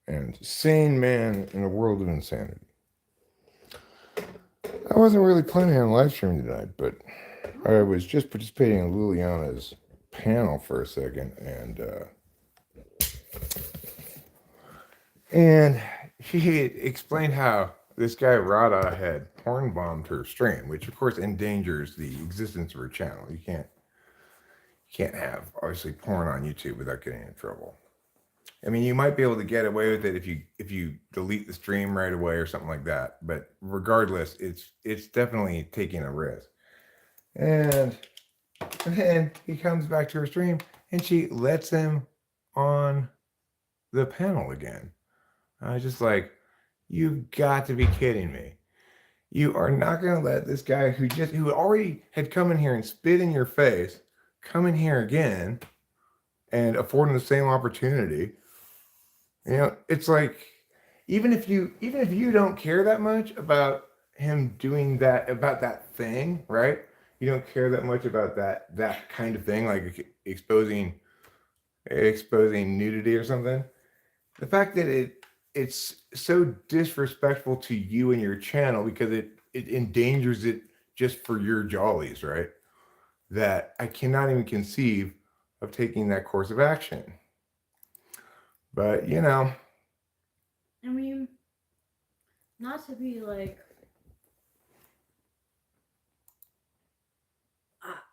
and sane man in a world of insanity. I wasn't really planning on live streaming tonight, but I was just participating in Liliana's panel for a second, and she explained how this guy Rada had porn bombed her stream, which of course endangers the existence of her channel. You can't have obviously porn on YouTube without getting in trouble. I mean, you might be able to get away with it if you delete the stream right away or something like that. But regardless, it's definitely taking a risk. And then he comes back to her stream and she lets him on the panel again. I was just like, you've got to be kidding me. You are not going to let this guy who already had come in here and spit in your face come in here again and afford him the same opportunity. You know, it's like even if you don't care that much about him doing that, about that thing, right? You don't care that much about that kind of thing, like exposing nudity or something. The fact that it's so disrespectful to you and your channel because it endangers it just for your jollies, right? That I cannot even conceive of taking that course of action. But you know, I mean, not to be like,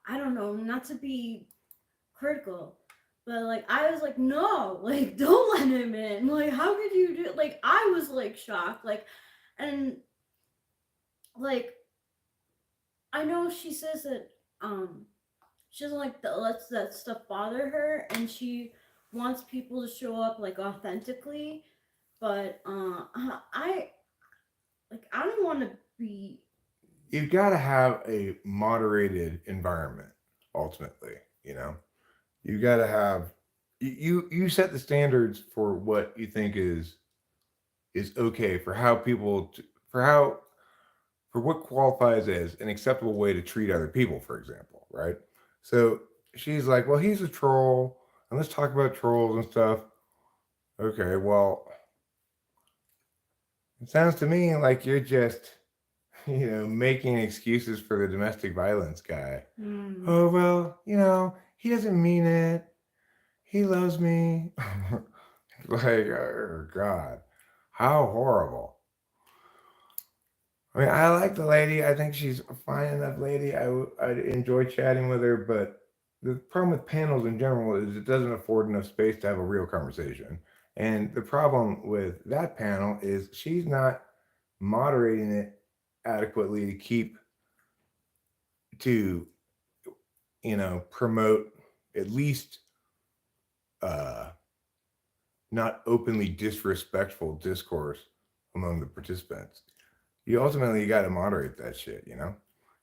I don't know, not to be critical, but like I was like, no, like don't let him in. Like, how could you do? Like, I was like shocked. Like, and like I know she says that she doesn't like that lets that stuff bother her, and she wants people to show up like authentically. But I don't want to be. you've got to have a moderated environment. Ultimately, you know, you got to have you set the standards for what you think is okay for how for how for what qualifies as an acceptable way to treat other people, for example, right? So she's like, well, he's a troll, and let's talk about trolls and stuff. Okay, well, it sounds to me like you're just, making excuses for the domestic violence guy. Hmm. Oh, well, he doesn't mean it. He loves me. Like, oh, God, how horrible. I mean, I like the lady. I think she's a fine enough lady. I'd enjoy chatting with her, but the problem with panels in general is it doesn't afford enough space to have a real conversation. And the problem with that panel is she's not moderating it adequately to keep to promote at least uh, not openly disrespectful discourse among the participants. You ultimately got to moderate that shit. How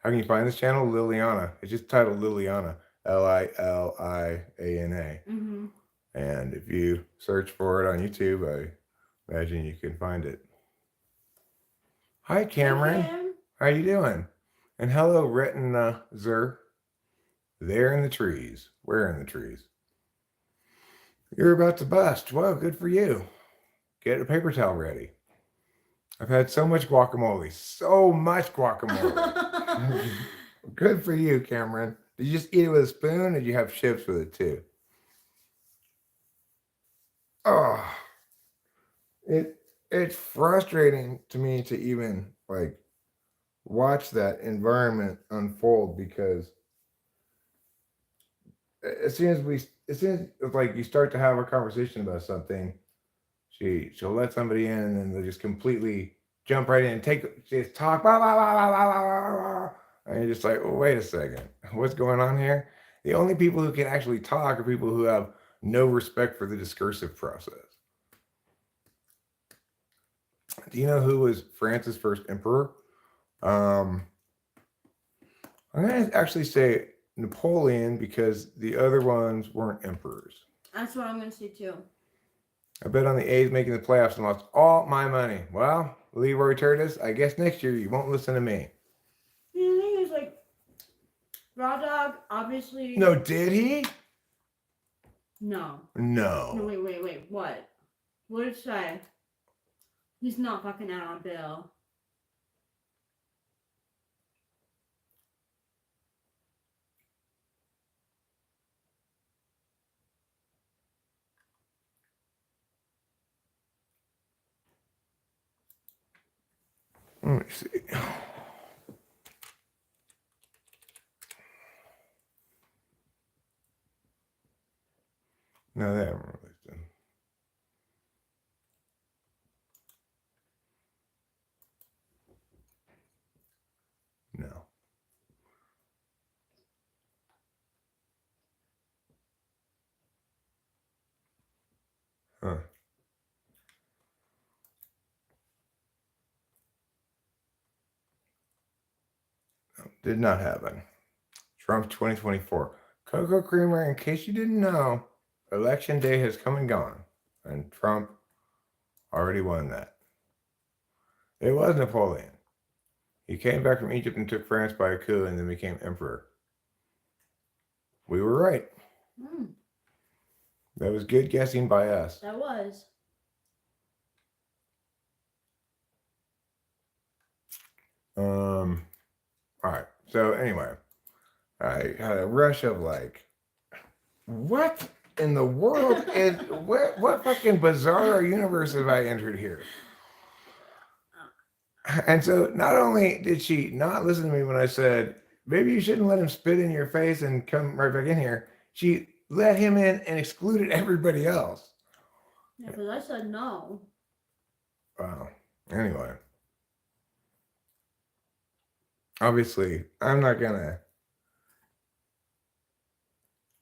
can you find this channel? Liliana. It's just titled Liliana, Liliana. Mm-hmm. And if you search for it on YouTube, I imagine you can find it. Hi, Hi, Cameron. Cam. How you doing? And hello, Retina Zer. There in the trees. Where in the trees? You're about to bust. Well, good for you. Get a paper towel ready. I've had so much guacamole. So much guacamole. Good for you, Cameron. Did you just eat it with a spoon or did you have chips with it too? Oh, it it's frustrating to me to even like watch that environment unfold because as soon as like you start to have a conversation about something, she'll let somebody in and then they'll just completely jump right in and just talk blah, blah, blah, blah, blah, blah, blah. And you're just like, oh, wait a second, what's going on here? The only people who can actually talk are people who have no respect for the discursive process. Do you know who was France's first emperor? Um, I'm going to actually say Napoleon because the other ones weren't emperors. That's what I'm gonna say too. I bet on the A's making the playoffs and lost all my money. Well, Leroy Curtis, I guess next year you won't listen to me. The thing is, like, Raw Dog, obviously. No, did he? No. No, No. wait. What? What did it say? He's not fucking out on bail. Let me see. No, they haven't released it. No. Huh. No, did not happen. Trump 2024. Coco Creamer, in case you didn't know, election day has come and gone, and Trump already won that. It was Napoleon. He came back from Egypt and took France by a coup and then became emperor. We were right. That was good guessing by us. That was. All right. So anyway, I had a rush of like, what in the world is what fucking bizarre universe have I entered here? And so not only did she not listen to me when I said, maybe you shouldn't let him spit in your face and come right back in here, she let him in and excluded everybody else. Yeah, because I said no. Wow. Anyway. Obviously, I'm not going to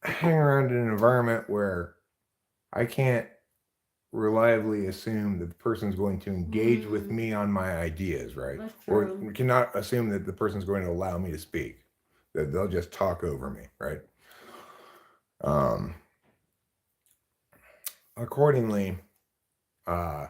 hang around in an environment where I can't reliably assume that the person's going to engage with me on my ideas, right? Or cannot assume that the person's going to allow me to speak, that they'll just talk over me, right? Accordingly, the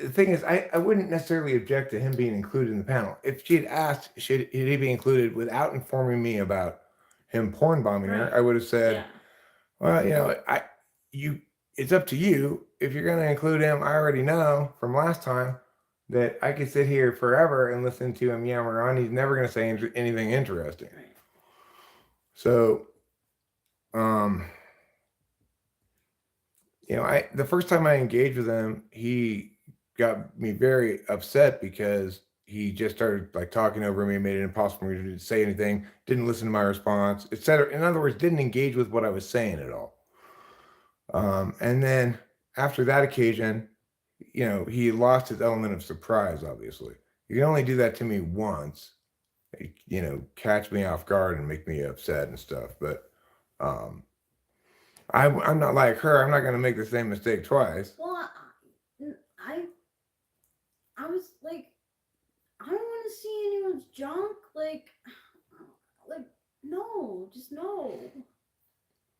thing is, I wouldn't necessarily object to him being included in the panel. If she had asked, should he be included without informing me about him porn bombing her, I would have said, well, you know, it's up to you. If you're going to include him, I already know from last time that I could sit here forever and listen to him yammer on. He's never going to say anything interesting. Right. So, you know, the first time I engaged with him, he got me very upset because he just started like talking over me, made it impossible for me to say anything, didn't listen to my response, etc. In other words, didn't engage with what I was saying at all. And then after that occasion, you know, he lost his element of surprise, obviously. You can only do that to me once, you know, catch me off guard and make me upset and stuff. But I'm not like her. I'm not going to make the same mistake twice. Well, I was like, I don't want to see anyone's junk. Like, no, just no.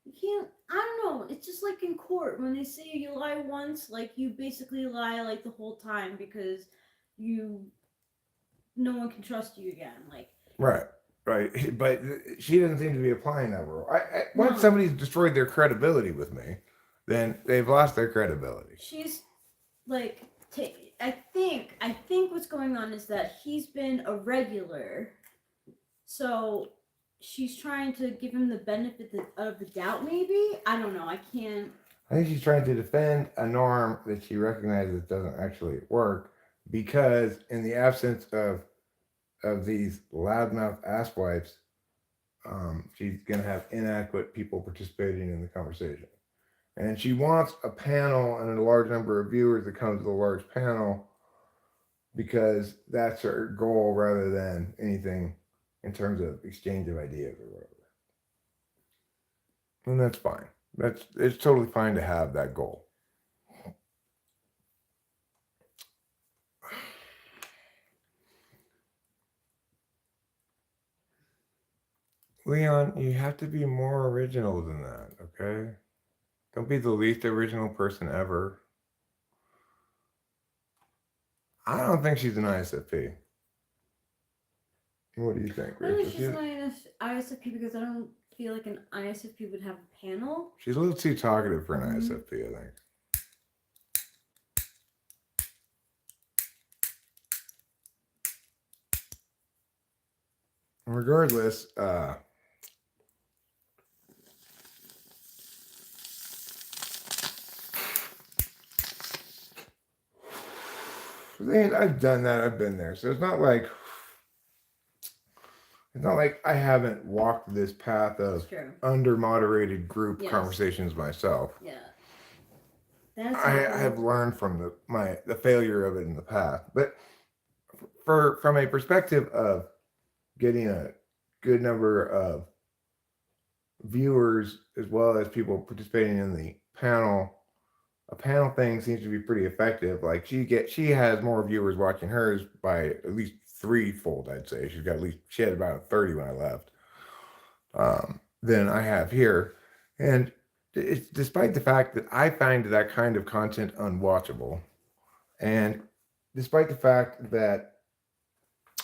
You can't. I don't know. It's just like in court when they say you lie once, like you basically lie like the whole time because no one can trust you again. Like, right. But she doesn't seem to be applying that rule. Once somebody's destroyed their credibility with me, then they've lost their credibility. She's like, I think what's going on is that he's been a regular, so she's trying to give him the benefit of the doubt. Maybe, I don't know. I can't. I think she's trying to defend a norm that she recognizes doesn't actually work, because in the absence of these loudmouth asswipes, she's going to have inadequate people participating in the conversation. And she wants a panel and a large number of viewers that come to the large panel because that's her goal rather than anything in terms of exchange of ideas or whatever. And that's fine. It's totally fine to have that goal. Leon, you have to be more original than that, okay? Don't be the least original person ever. I don't think she's an ISFP. What do you think, Rachel? I think she's an ISFP because I don't feel like an ISFP would have a panel. She's a little too talkative for an Mhm. ISFP, I think. Regardless, I've done that. I've been there. So it's not like I haven't walked this path That's of true. under moderated group Yes. conversations myself. Yeah. That's I happened. have learned from the failure of it in the past. But from a perspective of getting a good number of viewers as well as people participating in the panel, a panel thing seems to be pretty effective. Like she has more viewers watching hers by at least threefold, I'd say. She had about 30 when I left, than I have here. And it's despite the fact that I find that kind of content unwatchable, and despite the fact that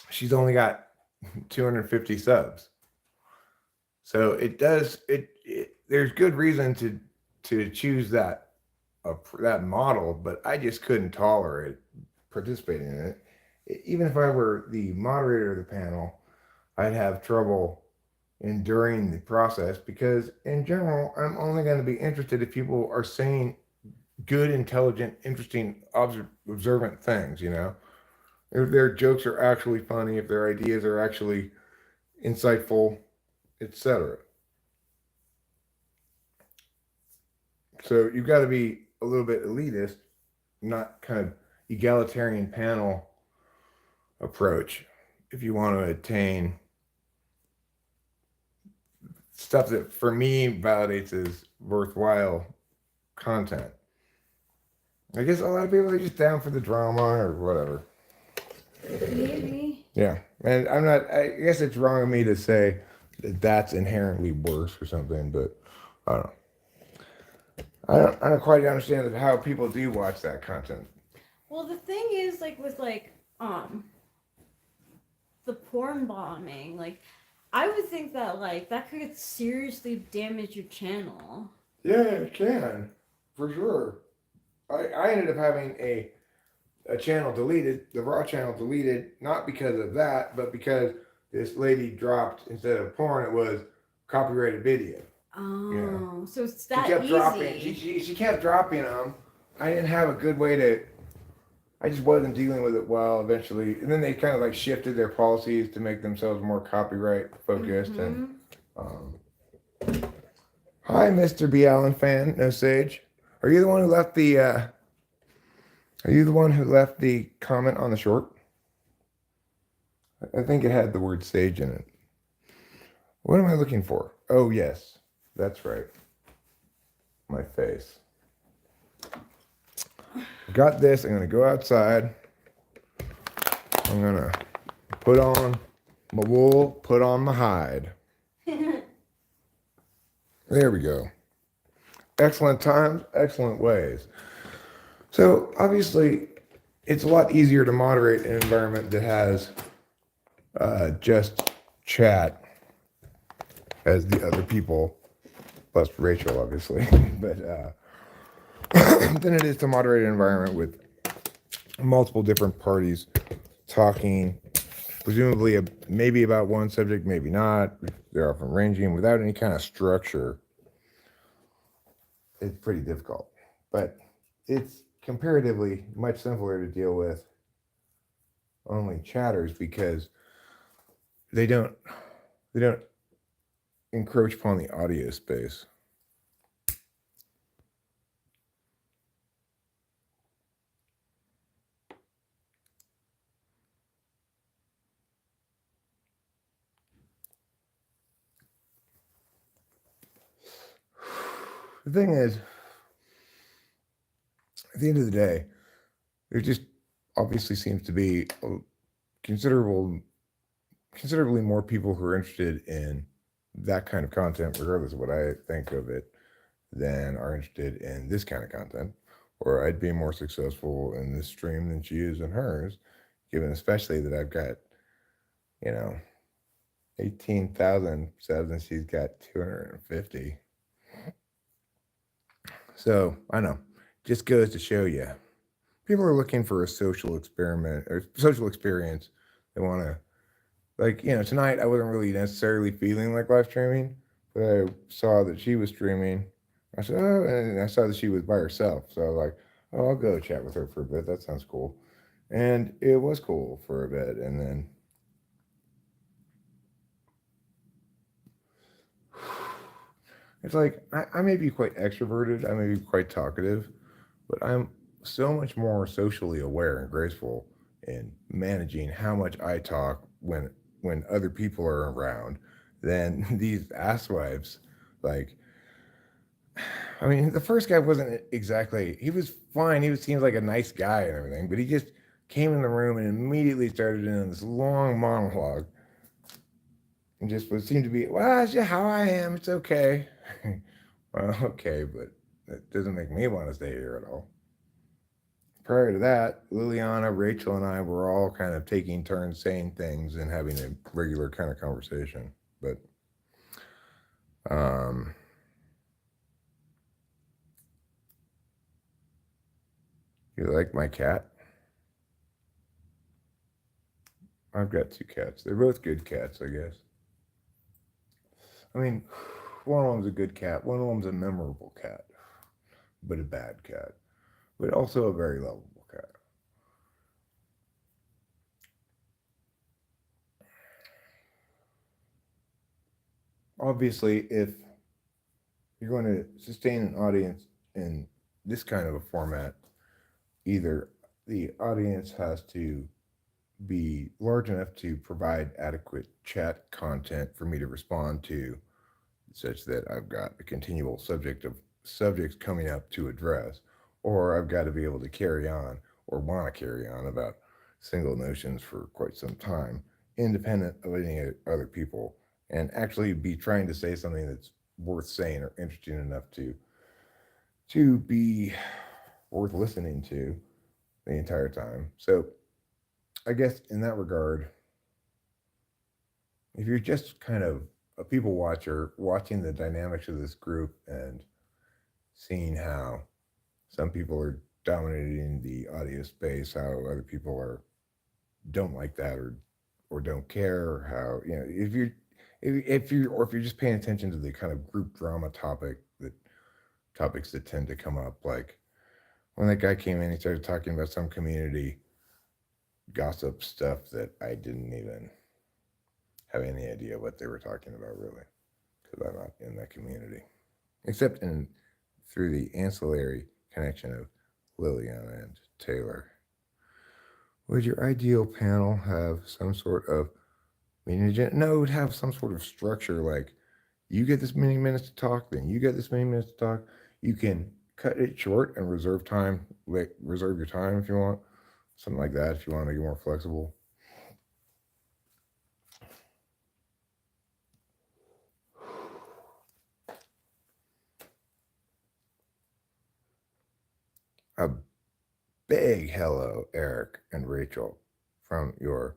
she's only got 250 subs. So there's good reason to choose that model, but I just couldn't tolerate participating in it. Even if I were the moderator of the panel, I'd have trouble enduring the process because, in general, I'm only going to be interested if people are saying good, intelligent, interesting, observant things. If their jokes are actually funny, if their ideas are actually insightful, etc. So you've got to be a little bit elitist, not kind of egalitarian panel approach if you want to attain stuff that for me validates as worthwhile content. I guess a lot of people are just down for the drama or whatever. Maybe. Yeah, and I guess it's wrong of me to say that that's inherently worse or something, but I don't know. I don't quite understand how people do watch that content. Well, the thing is, with the porn bombing, I would think that that could seriously damage your channel. Yeah, it can, for sure. I ended up having a channel deleted, the raw channel deleted, not because of that, but because this lady dropped, instead of porn, it was copyrighted video. Oh, so it's that She kept easy. dropping. She kept dropping them. I didn't have a good way to. I just wasn't dealing with it well. Eventually, and then they kind of shifted their policies to make themselves more copyright focused. And hi, Mr. B. Allen fan, no sage. Are you the one who left the? Are you the one who left the comment on the short? I think it had the word sage in it. What am I looking for? Oh yes, that's right. My face. Got this. I'm going to go outside. I'm going to put on my wool, put on my hide. There we go. Excellent times, excellent ways. So obviously, it's a lot easier to moderate an environment that has just chat as the other people, plus Rachel, obviously, but than it is to moderate an environment with multiple different parties talking, presumably maybe about one subject, maybe not. They're often ranging without any kind of structure. It's pretty difficult, but it's comparatively much simpler to deal with only chatters because they don't encroach upon the audio space. The thing is, at the end of the day, there just obviously seems to be considerably more people who are interested in that kind of content, regardless of what I think of it, than are interested in this kind of content. Or I'd be more successful in this stream than she is in hers, given especially that I've got, 18,000 subs and she's got 250. So I know, just goes to show you, people are looking for a social experiment or social experience. They want to, like, tonight I wasn't really necessarily feeling like live streaming, but I saw that she was streaming. I said, oh, and I saw that she was by herself. So I was like, oh, I'll go chat with her for a bit. That sounds cool. And it was cool for a bit. And then it's like, I may be quite extroverted, I may be quite talkative, but I'm so much more socially aware and graceful in managing how much I talk when other people are around than these asswipes. Like, I mean, the first guy wasn't exactly, he was fine. Seems like a nice guy and everything, but he just came in the room and immediately started in this long monologue and just would seem to be, well, that's just how I am. It's okay. Well, okay, but that doesn't make me want to stay here at all. Prior to that, Liliana, Rachel, and I were all kind of taking turns saying things and having a regular kind of conversation. But you like my cat? I've got two cats. They're both good cats, I guess. I mean, one of them's a good cat. One of them's a memorable cat, but a bad cat, but also a very lovable cat. Obviously, if you're going to sustain an audience in this kind of a format, either the audience has to be large enough to provide adequate chat content for me to respond to, such that I've got a continual subjects coming up to address, or I've got to be able to carry on or want to carry on about single notions for quite some time, independent of any other people, and actually be trying to say something that's worth saying or interesting enough to be worth listening to the entire time. So I guess in that regard, if you're just kind of a people watcher watching the dynamics of this group and seeing how some people are dominating the audio space, how other people don't like that or don't care, or how if you're just paying attention to the kind of group drama topics that tend to come up, like when that guy came in, he started talking about some community gossip stuff that I didn't even have any idea what they were talking about, really, because I'm not in that community, except through the ancillary connection of Liliana and Taylor. Would your ideal panel have some sort of meeting agenda? No, it would have some sort of structure, like you get this many minutes to talk, then you get this many minutes to talk. You can cut it short and reserve your time if you want, something like that, if you want to make it more flexible. A big hello, Eric and Rachel, from your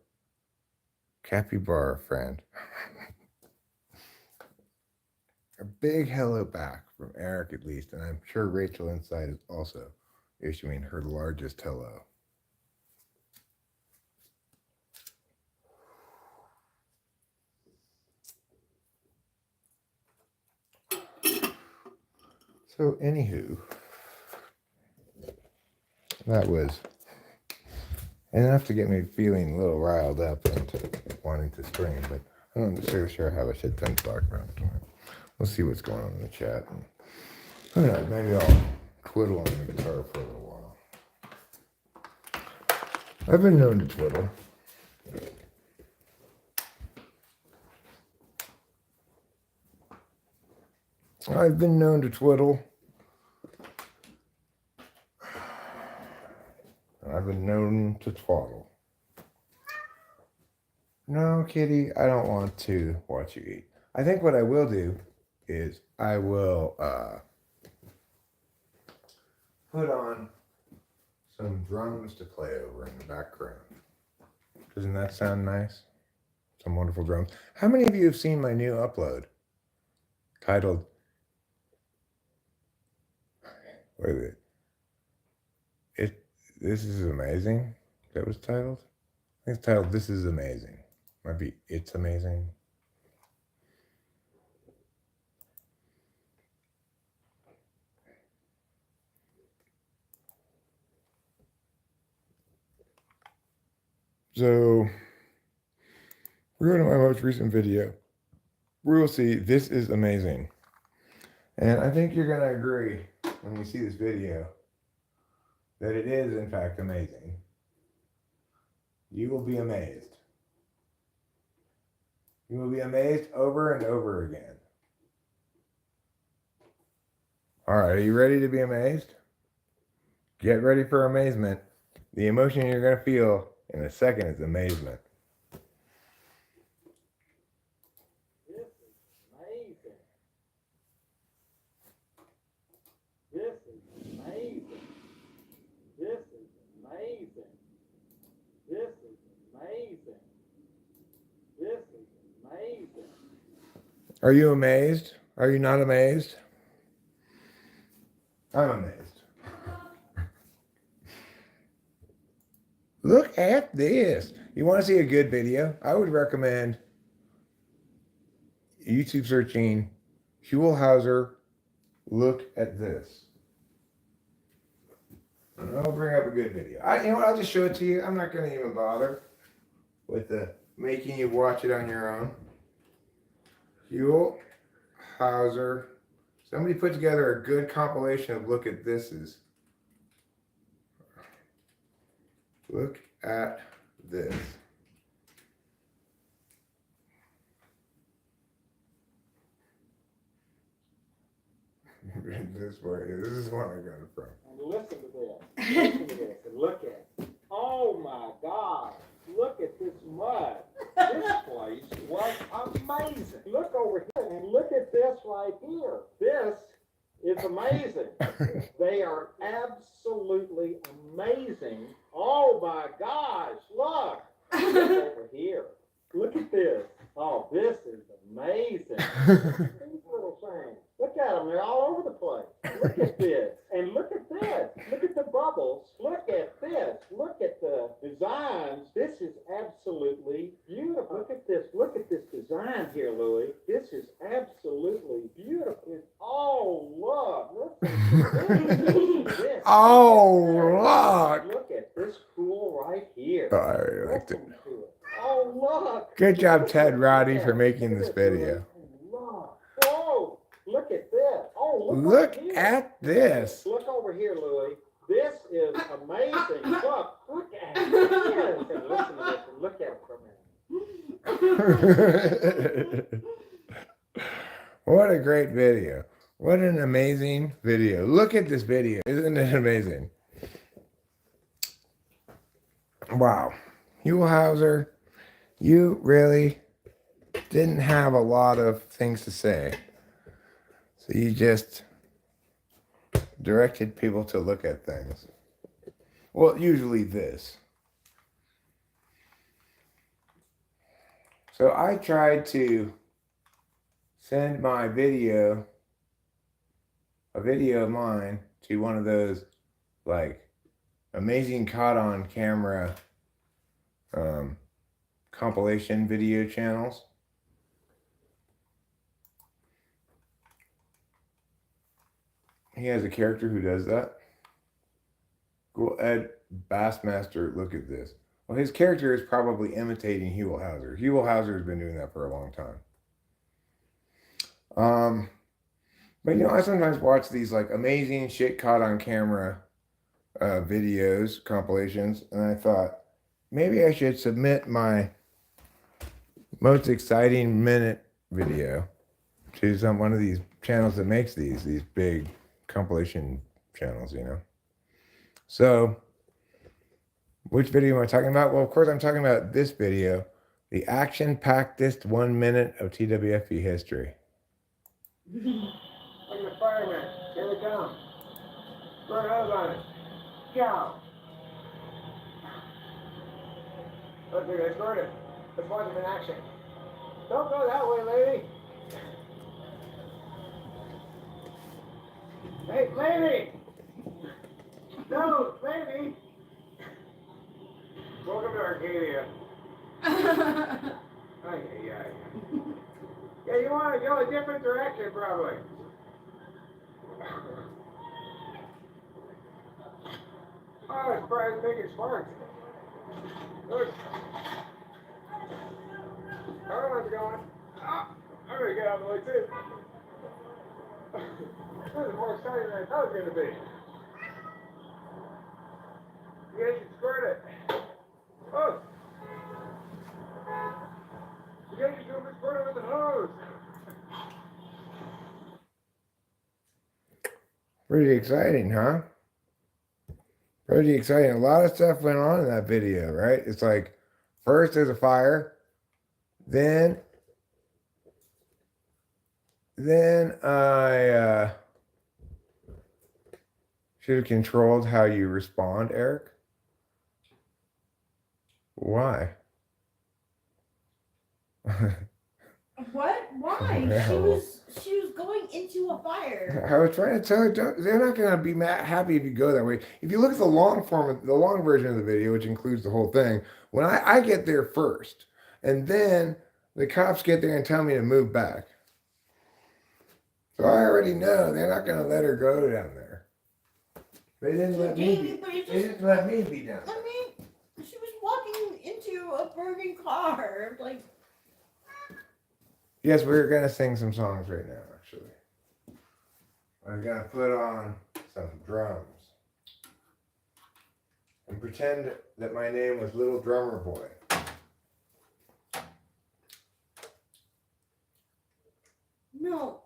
capybara friend. A big hello back from Eric, at least, and I'm sure Rachel inside is also issuing her largest hello. So, anywho, that was enough to get me feeling a little riled up into wanting to stream, but I'm not necessarily sure how I should talk about it. We'll see what's going on in the chat. And who knows, maybe I'll twiddle on the guitar for a little while. I've been known to twiddle. I've been known to twiddle. I've been known to twaddle. No, Kitty, I don't want to watch you eat. I think what I will do is I will put on some drums to play over in the background. Doesn't that sound nice? some wonderful drums. How many of you have seen my new upload titled, what is it? This is amazing. That was titled? I think it's titled This is Amazing. Might be It's Amazing. So we're going to my most recent video. We will see This is Amazing. And I think you're going to agree when you see this video that it is in fact amazing. You will be amazed. You will be amazed over and over again. All right, are you ready to be amazed? Get ready for amazement. The emotion you're going to feel in a second is amazement. This is amazing. This is amazing. This is amazing. This is amazing. This is amazing. Are you amazed? Are you not amazed? I'm amazed. Look at this. You want to see a good video? I would recommend YouTube searching Huell Hauser, Look at This. And I'll bring up a good video. You know what? I'll just show it to you. I'm not going to even bother with making you watch it on your own. Huell Hauser. Somebody put together a good compilation of Look at Thises. Look at this. This is one I got it from. And listen to this. Listen to this and look at it. Oh my God. Look at this mud. This place was amazing. Look over here and look at this right here. This is amazing. They are absolutely amazing. Oh my gosh, look. Look over here. Look at this. Oh, this is amazing. These little things. Look at them. They're all over the place. Look at this. And look at this. Look at the bubbles. Look at this. Look at the designs. This is absolutely beautiful. Look at this. Look at this design here, Louis. This is absolutely beautiful. It's all love. Look at this. Oh, look. Look at this pool right here. Oh, I really liked it. Oh, look. Good job, Ted Roddy, for making this video. Oh, look at this. Oh, Look at this. Look over here, Louis. This is amazing. Look at this. And listen to this and look at it for a minute. What a great video. What an amazing video. Look at this video. Isn't it amazing? Wow. Huell Hauser, you really didn't have a lot of things to say. So you just directed people to look at things. Well, usually this. So I tried to send my video, a video of mine, to one of those like amazing caught on camera compilation video channels. He has a character who does that. Cool. Ed Bassmaster, look at this. Well, his character is probably imitating Huell Hauser. Huell Hauser has been doing that for a long time. But you know, I sometimes watch these like amazing shit caught on camera videos, compilations, and I thought maybe I should submit my most exciting minute video to one of these channels that makes these big compilation channels, you know. So which video am I talking about? Well, of course I'm talking about this video, the action-packedest 1 minute of TWFB history. Look at the firemen. Here they come. Throw a hose on it. Go. Look, they're escorted. Let's watch them in action. Don't go that way, lady. Hey, lady! No, lady! Welcome to Arcadia. Yeah, you want to go a different direction, probably. Oh, it's probably making sparks. Look. I don't know what's going. Oh, I'm gonna get out of the way too. This is more exciting than I thought it was gonna be. You guys should squirt it. Oh! You guys should go and squirt it with the hose. Pretty exciting, huh? Pretty exciting. A lot of stuff went on in that video, right? It's like, first there's a fire, then I should have controlled how you respond, Eric. Why? What? Why? Well. She was going into a fire. I was trying to tell her, they're not going to be happy if you go that way. If you look at the long version of the video, which includes the whole thing, when I get there first, and then the cops get there and tell me to move back. So I already know they're not going to let her go down there. They didn't let me. They didn't let me be down there. I mean, she was walking into a burning car. Like. Yes, we're going to sing some songs right now, actually. I'm going to put on some drums and pretend that my name was Little Drummer Boy. No.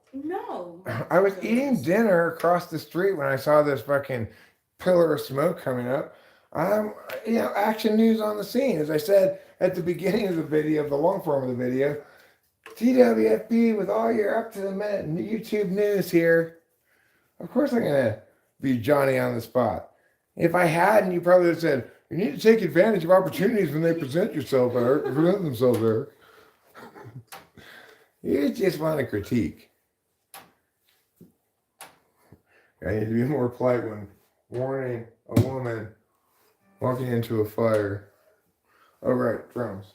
I was eating dinner across the street when I saw this fucking pillar of smoke coming up. Action news on the scene. As I said at the beginning of the video, the long form of the video, TWFB with all your up to the minute YouTube news here. Of course I'm going to be Johnny on the spot. If I hadn't, you probably would have said, you need to take advantage of opportunities when they present themselves there. You just want to critique. I need to be more polite when warning a woman walking into a fire. Oh, right, drums.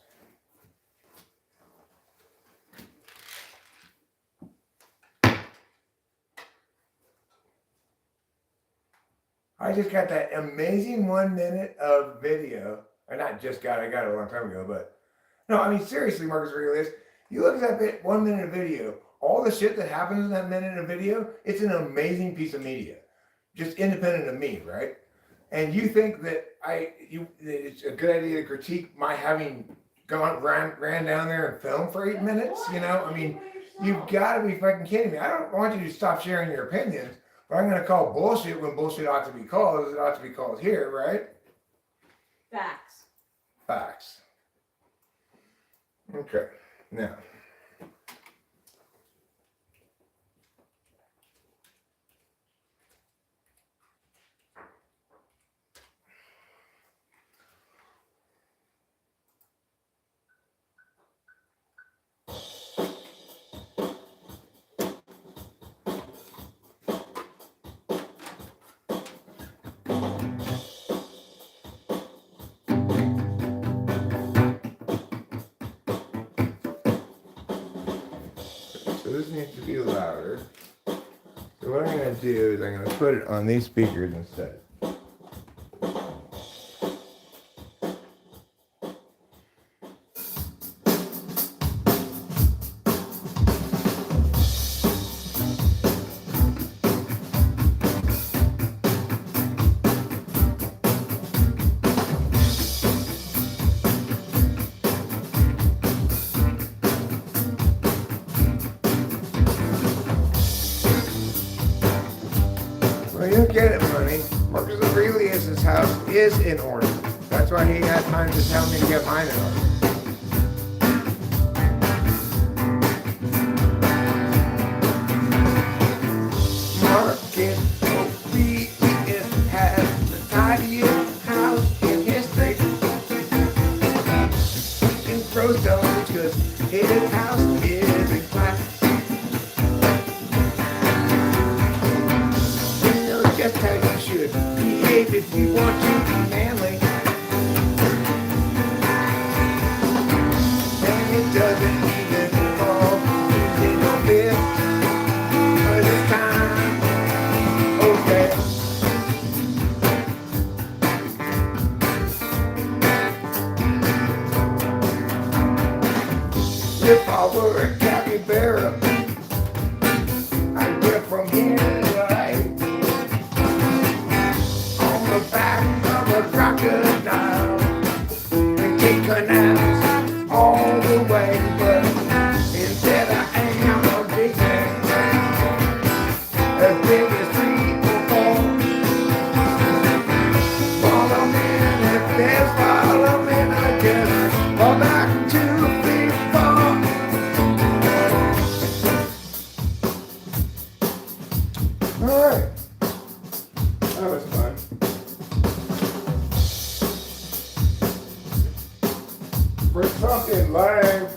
I just got that amazing 1 minute of video. Or not just got it, I got it a long time ago, but no, I mean, seriously, Marcus Aurelius, you look at that 1 minute of video, all the shit that happens in that minute of video, it's an amazing piece of media. Just independent of me, right? And you think that it's a good idea to critique my having ran down there and filmed for 8 minutes, you know? I mean, you've got to be fucking kidding me. I don't want you to stop sharing your opinions, but I'm going to call bullshit when bullshit ought to be called, as it ought to be called here, right? Facts. Okay, now. This needs to be louder. So what I'm going to do is I'm going to put it on these speakers instead. You don't get it, money. Marcus Aurelius' house is in order. That's why he had time to tell me to get mine in order. Marcus Aurelius has the tidiest house in history. He can throw stones because his house If I were a capybara, I'd get from here to right on the back of a crocodile and take canals all the way. But instead I am a big man, as big as 3 or 4. Follow me, and if there's follow me, I guess fall back to 3, 4. All right, that was fun. We're talking live.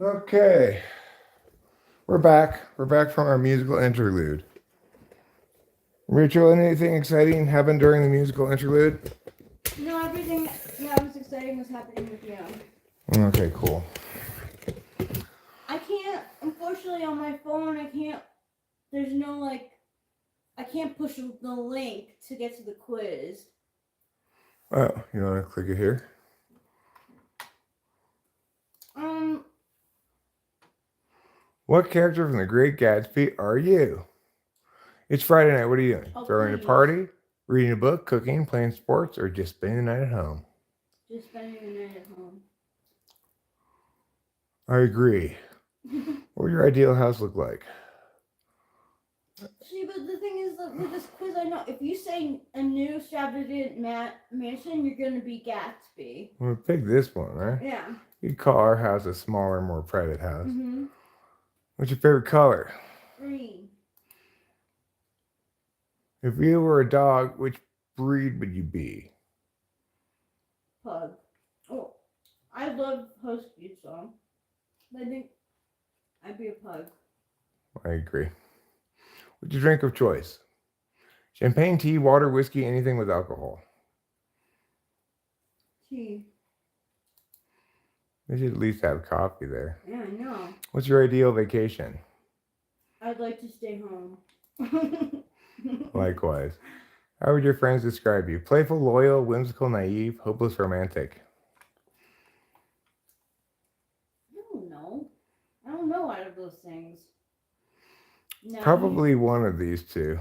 Okay. We're back. We're back from our musical interlude. Rachel, anything exciting happened during the musical interlude? No, everything that was exciting was happening with you. Okay, cool. I can't, unfortunately, on my phone, there's no, like, I can't push the link to get to the quiz. Oh, you want to click it here? What character from The Great Gatsby are you? It's Friday night. What are you doing? Oh, Throwing a please. party, reading a book, cooking, playing sports, or just spending the night at home? Just spending the night at home. I agree. What would your ideal house look like? See, but the thing is that with this quiz, I know if you say a new extravagant mansion, you're gonna be Gatsby. We'll pick this one, right? Yeah. You'd call our house a smaller, more private house. Mm-hmm. What's your favorite color? Green. If you were a dog, which breed would you be? Pug. Oh, I love Husky, so I think I'd be a pug. I agree. What's your drink of choice? Champagne, tea, water, whiskey, anything with alcohol. Tea. We should at least have coffee there. Yeah, I know. What's your ideal vacation? I'd like to stay home. Likewise. How would your friends describe you? Playful, loyal, whimsical, naive, hopeless, romantic? I don't know out of those things. No. Probably one of these two.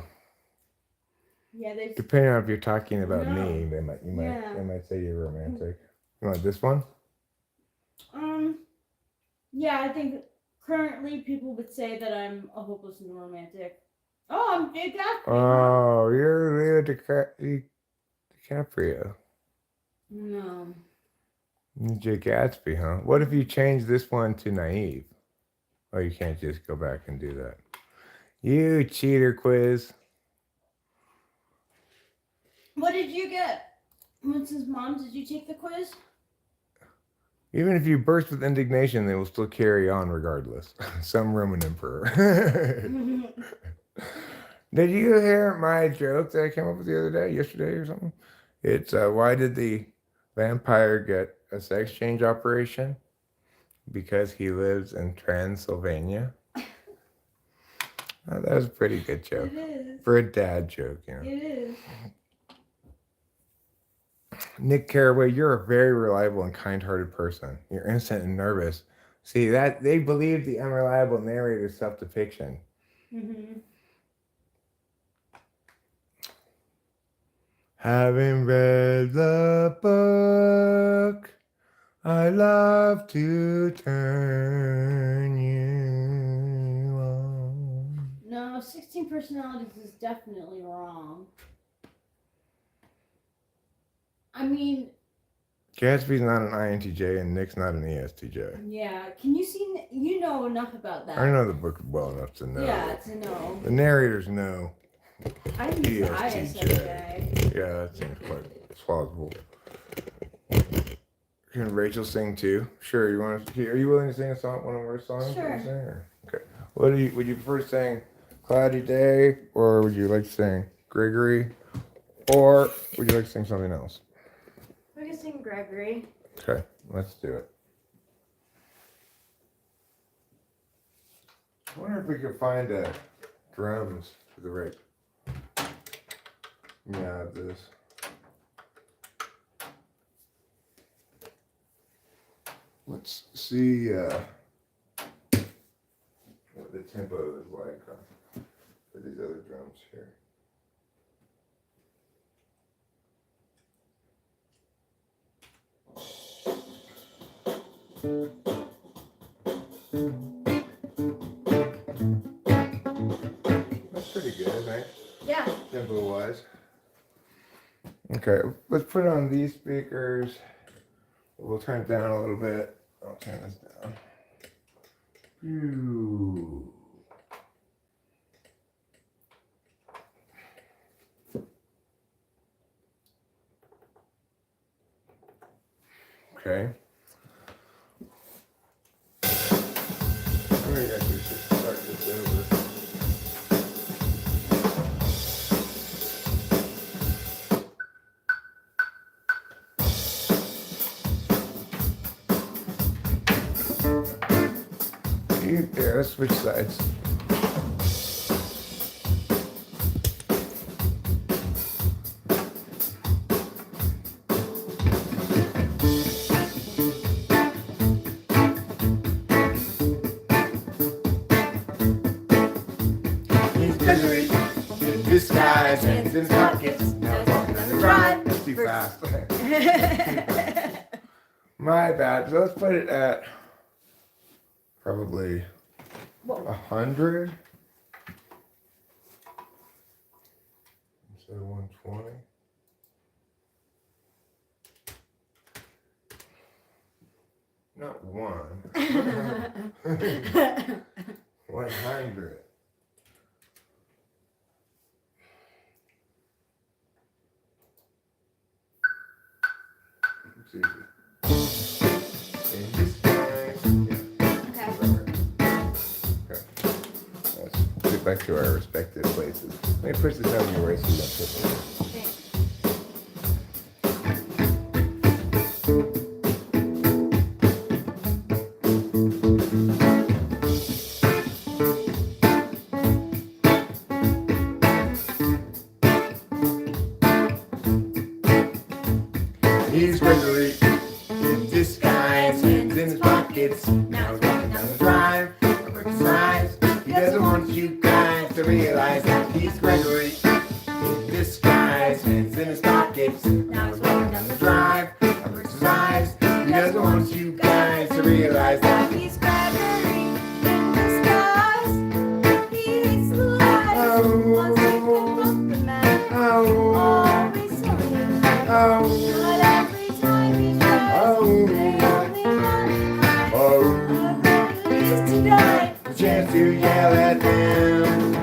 Yeah, they. Depending on if you're talking about No. me, they might say you're romantic. You want this one? Yeah, I think currently people would say that I'm a hopeless and romantic. Oh, I'm Jay Gatsby. Oh, you're Leo DiCaprio. No. You're Jay Gatsby, huh? What if you change this one to naive? Oh, you can't just go back and do that. You cheater quiz. What did you get? Winston's mom, did you take the quiz? Even if you burst with indignation, they will still carry on regardless. Some Roman emperor. Did you hear my joke that I came up with the other day, yesterday or something? It's why did the vampire get a sex change operation? Because he lives in Transylvania. Oh, that was a pretty good joke. It is. For a dad joke, you know. It is. Nick Carraway, you're a very reliable and kind-hearted person. You're innocent and nervous. See, that they believe the unreliable narrator's self-depiction. Mm-hmm. Having read the book, I love to turn you on. No, 16 personalities is definitely wrong. I mean... Gatsby's not an INTJ and Nick's not an ESTJ. Yeah, can you see... You know enough about that. I know the book well enough to know. Yeah, to know. The narrators know. I think it's ISFJ. Yeah, that seems quite plausible. Can Rachel sing too? Sure. Are you willing to sing a song, one of our songs? Sure. Okay. Would you prefer to sing Cloudy Day, or would you like to sing Gregory, or would you like to sing something else? We can sing Gregory. Okay, let's do it. I wonder if we could find drums for the right. Yeah, this. Let's see what the tempo is like for these other drums here. That's pretty good, I think, Yeah. tempo wise. Okay, let's put it on these speakers. We'll turn it down a little bit. I'll turn this down. Phew. Okay. I think I should start this over. Here, let's switch sides. Disguise, hands in pockets, now walking on the drive. That's too fast. My bad. So let's put it at probably 100 instead of 120. Not one. 100. It's easy. In disguise. Yeah. Okay. Let's get back to our respective places. Let me push this out of your way so you don't trip over. He's Gregory in disguise, hands in his pockets. Now he's walking down the drive. Over his eyes, he doesn't want you guys to realize that he's Gregory in disguise, hands in his pockets. Now he's walking down the drive. Over his eyes, he doesn't want you guys to realize that He's Gregory in disguise. He hates the lies. Wants to confront the man. Always telling lies. But every time he tries, they only run and hide. Agrees to die. the chance to yell at them.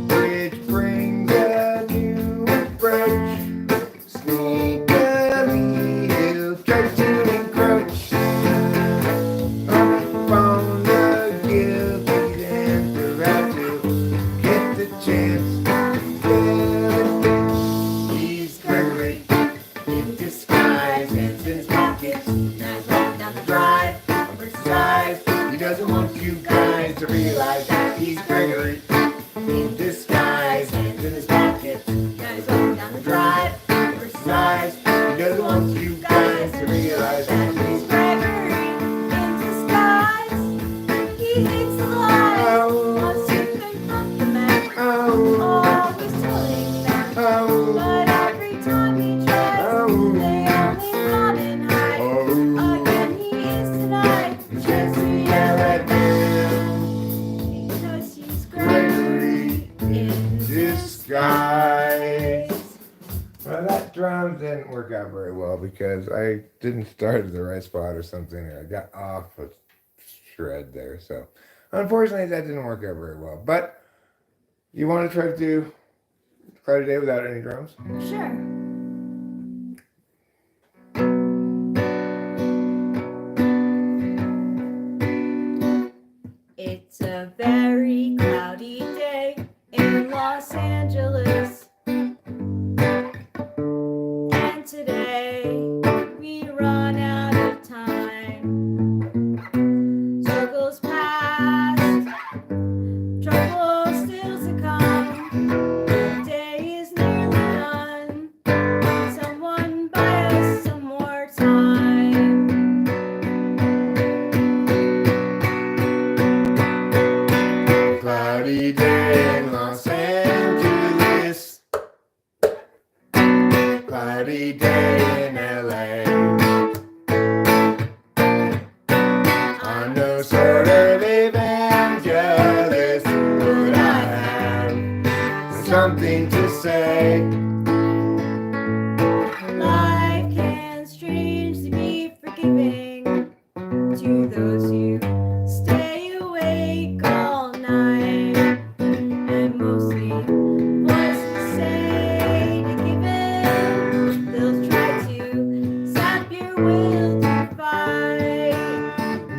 Which brings a new approach. Sneakily, he'll try to encroach upon the guilty and try to get the chance to yell at them. He's Gregory in disguise, hands in his pockets. Now he's walking down the drive. Over his eyes, he doesn't want you guys to realize that he's Gregory in disguise, hands in his pockets. Now he's walking down the drive. Over his eyes, he doesn't want you guys to realize that he's Gregory in disguise. He hates the lies. Wants to confront the man. Always telling them. But every time he tries, they only run and hide. Again he is denied the chance to yell at them. Because he's Gregory in disguise. Well, that drum didn't work out very well because I didn't start at the right spot or something. I got off a shred there. So, unfortunately, that didn't work out very well. But you want to try to do Cloudy Day without any drums? Sure. It's a very cloudy day in Los Angeles, cloudy day in LA. I'm no sort of evangelist, but I have something to say. Life can strangely be forgiving to those who stay awake all night, and mostly voices say to give in. They'll try to sap your will to fight.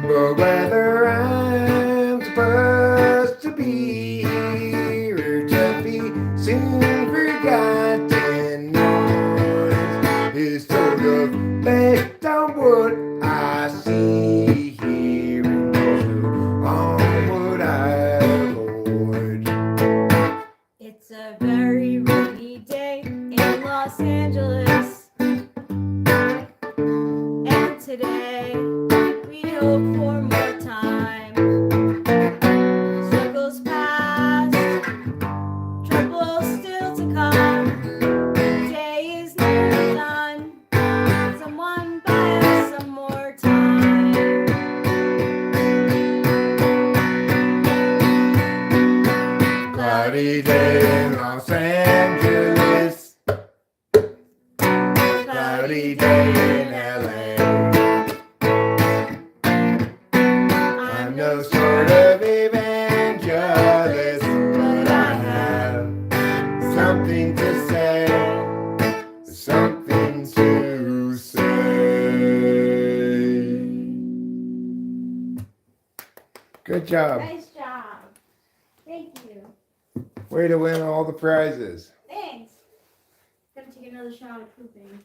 But whether I'm supposed to be here or to be soon forgotten, noise is sort of based on what I see here and also on what I avoid. It's a very rainy day in Los Angeles, and today we hope for more time. Struggles past, trouble still to come. The day is nearly done. Someone buy us some more time. Cloudy day in Los Angeles, cloudy day in LA. I'm no sort of evangelist, but I have something to say, something to say. Good job. Nice job. Thank you. Way to win all the prizes. Thanks. Gonna take another shot of pooping.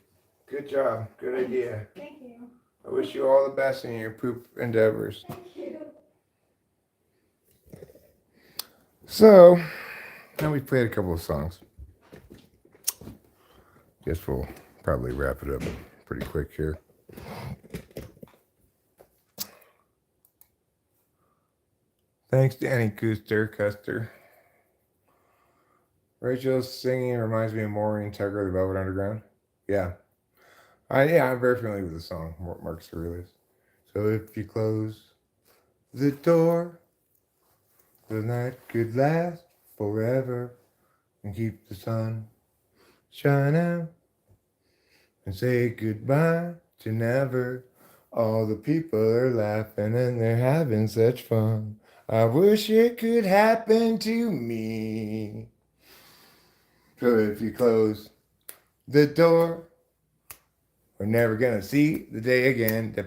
Good job. Good idea. Thank you. I wish you all the best in your poop endeavors. Thank you. So, now we've played a couple of songs. Guess we'll probably wrap it up pretty quick here. Thanks, Danny Custer. Rachel's singing reminds me of Maureen Tucker, The Velvet Underground. Yeah. I'm very familiar with the song, Marcus Aurelius. So if you close the door, the night could last forever, and keep the sun shining, and say goodbye to never. All the people are laughing and they're having such fun. I wish it could happen to me. So if you close the door, we're never gonna see the day again. So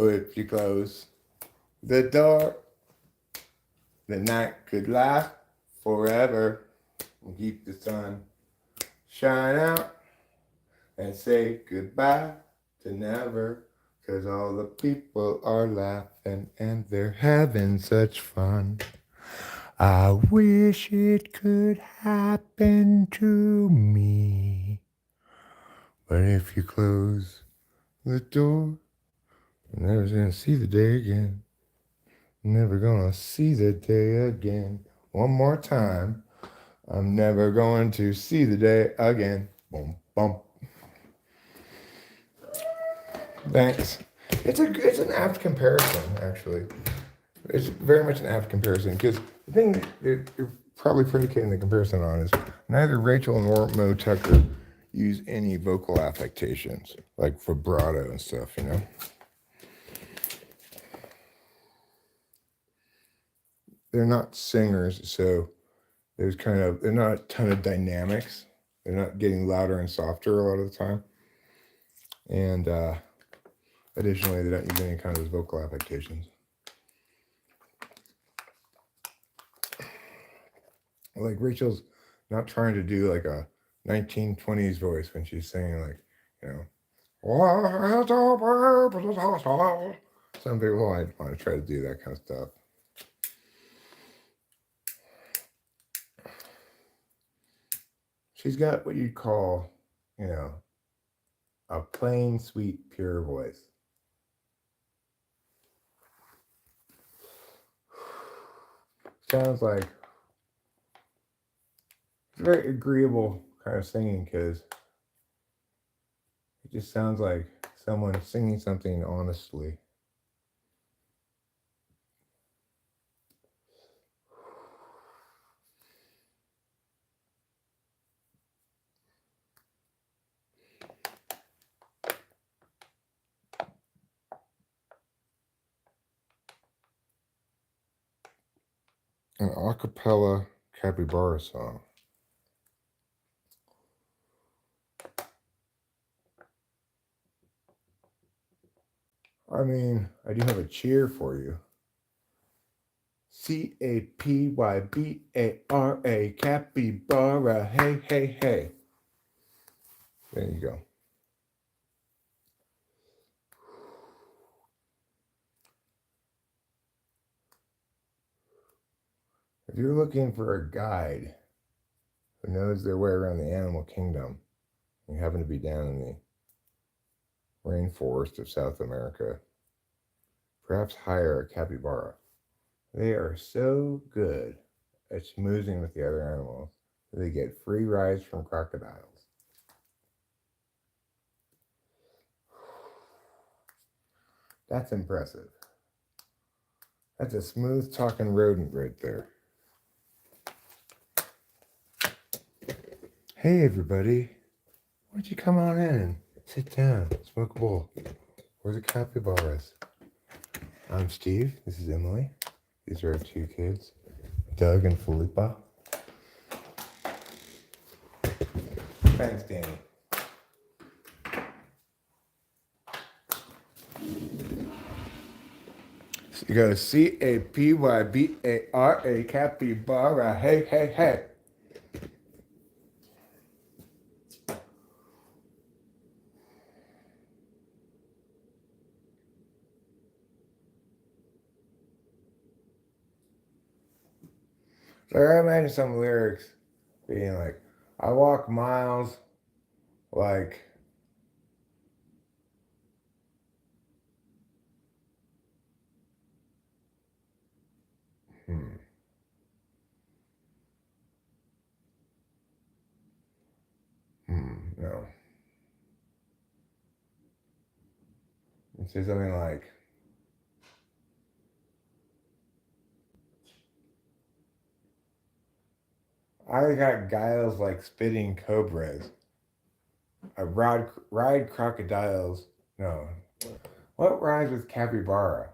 if you close the door, the night could last forever, and keep the sun shine out, and say goodbye to never, 'cause all the people are laughing and they're having such fun. I wish it could happen to me, but if you close the door, you're never gonna see the day again. Never gonna see the day again. One more time. I'm never going to see the day again. Boom, bump. Thanks. It's an apt comparison, actually. It's very much an apt comparison, because the thing that you're probably predicating the comparison on is neither Rachel nor Mo Tucker use any vocal affectations, like vibrato and stuff, you know? They're not singers, so they're not a ton of dynamics. They're not getting louder and softer a lot of the time. And additionally, they don't use any kind of those vocal affectations. Like Rachel's not trying to do like a 1920s voice when she's singing, like, you know, some people might want to try to do that kind of stuff. She's got what you'd call, you know, a plain, sweet, pure voice. Sounds like it's very agreeable kind of singing because it just sounds like someone singing something honestly. An a cappella capybara song. I mean, I do have a cheer for you. Capybara, capybara, hey, hey, hey. There you go. If you're looking for a guide who knows their way around the animal kingdom, you happen to be down in the rainforest of South America, perhaps hire a capybara. They are so good at schmoozing with the other animals that they get free rides from crocodiles. That's impressive. That's a smooth talking rodent right there. Hey everybody, why don't you come on in and sit down, smoke a bowl. We're the capybaras. I'm Steve, this is Emily. These are our two kids, Doug and Felipa. Thanks, Danny. So you go capybara, capybara, hey, hey, hey. So I imagine some lyrics being like, I walk miles like no. It says something like, I got guiles like spitting cobras. I ride crocodiles. No. What rhymes with capybara?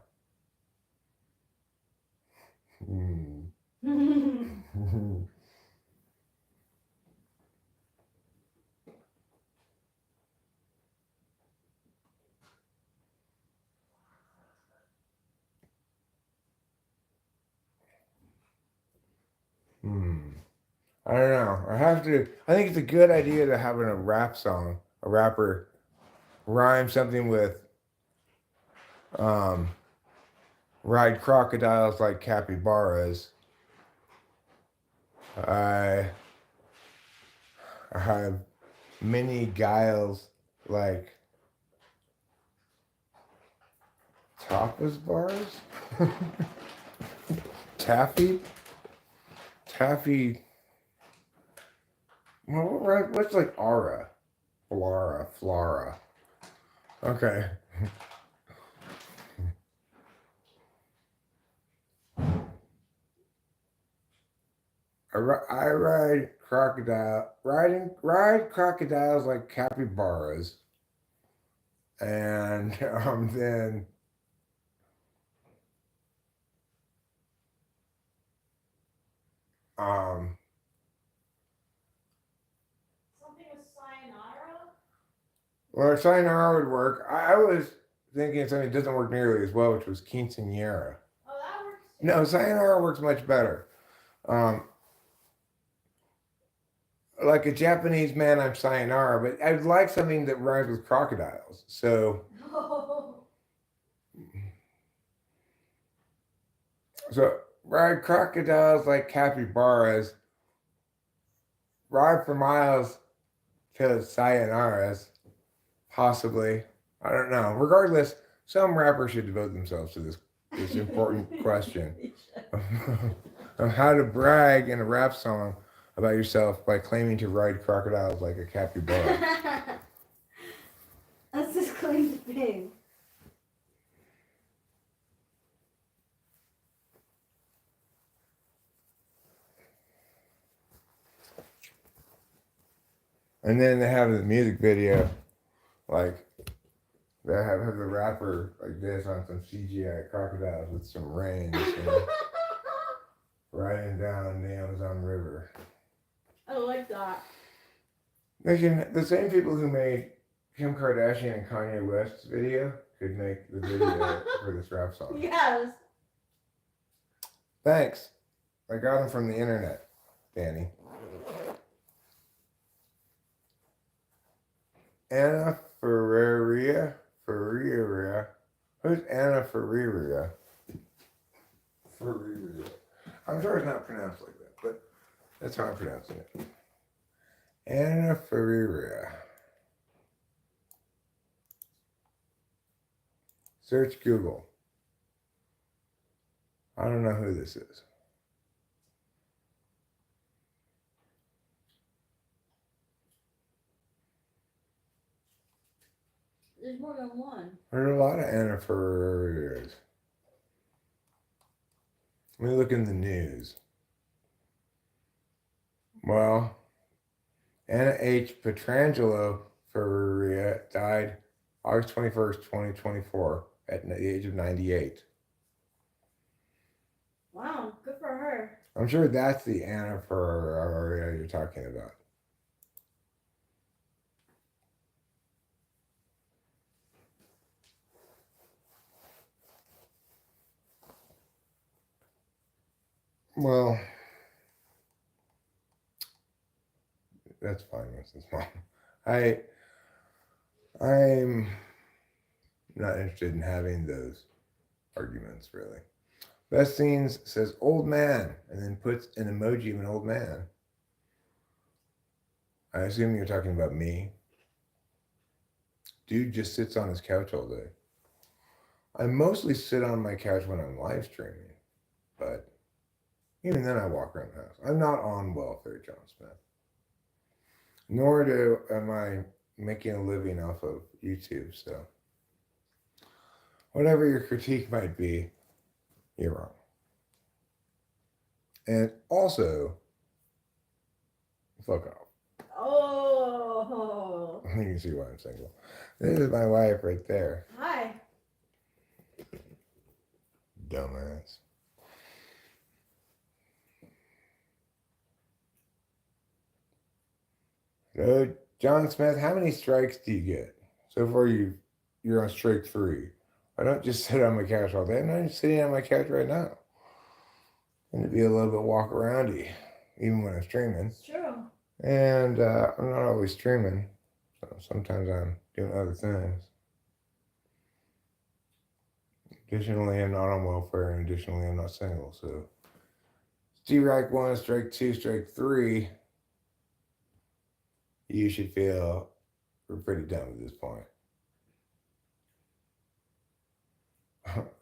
I don't know. I think it's a good idea to have in a rap song, a rapper rhyme something with ride crocodiles like capybaras. I have many guiles like tapas bars. Taffy. Well, what's like aura? Flora. Okay. I ride crocodiles like capybaras, and then Something with sayonara? well, sayonara would work. I was thinking of something that doesn't work nearly as well, which was quinceanera. Oh, that works too. No, sayonara works much better. Like a Japanese man, I'm sayonara, but I'd like something that rhymes with crocodiles. So, ride crocodiles like capybaras. ride for miles till sayonara's, possibly. I don't know. Regardless, some rappers should devote themselves to this important question of how to brag in a rap song about yourself by claiming to ride crocodiles like a capybara. That's his claim to fame. And then they have the music video, like they have the rapper like this on some CGI crocodiles with some reins, riding down the Amazon River. I like that. The same people who made Kim Kardashian and Kanye West's video could make the video for this rap song. Yes. Thanks. I got them from the internet, Danny. Anna Ferreira. Who's Anna Ferreira? I'm sure it's not pronounced like that, but that's how I'm pronouncing it. Anna Ferreira. Search Google. I don't know who this is. There's more than one. There are a lot of Anna Ferreiras. Let me look in the news. Well, Anna H. Petrangelo Ferreira died August 21st, 2024 at the age of 98. Wow, good for her. I'm sure that's the Anna Ferreira you're talking about. Well, that's fine, Mrs. Mom. I'm not interested in having those arguments, really. Best Scenes says old man and then puts an emoji of an old man. I assume you're talking about me. Dude just sits on his couch all day. I mostly sit on my couch when I'm live streaming, but even then I walk around the house. I'm not on welfare, John Smith. Nor am I making a living off of YouTube, so whatever your critique might be, you're wrong. And also, fuck off. Oh. You can see why I'm single. This is my wife right there. Hi. Dumbass. So, John Smith, how many strikes do you get? So far, you're on strike 3. I don't just sit on my couch all day. I'm not just sitting on my couch right now. I'm going to be a little bit walk aroundy, even when I'm streaming. It's true. And I'm not always streaming. So sometimes I'm doing other things. Additionally, I'm not on welfare, and additionally, I'm not single. So, strike 1, strike 2, strike 3. You should feel we're pretty done at this point.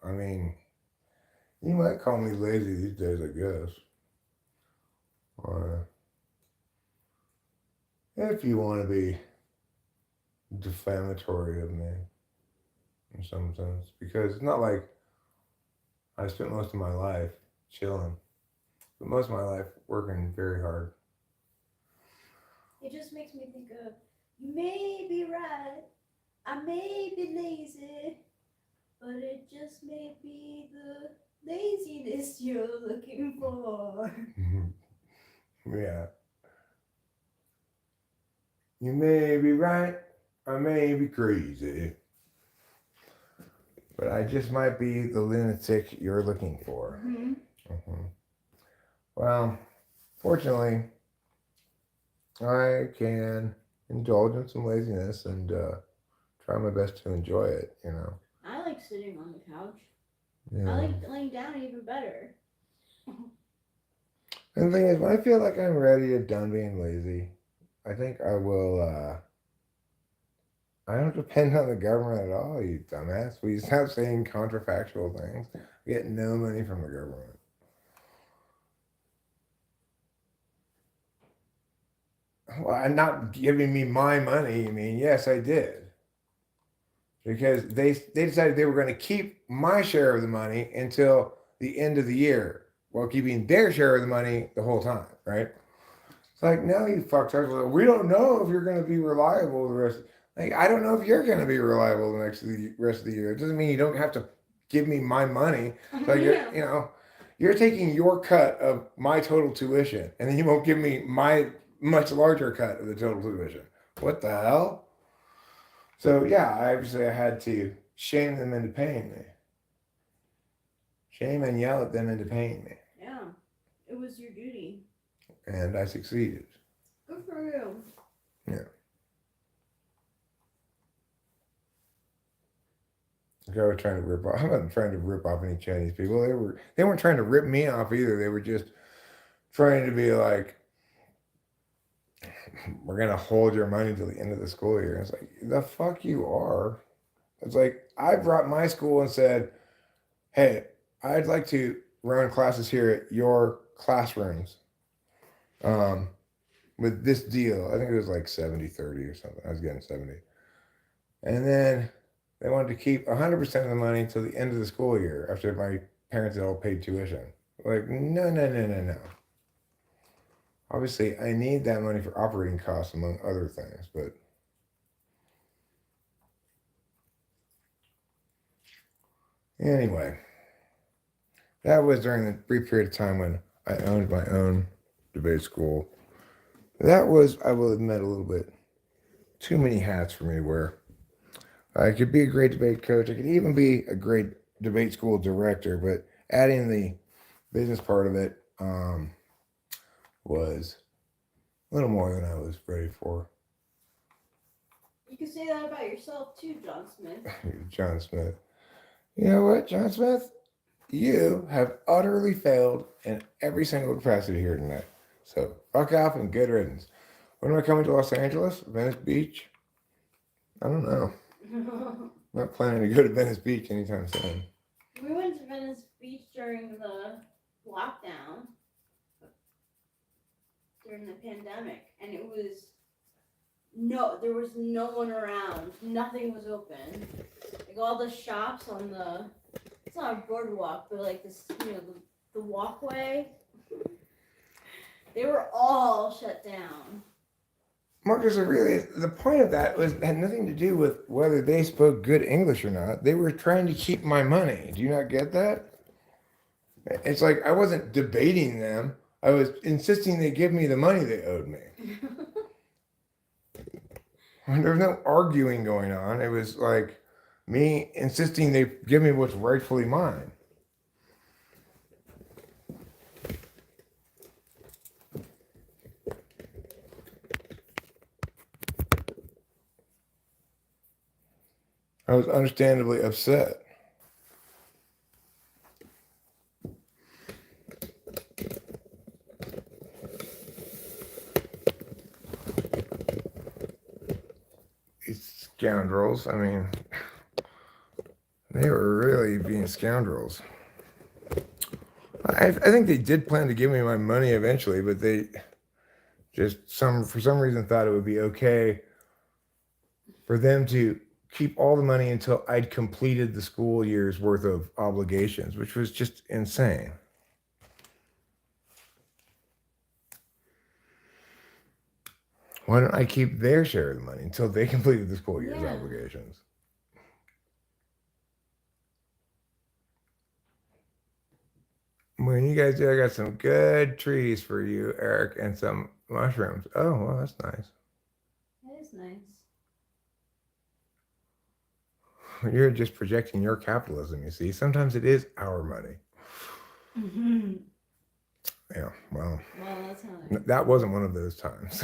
I mean, you might call me lazy these days, I guess. Or if you want to be defamatory of me in some sense, because it's not like I spent most of my life chilling, but most of my life working very hard. It just makes me think of, you may be right, I may be lazy, but it just may be the laziness you're looking for. Yeah. You may be right, I may be crazy, but I just might be the lunatic you're looking for. Mm-hmm. Mm-hmm. Well, fortunately, I can indulge in some laziness and try my best to enjoy it, you know. I like sitting on the couch. Yeah. I like laying down even better. And the thing is, when I feel like I'm ready and done being lazy, I think I will. I don't depend on the government at all, you dumbass. We stop saying contrafactual things. We get no money from the government. Well, I'm not giving me my money. You mean, yes, I did. Because they decided they were going to keep my share of the money until the end of the year while keeping their share of the money the whole time, right? It's like, no, you fucktards. We don't know if you're going to be reliable the rest. Like, I don't know if you're going to be reliable the rest of the year. It doesn't mean you don't have to give me my money. Like, you're taking your cut of my total tuition, and then you won't give me my much larger cut of the total tuition. What the hell? So yeah, obviously I had to shame them into paying me. Shame and yell at them into paying me. Yeah, it was your duty. And I succeeded. Good for you. Yeah. Like I was trying to rip off. I wasn't trying to rip off any Chinese people. They weren't trying to rip me off either. They were just trying to be like, we're gonna hold your money till the end of the school year. And it's like, the fuck you are. It's like I brought my school and said, hey, I'd like to run classes here at your classrooms. With this deal, I think it was like 70-30 or something. I was getting 70. And then they wanted to keep 100% of the money until the end of the school year after my parents had all paid tuition. Like, no. Obviously, I need that money for operating costs, among other things, but anyway, that was during the brief period of time when I owned my own debate school. That was, I will admit, a little bit too many hats for me to wear. I could be a great debate coach. I could even be a great debate school director, but adding the business part of it was a little more than I was ready for. You can say that about yourself too, John Smith. John Smith. You know what, John Smith? You have utterly failed in every single capacity here tonight. So fuck off and good riddance. When am I coming to Los Angeles? Venice Beach? I don't know. I'm not planning to go to Venice Beach anytime soon. We went to Venice Beach during the lockdown, during the pandemic, and there was no one around. Nothing was open. Like all the shops on it's not a boardwalk, but like this, the walkway, they were all shut down. Marcus, really, the point of that had nothing to do with whether they spoke good English or not. They were trying to keep my money. Do you not get that? It's like I wasn't debating them. I was insisting they give me the money they owed me. There was no arguing going on. It was like me insisting they give me what's rightfully mine. I was understandably upset. These scoundrels, I mean, they were really being scoundrels. I think they did plan to give me my money eventually, but they just for some reason thought it would be okay for them to keep all the money until I'd completed the school year's worth of obligations, which was just insane. Why don't I keep their share of the money until they completed the school year's obligations? When you guys do, I got some good trees for you, Eric, and some mushrooms. Oh, well, that's nice. That is nice. You're just projecting your capitalism, you see. Sometimes it is our money. Mm-hmm. Yeah, well, that's how that wasn't one of those times.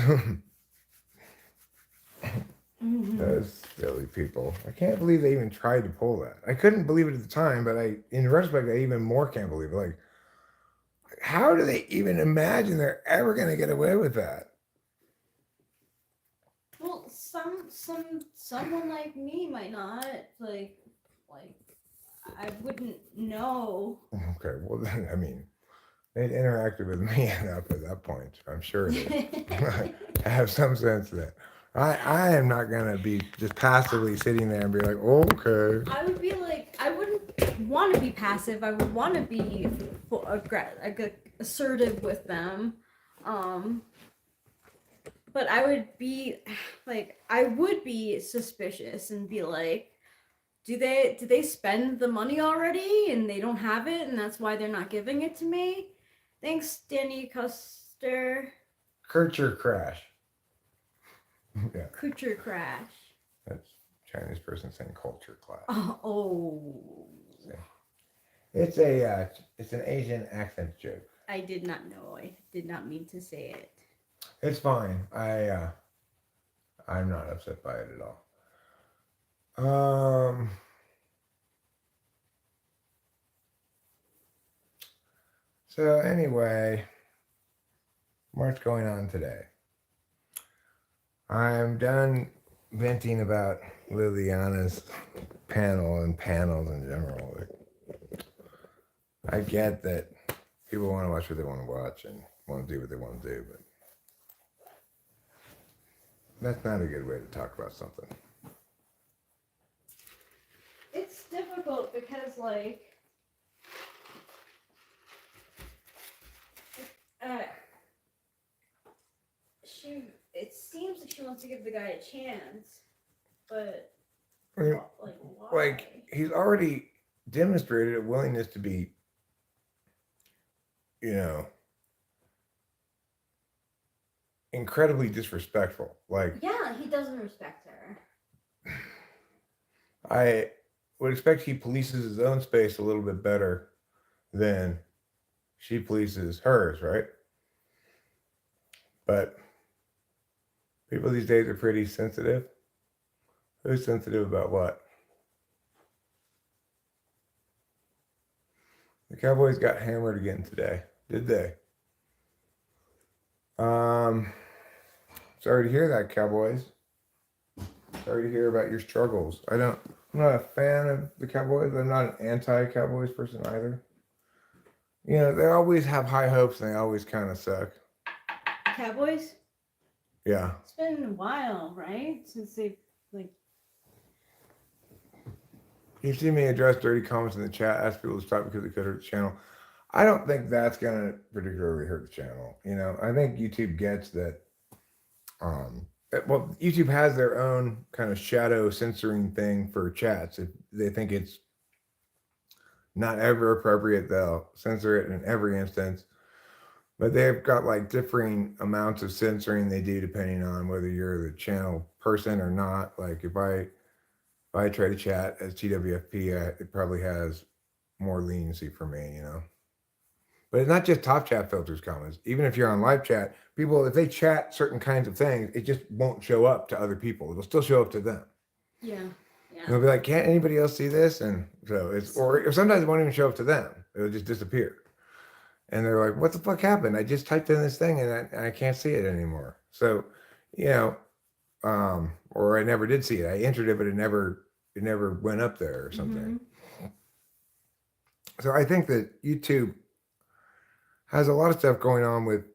Those silly people. I can't believe they even tried to pull that. I couldn't believe it at the time, but in retrospect, I even more can't believe it. Like, how do they even imagine they're ever going to get away with that? Well, someone like me might not like I wouldn't know. Okay, well then, I mean, they'd interacted with me enough at that point. I'm sure they have some sense that I am not gonna be just passively sitting there and be like, okay. I would be like, I wouldn't want to be passive. I would want to be assertive with them. But I would be like, I would be suspicious and be like, did they spend the money already and they don't have it and that's why they're not giving it to me? Thanks, Danny Custer. Culture crash. Yeah, Kucher crash. that's Chinese person saying culture clash. Oh. It's an Asian accent joke. I did not know. I did not mean to say it. It's fine. I'm not upset by it at all. So anyway, what's going on today? I'm done venting about Liliana's panel and panels in general. I get that people want to watch what they want to watch and want to do what they want to do, but that's not a good way to talk about something. It's difficult because like it seems like she wants to give the guy a chance, but I mean, why? like he's already demonstrated a willingness to be, incredibly disrespectful. Like, yeah, he doesn't respect her. I would expect he polices his own space a little bit better than she polices hers, right? But people these days are pretty sensitive. Who's sensitive about what? The Cowboys got hammered again today, did they? Sorry to hear that, Cowboys. Sorry to hear about your struggles. I'm not a fan of the Cowboys, but I'm not an anti-Cowboys person either. They always have high hopes and they always kind of suck. Cowboys? Yeah. It's been a while, right? Since they've You've seen me address dirty comments in the chat, ask people to stop because it could hurt the channel. I don't think that's going to particularly hurt the channel. I think YouTube gets that. Well, YouTube has their own kind of shadow censoring thing for chats. If they think it's not ever appropriate, they'll censor it in every instance. But they've got like differing amounts of censoring they do depending on whether you're the channel person or not. Like if I try to chat as TWFP, it probably has more leniency for me, But it's not just top chat filters comments. Even if you're on live chat, people, if they chat certain kinds of things, it just won't show up to other people. It'll still show up to them. yeah. They'll be like, can't anybody else see this? And so or sometimes it won't even show up to them. It'll just disappear. And they're like, what the fuck happened? I just typed in this thing and I can't see it anymore. So, or I never did see it. I entered it, but it never went up there or something. Mm-hmm. So I think that YouTube has a lot of stuff going on with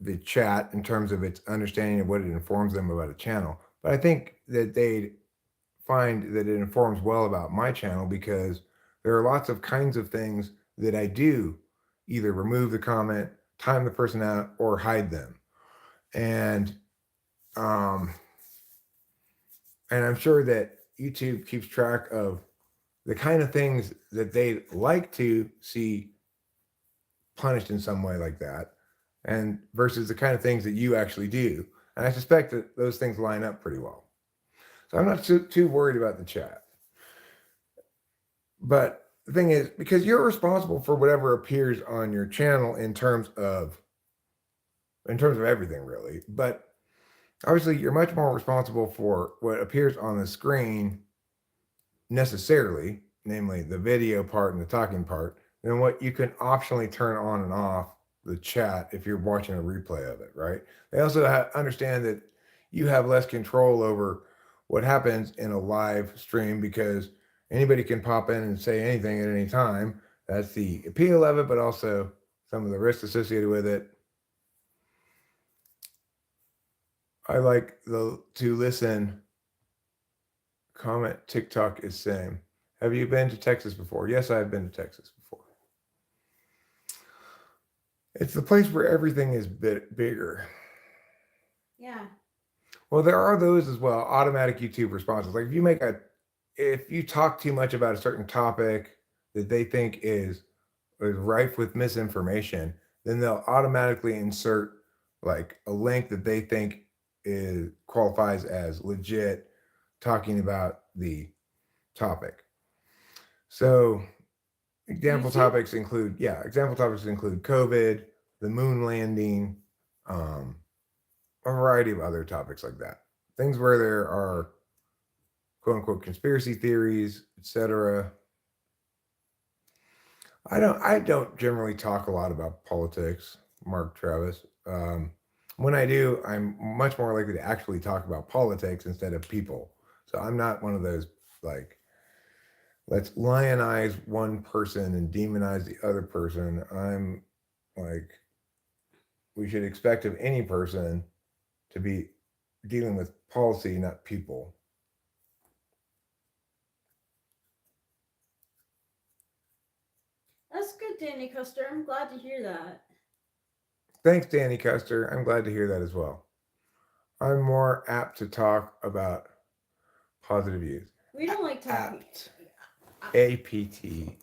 the chat in terms of its understanding of what it informs them about a channel. But I think that they find that it informs well about my channel because there are lots of kinds of things that I do either remove the comment, time the person out, or hide them. And I'm sure that YouTube keeps track of the kind of things that they like to see punished in some way like that, and versus the kind of things that you actually do. And I suspect that those things line up pretty well. So I'm not too worried about the chat. But the thing is, because you're responsible for whatever appears on your channel in terms of everything really, but obviously you're much more responsible for what appears on the screen necessarily, namely the video part and the talking part, then what you can optionally turn on and off the chat if you're watching a replay of it, right? They also understand that you have less control over what happens in a live stream because anybody can pop in and say anything at any time. That's the appeal of it, but also some of the risks associated with it. I like to listen. Comment TikTok is same. Have you been to Texas before? Yes, I've been to Texas before. It's the place where everything is bigger. Yeah. Well, there are those as well, automatic YouTube responses. Like if you talk too much about a certain topic that they think is rife with misinformation, then they'll automatically insert like a link that they think qualifies as legit talking about the topic. So example topics include COVID, the moon landing, a variety of other topics like that. Things where there are quote unquote conspiracy theories, etc. I don't generally talk a lot about politics, Mark Travis. When I do, I'm much more likely to actually talk about politics instead of people. So I'm not one of those like, let's lionize one person and demonize the other person. I'm like, we should expect of any person to be dealing with policy, not people. That's good, Danny Custer. I'm glad to hear that. Thanks, Danny Custer. I'm glad to hear that as well. I'm more apt to talk about positive views. We don't like talking. APT.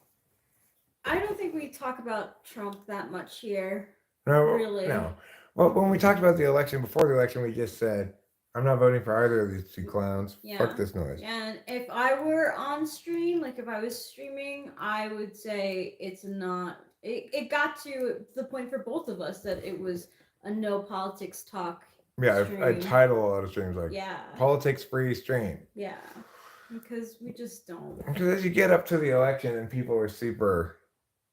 I don't think we talk about Trump that much here. No, Really? No. Well, when we talked about the election, before the election, we just said, I'm not voting for either of these two clowns. Yeah. Fuck this noise. And if I were on stream, like if I was streaming, I would say it's not. It got to the point for both of us that it was a no politics talk. Yeah, stream. I title a lot of streams like politics free stream. Yeah, because we just don't. Because as you get up to the election and people are super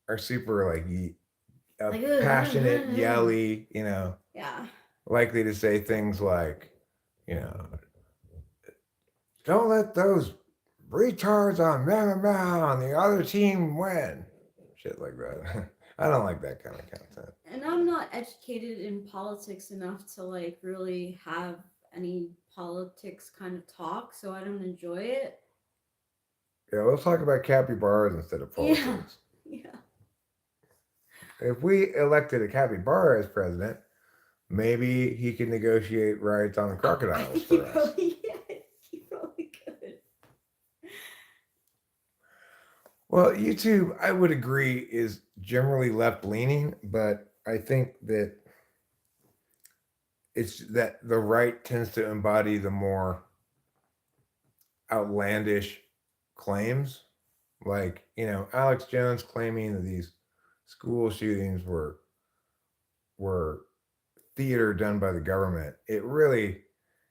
like passionate, yelly, Yeah. likely to say things like, don't let those retards on the other team win. Shit like that. I don't like that kind of content. And I'm not educated in politics enough to like really have any politics kind of talk, so I don't enjoy it. Yeah, let's talk about capybaras instead of politics. Yeah. If we elected a capybara as president, maybe he could negotiate rights on the crocodiles for us. He probably could. Well, YouTube, I would agree, is generally left-leaning, but I think that it's that the right tends to embody the more outlandish claims. Like, Alex Jones claiming that these school shootings were theater done by the government. It really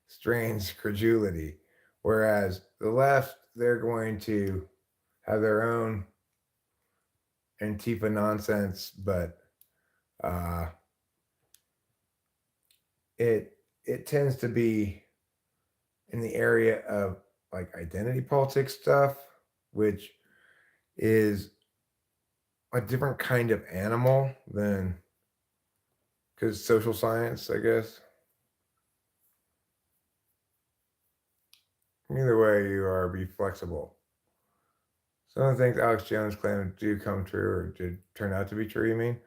strains credulity. Whereas the left, they're going to have their own Antifa nonsense, but it tends to be in the area of like identity politics stuff, which is a different kind of animal than because social science, I guess. Either way you are, be flexible. Some of the things Alex Jones claimed do come true or did turn out to be true, you mean?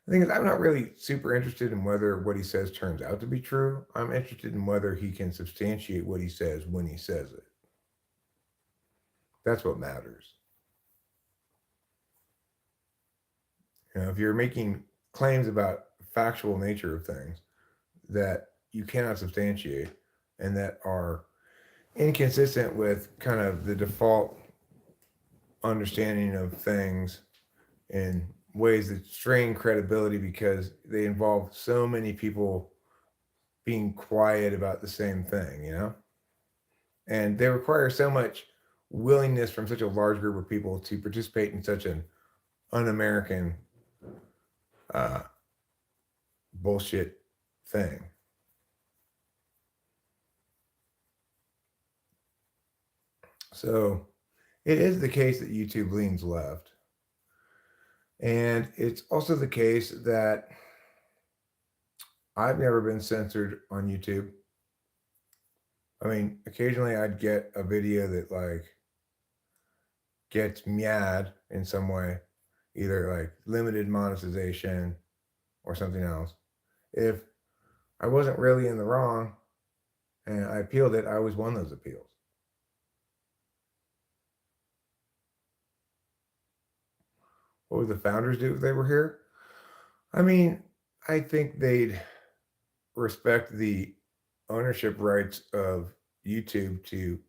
The thing is, I'm not really super interested in whether what he says turns out to be true. I'm interested in whether he can substantiate what he says when he says it. That's what matters. If you're making claims about factual nature of things that you cannot substantiate and that are inconsistent with kind of the default understanding of things in ways that strain credibility because they involve so many people being quiet about the same thing, and they require so much willingness from such a large group of people to participate in such an un-American bullshit thing. So it is the case that YouTube leans left. And it's also the case that I've never been censored on YouTube. I mean, occasionally I'd get a video that like gets mad in some way, either like limited monetization or something else. If I wasn't really in the wrong and I appealed it, I always won those appeals. What would the founders do if they were here? I mean, I think they'd respect the ownership rights of YouTube to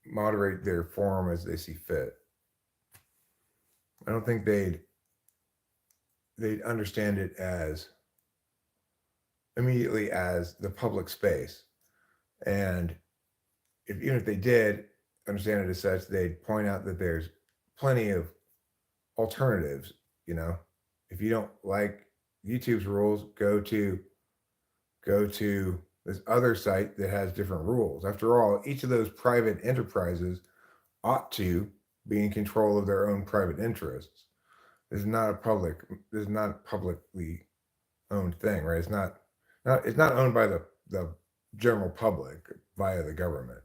moderate their forum as they see fit. I don't think they'd understand it as immediately as the public space. And even if they did understand it as such, they'd point out that there's plenty of alternatives. You know, if you don't like YouTube's rules, go to this other site that has different rules. After all, each of those private enterprises ought to be in control of their own private interests. This is not a publicly owned thing, right? It's not owned by the general public via the government.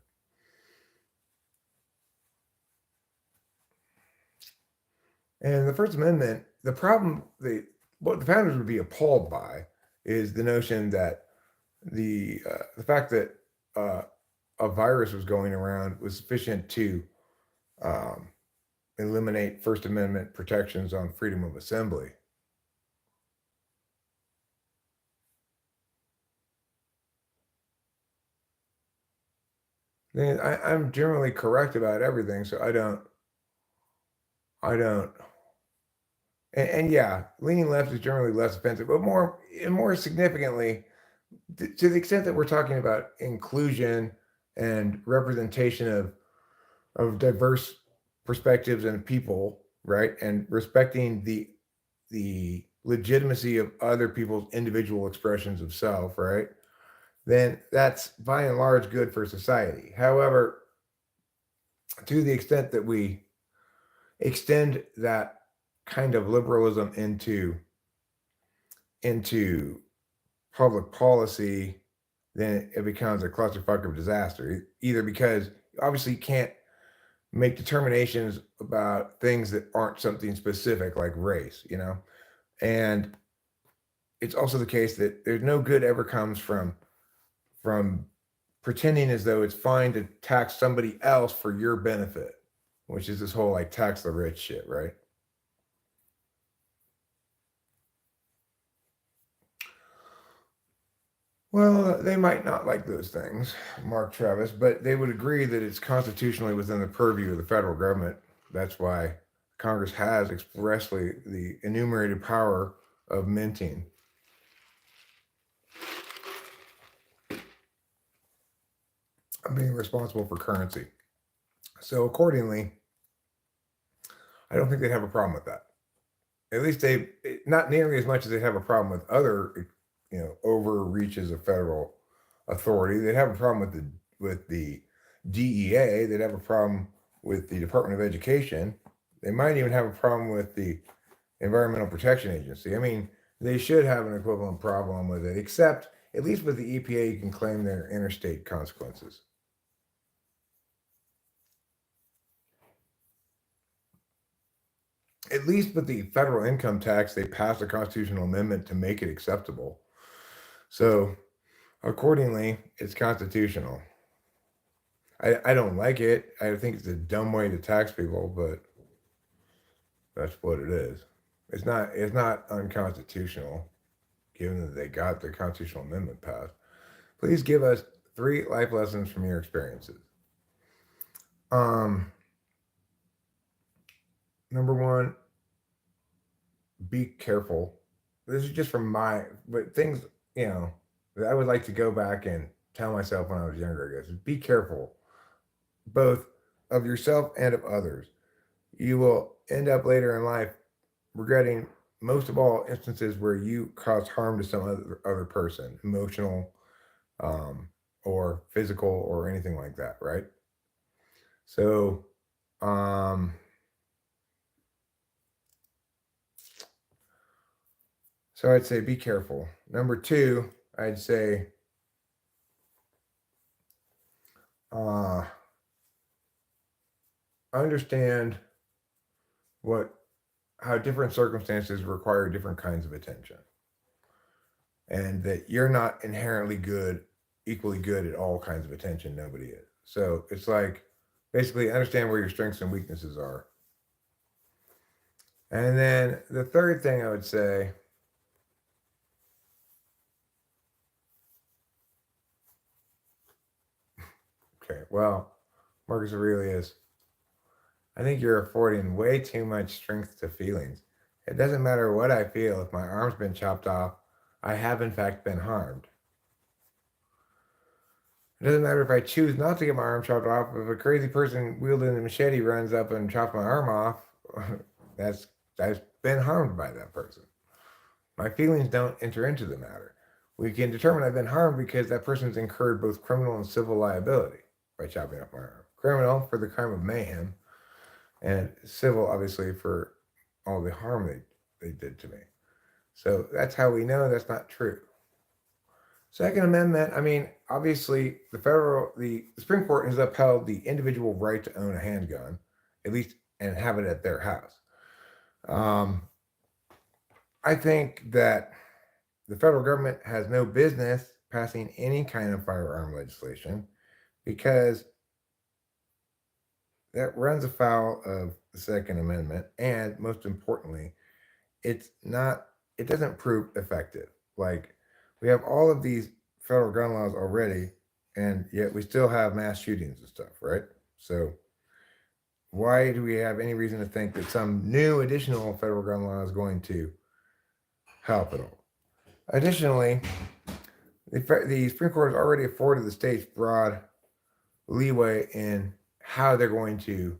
And the First Amendment, the problem, what the founders would be appalled by is the notion that the fact that a virus was going around was sufficient to eliminate First Amendment protections on freedom of assembly. I'm generally correct about everything, so I don't. And yeah, leaning left is generally less offensive, but more significantly, to the extent that we're talking about inclusion and representation of diverse perspectives and people, right, and respecting the legitimacy of other people's individual expressions of self, right, then that's by and large good for society. However, to the extent that we extend that kind of liberalism into public policy, then it becomes a clusterfuck of disaster. Either because obviously you can't make determinations about things that aren't something specific like race, you know, and it's also the case that there's no good ever comes from pretending as though it's fine to tax somebody else for your benefit, which is this whole like tax the rich shit, right? Well, they might not like those things, Mark Travis, but they would agree that it's constitutionally within the purview of the federal government. That's why Congress has expressly the enumerated power of minting. Being responsible for currency. So accordingly, I don't think they'd have a problem with that. At least not nearly as much as they have a problem with other, overreaches of federal authority. They'd have a problem with the DEA. They'd have a problem with the Department of Education. They might even have a problem with the Environmental Protection Agency. I mean, they should have an equivalent problem with it, except at least with the EPA, you can claim their interstate consequences. At least with the federal income tax, they passed a constitutional amendment to make it acceptable. So accordingly, it's constitutional. I don't like it. I think it's a dumb way to tax people, but that's what it is. It's not unconstitutional, given that they got the constitutional amendment passed. Please give us 3 life lessons from your experiences. Number 1, be careful. This is just from but things, that I would like to go back and tell myself when I was younger, I guess, is be careful, both of yourself and of others. You will end up later in life regretting most of all instances where you cause harm to some other person, emotional, or physical or anything like that, right? So, um, so I'd say be careful. Number two, I'd say, understand how different circumstances require different kinds of attention, and that you're not inherently equally good at all kinds of attention. Nobody is. So it's like basically understand where your strengths and weaknesses are. And then the third thing I would say, okay, well, Marcus Aurelius, I think you're affording way too much strength to feelings. It doesn't matter what I feel. If my arm's been chopped off, I have in fact been harmed. It doesn't matter if I choose not to get my arm chopped off. If a crazy person wielding a machete runs up and chops my arm off, I've been harmed by that person. My feelings don't enter into the matter. We can determine I've been harmed because that person's incurred both criminal and civil liability by chopping off my arm. Criminal for the crime of mayhem, and civil, obviously, for all the harm they did to me. So that's how we know that's not true. Second Amendment, I mean, obviously, the Supreme Court has upheld the individual right to own a handgun, at least, and have it at their house. I think that the federal government has no business passing any kind of firearm legislation because that runs afoul of the Second Amendment, and most importantly, it doesn't prove effective. Like, we have all of these federal gun laws already, and yet we still have mass shootings and stuff, right? So why do we have any reason to think that some new additional federal gun law is going to help at all? Additionally, the Supreme Court has already afforded the states broad leeway in how they're going to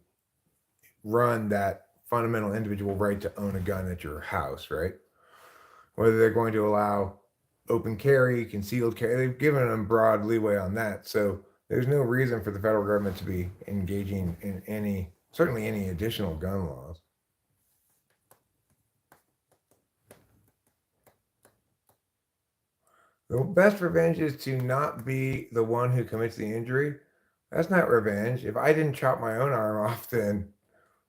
run that fundamental individual right to own a gun at your house, right? Whether they're going to allow open carry, concealed carry, they've given them broad leeway on that. So there's no reason for the federal government to be engaging in certainly any additional gun laws. The best revenge is to not be the one who commits the injury. That's not revenge. If I didn't chop my own arm off, then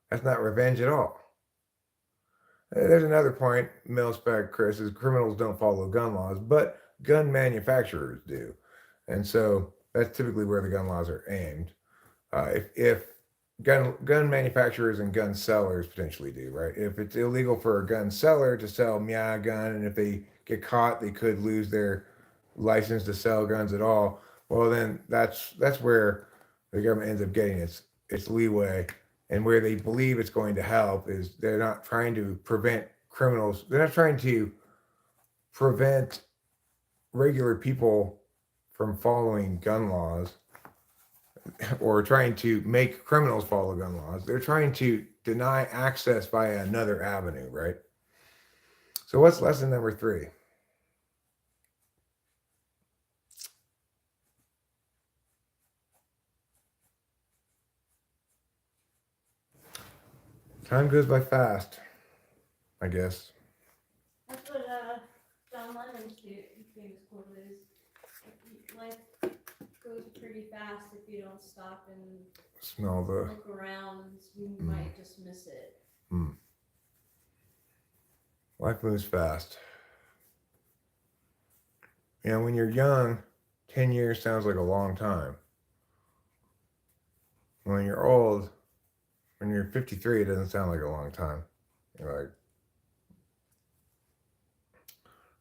that's not revenge at all. There's another point, mil-spec Chris, is criminals don't follow gun laws, but gun manufacturers do. And so that's typically where the gun laws are aimed. If gun manufacturers and gun sellers potentially do, right? If it's illegal for a gun seller to sell a gun, and if they get caught, they could lose their license to sell guns at all. Well, then that's where the government ends up getting its leeway, and where they believe it's going to help is they're not trying to prevent criminals. They're not trying to prevent regular people from following gun laws or trying to make criminals follow gun laws. They're trying to deny access via another avenue, right? So what's lesson number 3? Time goes by fast, I guess. That's what John Lennon's famous quote is. Life goes pretty fast if you don't stop and Smell the look around. You might just miss it. Life moves fast. You know, when you're young, 10 years sounds like a long time. When you're old, when you're 53, it doesn't sound like a long time. You're like,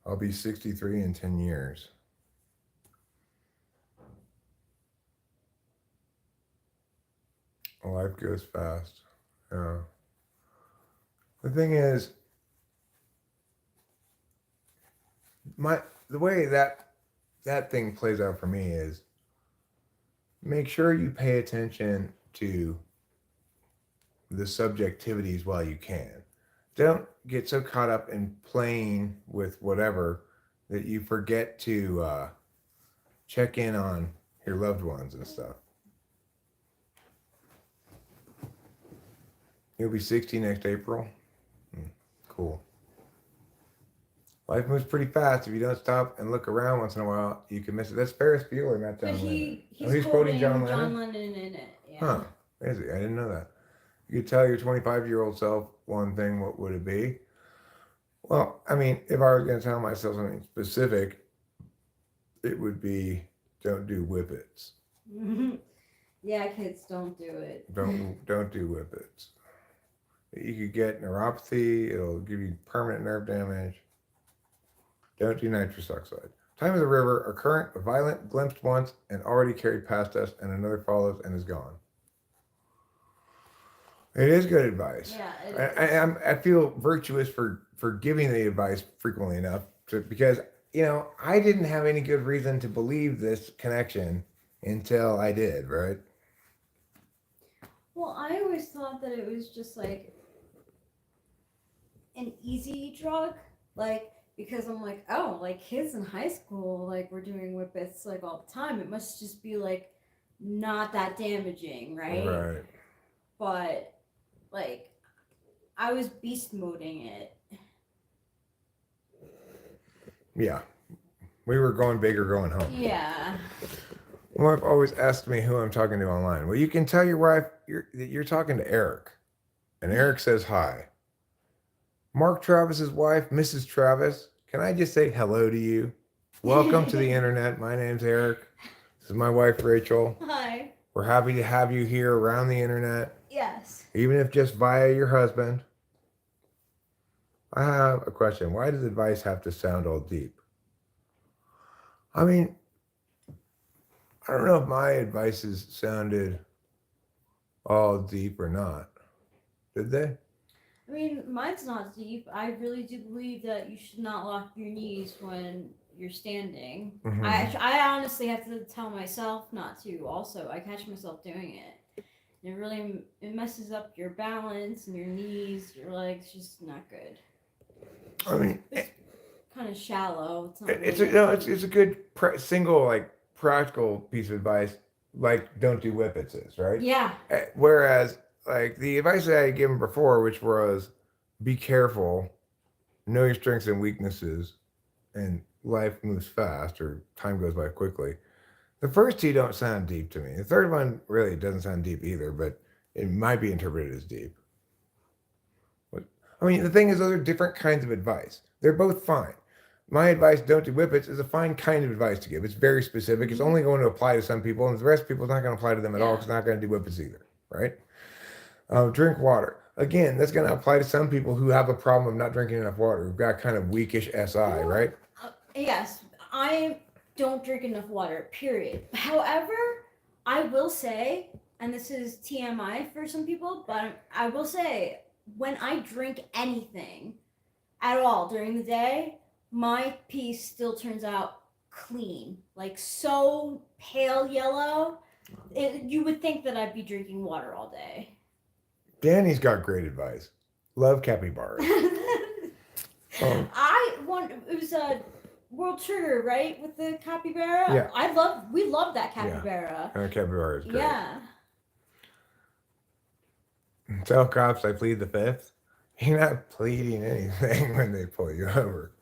I'll be 63 in 10 years. Life goes fast. Yeah. The thing is, the way that thing plays out for me is, make sure you pay attention to the subjectivities while you can. Don't get so caught up in playing with whatever that you forget to check in on your loved ones and stuff. You'll be 60 next April. Cool. Life moves pretty fast. If you don't stop and look around once in a while, you can miss it. That's Ferris Bueller, not John But Lennon. he's quoting John John Lennon? Lennon in it. Yeah. Huh. Is he? I didn't know that. You could tell your 25-year-old self one thing, what would it be? Well, I mean, if I was going to tell myself something specific, it would be don't do whippets. Yeah, kids, don't do it. Don't do whippets. You could get neuropathy. It'll give you permanent nerve damage. Don't do nitrous oxide. Time is a river, a current, a violent, glimpsed once, and already carried past us, and another follows and is gone. It is good advice. Yeah, it is. I feel virtuous for giving the advice frequently enough because, you know, I didn't have any good reason to believe this connection until I did, right? Well, I always thought that it was just like an easy drug, like because I'm like, oh, like kids in high school, like we're doing whippets like all the time. It must just be like not that damaging, right? Right. But like I was beast moding it. Yeah. We were going big or going home. Yeah. My wife always asks me who I'm talking to online. Well, you can tell your wife that you're talking to Eric. And Eric says hi. Mark Travis's wife, Mrs. Travis, can I just say hello to you? Welcome to the internet. My name's Eric. This is my wife, Rachel. Hi. We're happy to have you here around the internet, Yes. even if just via your husband. I have a question. Why does advice have to sound all deep? I mean, I don't know if my advices sounded all deep or not. Did they? I mean, mine's not deep. I really do believe that you should not lock your knees when you're standing. Mhm. I honestly have to tell myself not to. Also, I catch myself doing it. It really messes up your balance and your knees, your legs. Just not good. I mean, It's kind of shallow. It's not. it's really a good single like practical piece of advice. Like don't do whippets is right. Yeah. Whereas like the advice that I had given before, which was be careful, know your strengths and weaknesses, and life moves fast or time goes by quickly. The first two don't sound deep to me. The third one really doesn't sound deep either, but it might be interpreted as deep. But, I mean, the thing is, those are different kinds of advice. They're both fine. My advice, don't do whippets, is a fine kind of advice to give. It's very specific. It's only going to apply to some people, and the rest of people, it's not going to apply to them at all because it's not going to do whippets either, right? Drink water. Again, that's going to apply to some people who have a problem of not drinking enough water, who've got kind of weakish SI, right? Yes, I don't drink enough water, period. However, I will say, and this is TMI for some people, but I will say, when I drink anything at all during the day, my pee still turns out clean, like so pale yellow. You would think that I'd be drinking water all day. Danny's got great advice. Love capybaras. It was a World Trigger, right, with the capybara. Yeah. We love that capybara. Capybara is great. Yeah. Tell cops I plead the fifth. You're not pleading anything when they pull you over.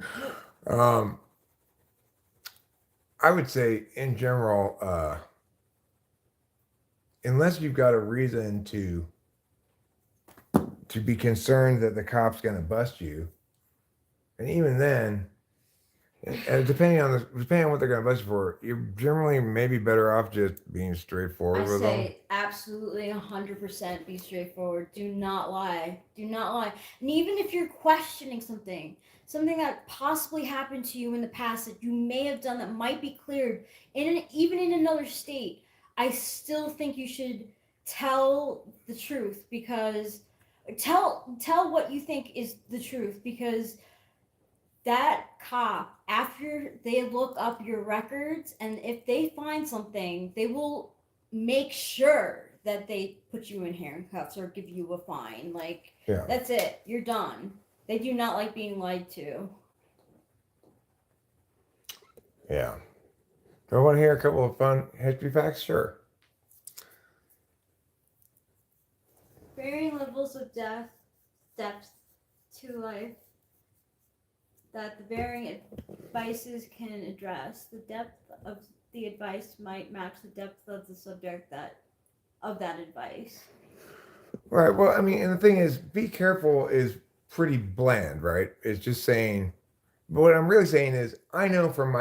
I would say in general, unless you've got a reason to be concerned that the cop's going to bust you, and even then, depending on what they're going to bust you for, you're generally maybe better off just being straightforward with them. I say absolutely 100% be straightforward. Do not lie. Do not lie. And even if you're questioning something that possibly happened to you in the past that you may have done that might be cleared even in another state, I still think you should tell the truth because tell what you think is the truth because that cop, after they look up your records and if they find something, they will make sure that they put you in handcuffs or give you a fine. Like, Yeah. that's it. You're done. They do not like being lied to. Yeah. Do I want to hear a couple of fun history facts? Sure. Varying levels of depth to life that the varying advices can address. The depth of the advice might match the depth of the subject of that advice. Right. Well, I mean, and the thing is, be careful is pretty bland, right? It's just saying, but what I'm really saying is, I know from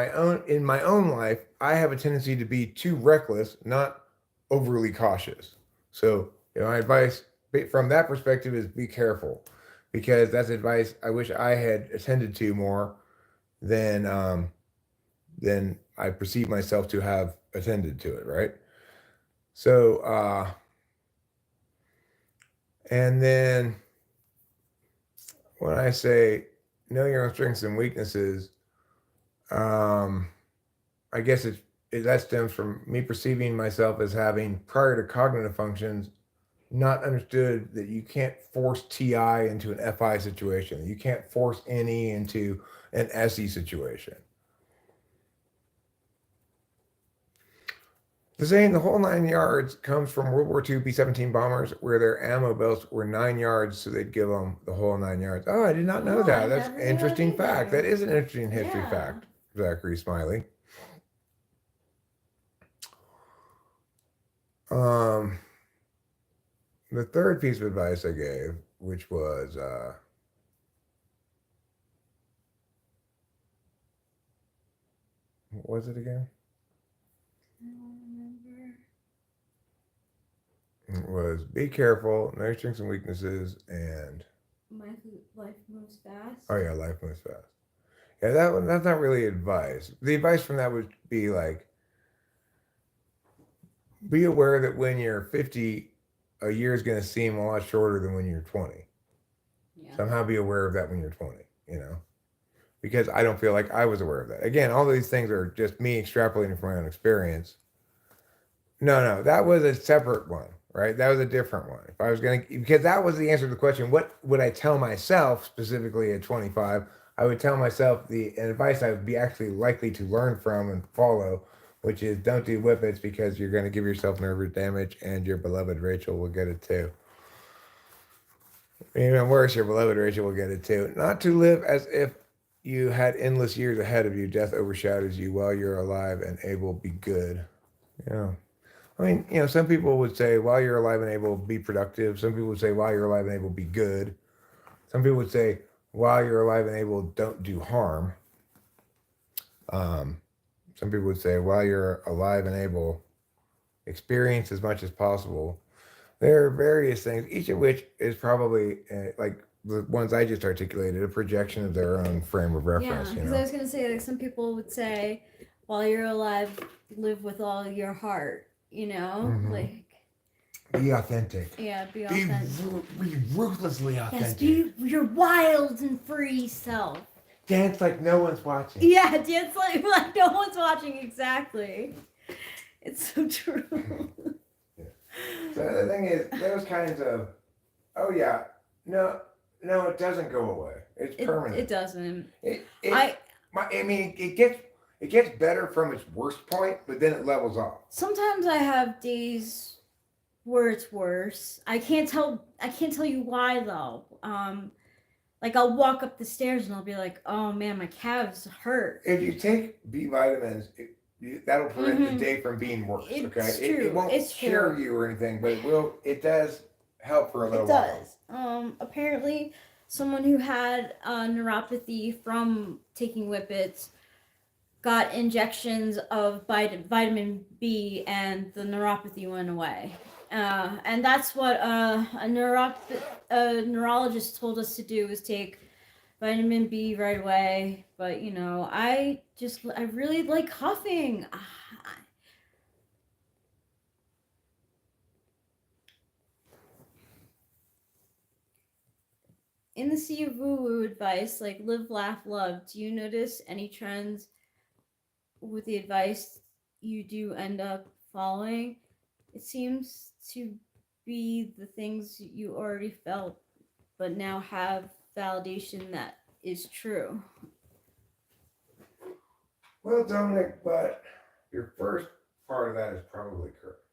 in my own life, I have a tendency to be too reckless, not overly cautious. So, my advice from that perspective is be careful, because that's advice I wish I had attended to more than I perceive myself to have attended to it, right? So, and then when I say know your own strengths and weaknesses, um, I guess that stems from me perceiving myself as having, prior to cognitive functions, not understood that you can't force TI into an FI situation. You can't force NE into an SE situation. The saying "the whole 9 yards" comes from World War II B-17 bombers, where their ammo belts were 9 yards, so they'd give them the whole 9 yards. Oh, I did not know Oh, that. I That's never an knew interesting that fact. either. That is an interesting history Yeah. fact, Zachary Smiley. Um, the third piece of advice I gave, which was what was it again? I don't remember. It was be careful, know your strengths and weaknesses, and My life moves fast. oh yeah, life moves fast. Yeah, that one, that's not really advice. The advice from that would be like, be aware that when you're 50, a year is going to seem a lot shorter than when you're 20. Yeah. Somehow be aware of that when you're 20, because I don't feel like I was aware of that. Again, all these things are just me extrapolating from my own experience. No, that was a separate one, right? That was a different one. If I was going to, because that was the answer to the question, what would I tell myself specifically at 25? I would tell myself the advice I would be actually likely to learn from and follow, which is don't do whippets, because you're going to give yourself nervous damage, and your beloved Rachel will get it too. Even worse, your beloved Rachel will get it too. Not to live as if you had endless years ahead of you. Death overshadows you while you're alive and able. Be good. Yeah. I mean, some people would say while you're alive and able, be productive. Some people would say while you're alive and able, be good. Some people would say while you're alive and able, don't do harm. Some people would say while you're alive and able, experience as much as possible. There are various things, each of which is probably like the ones I just articulated, a projection of their own frame of reference. Yeah, because I was gonna say, like, some people would say, while you're alive, live with all your heart. Mhm. Like, Be authentic. yeah, be Be, authentic. be ruthlessly authentic. Yes, be your wild and free self. Dance like no one's watching. Yeah, dance like no one's watching. Exactly. It's so true. So the thing is, those kinds of, oh yeah, no, it doesn't go away. It's permanent. It doesn't. I mean, it gets better from its worst point, but then it levels off. Sometimes I have days where it's worse. I can't tell you why though. Like, I'll walk up the stairs and I'll be like, oh man, my calves hurt. If you take B vitamins, that'll prevent the day from being worse. It's Okay, true. it won't cure you or anything, but it does help for a little while. It does. Apparently, someone who had neuropathy from taking whippets got injections of vitamin B, and the neuropathy went away. And that's what a neurologist told us to do, is take vitamin B right away. But I really like huffing. In the sea of woo-woo advice, like live, laugh, love, do you notice any trends with the advice you do end up following? It seems to be the things you already felt, but now have validation that is true. Well, Dominic, but your first part of that is probably correct.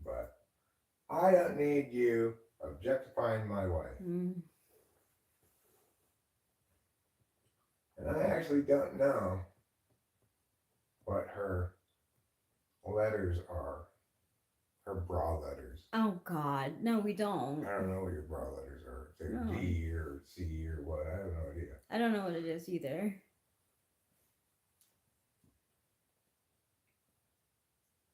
But I don't need you objectifying my wife. Mm. And I actually don't know what her letters are. Her bra letters. Oh God, no, we don't. I don't know what your bra letters are. If they're No. D or C or what. I have no idea. I don't know what it is either.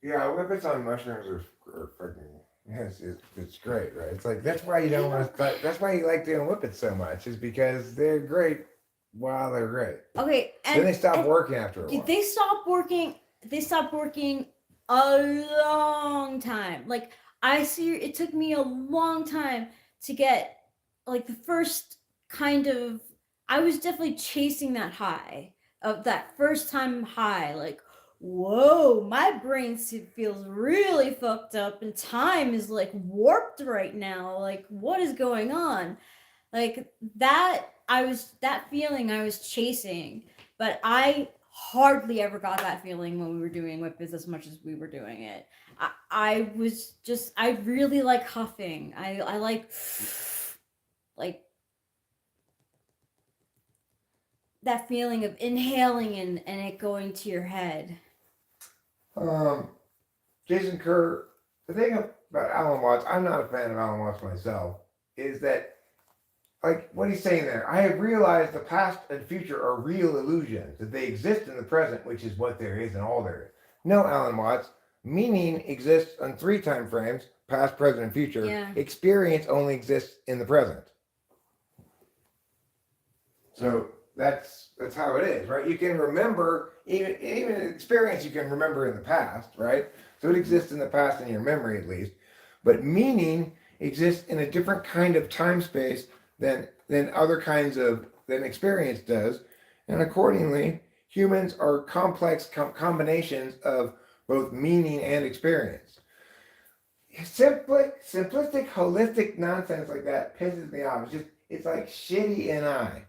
Yeah, whippets on mushrooms are freaking. Yes, it's great, right? It's like that's why you don't want to. That's why you like doing whippets so much, is because they're great while they're great. Okay, and Then they stop working after a while. They stopped working. They stopped working a long time. Like it took me a long time to get like the first kind of. I was definitely chasing that high of that first time high. Like, whoa, my brain feels really fucked up, and time is like warped right now. Like, what is going on? Like that. That feeling I was chasing, but I hardly ever got that feeling when we were doing whippets as much as we were doing it. I really like huffing. I like that feeling of inhaling and it going to your head. Jason Kerr, the thing about Alan Watts, I'm not a fan of Alan Watts myself, is that, like what he's saying there, I have realized the past and future are real illusions, that they exist in the present, which is what there is and all there is. No, Alan Watts, meaning exists on 3 time frames, past, present, and future. Yeah. Experience only exists in the present. So that's how it is, right? You can remember, even experience you can remember in the past, right? So it exists in the past in your memory at least. But meaning exists in a different kind of time space than other kinds of than experience does, and accordingly humans are complex combinations of both meaning and experience. Simplistic holistic nonsense like that pisses me off. It's like shitty NI.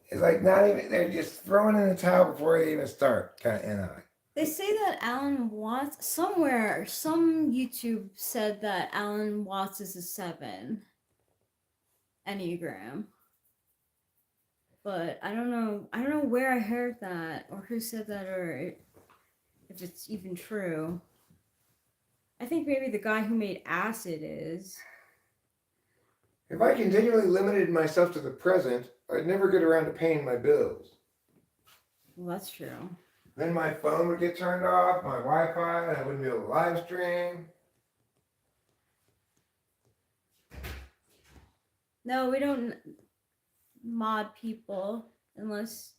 It's like not even, they're just throwing in the towel before they even start, kind of NI. They say that Alan Watts somewhere, some YouTube said that Alan Watts is a 7 Enneagram. But I don't know where I heard that or who said that or if it's even true. I think maybe the guy who made Acid is. If I continually limited myself to the present, I'd never get around to paying my bills. Well, that's true. Then my phone would get turned off, my Wi-Fi, and I wouldn't be able to live stream. No, we don't mod people unless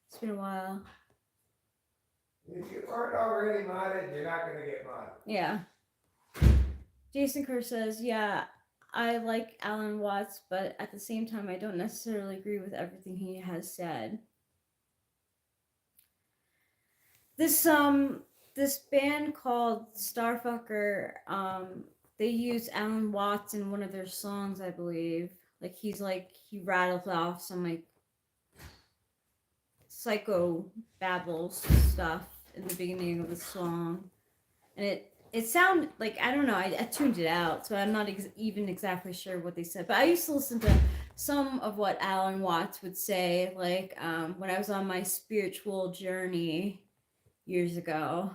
it's been a while. If you aren't already modded, you're not going to get modded. Yeah. Jason Kerr says, yeah, I like Alan Watts, but at the same time, I don't necessarily agree with everything he has said. This band called Starfucker, they use Alan Watts in one of their songs, I believe. Like he rattles off some like psycho babbles stuff in the beginning of the song, and it sounded like, I don't know, I tuned it out, so I'm not even exactly sure what they said, but I used to listen to some of what Alan Watts would say, like when I was on my spiritual journey years ago.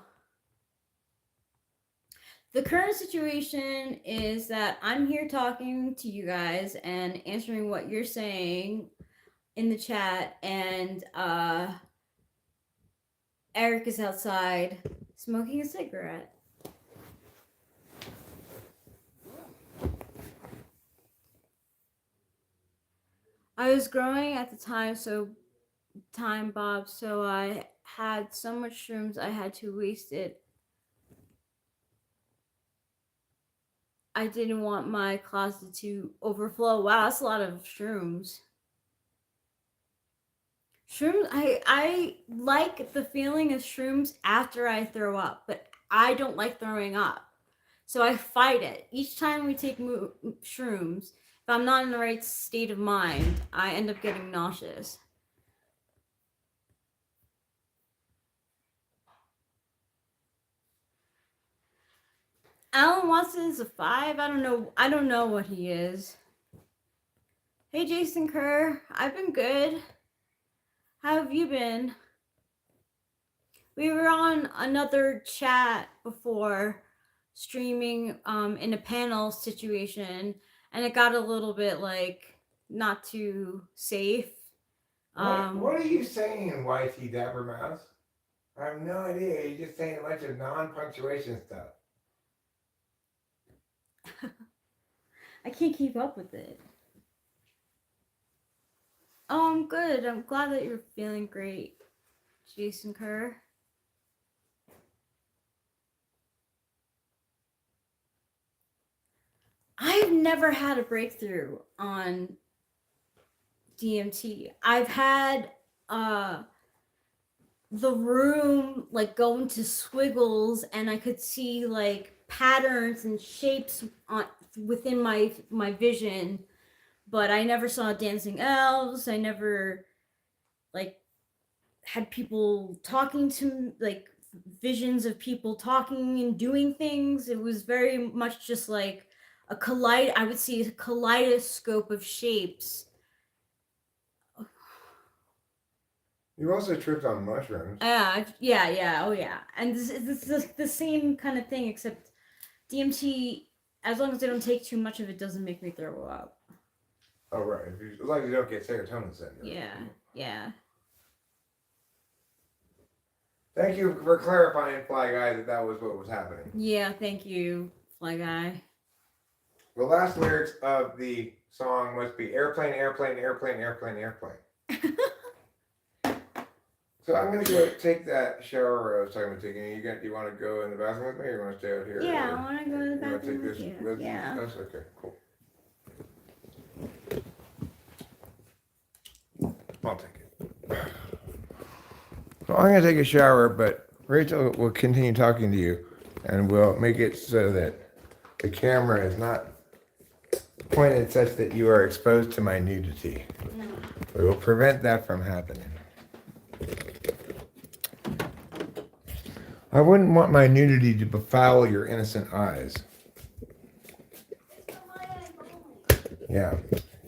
The current situation is that I'm here talking to you guys and answering what you're saying in the chat, and Eric is outside smoking a cigarette. I was growing at the time, Bob, so I had so much shrooms I had to waste it. I didn't want my closet to overflow. Wow, that's a lot of shrooms. Shrooms, I like the feeling of shrooms after I throw up, but I don't like throwing up. So I fight it. Each time we take shrooms, if I'm not in the right state of mind, I end up getting nauseous. Alan Watson is a 5. I don't know what he is. Hey Jason Kerr, I've been good. How have you been? We were on another chat before streaming in a panel situation, and it got a little bit like not too safe. What are you saying, YT Dappermouse? I have no idea. You're just saying a bunch of non-punctuation stuff. I can't keep up with it. Oh, I'm good. I'm glad that you're feeling great, Jason Kerr. I've never had a breakthrough on DMT. I've had the room like go into squiggles, and I could see like patterns and shapes within my vision, but I never saw dancing elves. I never like had people talking to like visions of people talking and doing things. It was very much just like I would see a kaleidoscope of shapes. You also tripped on mushrooms. Yeah. Oh yeah. And this is the same kind of thing, except DMT, as long as I don't take too much of it, doesn't make me throw up. Oh right. As long as you don't get serotonin syndrome. Yeah. Thank you for clarifying, Fly Guy, that was what was happening. Yeah, thank you, Fly Guy. The last lyrics of the song must be airplane, airplane, airplane, airplane, airplane. So I'm gonna go take that shower I was talking about taking. You want to go in the bathroom with me, or you want to stay out here? Yeah, I want to go in the You want to bathroom take with this you. with Yeah. us? Okay, cool. I'll take it. So I'm gonna take a shower, but Rachel will continue talking to you, and we'll make it so that the camera is not pointed such that you are exposed to my nudity. No. We will prevent that from happening. I wouldn't want my nudity to befoul your innocent eyes. Yeah.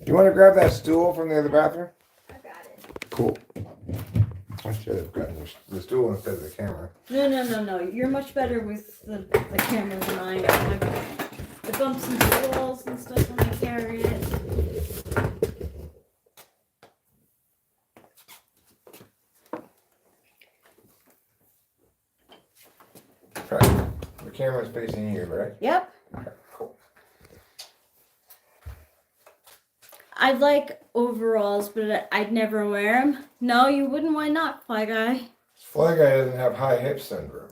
You want to grab that stool from the other bathroom? I got it. Cool. I should have gotten the stool instead of the camera. No. You're much better with the camera than I am. The bumps and the walls and stuff when I carry it. Right. The camera's facing you, right? Yep. Okay, cool. I'd like overalls, but I'd never wear them. No, you wouldn't. Why not, Fly Guy? Fly Guy doesn't have high hip syndrome.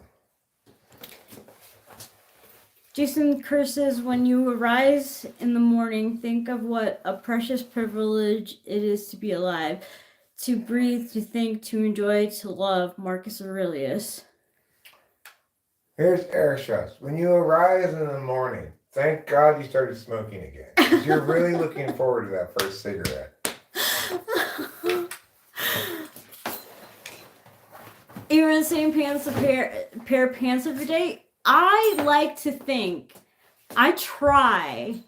Jason curses, when you arise in the morning, think of what a precious privilege it is to be alive, to breathe, to think, to enjoy, to love. Marcus Aurelius. Here's Airshot. When you arise in the morning, thank God you started smoking again. 'Cause you're really looking forward to that first cigarette. You wear the same pants, a pair of pants every day? I like to think, I try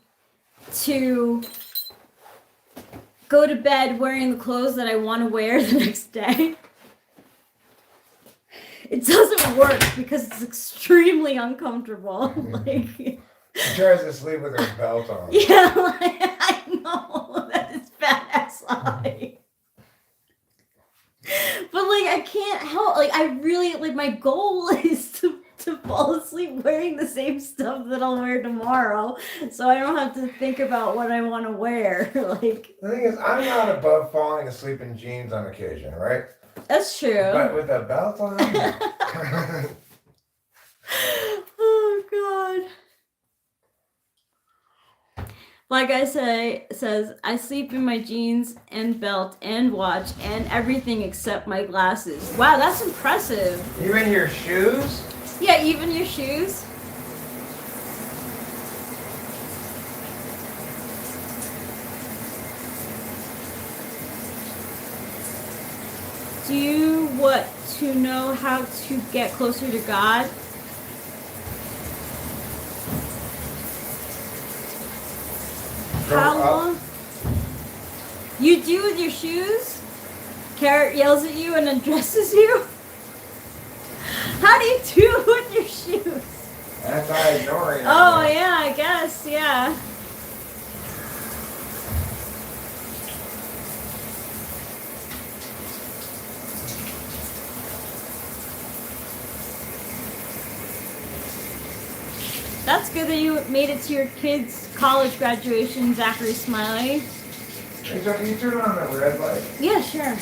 to go to bed wearing the clothes that I want to wear the next day. It doesn't work because it's extremely uncomfortable. Like, She tries to sleep with her belt on. yeah, like, I know that is badass lie. But like, I can't help. Like, I really like. My goal is to fall asleep wearing the same stuff that I'll wear tomorrow, so I don't have to think about what I want to wear. Like, The thing is, I'm not above falling asleep in jeans on occasion, right? that's true. But with a belt on. Oh God. Like I say, says, I sleep in my jeans and belt and watch and everything except my glasses. Wow, that's impressive. Even your shoes? Yeah, even your shoes. Do you want to know how to get closer to God? How Grow up. long? You do with your shoes? Carrot yells at you and undresses you? How do you do with your shoes? That's by ignoring it. Oh, yeah, I guess, yeah. That's good that you made it to your kid's college graduation, Zachary Smiley. Hey, so can you turn on the red light? Yeah, sure.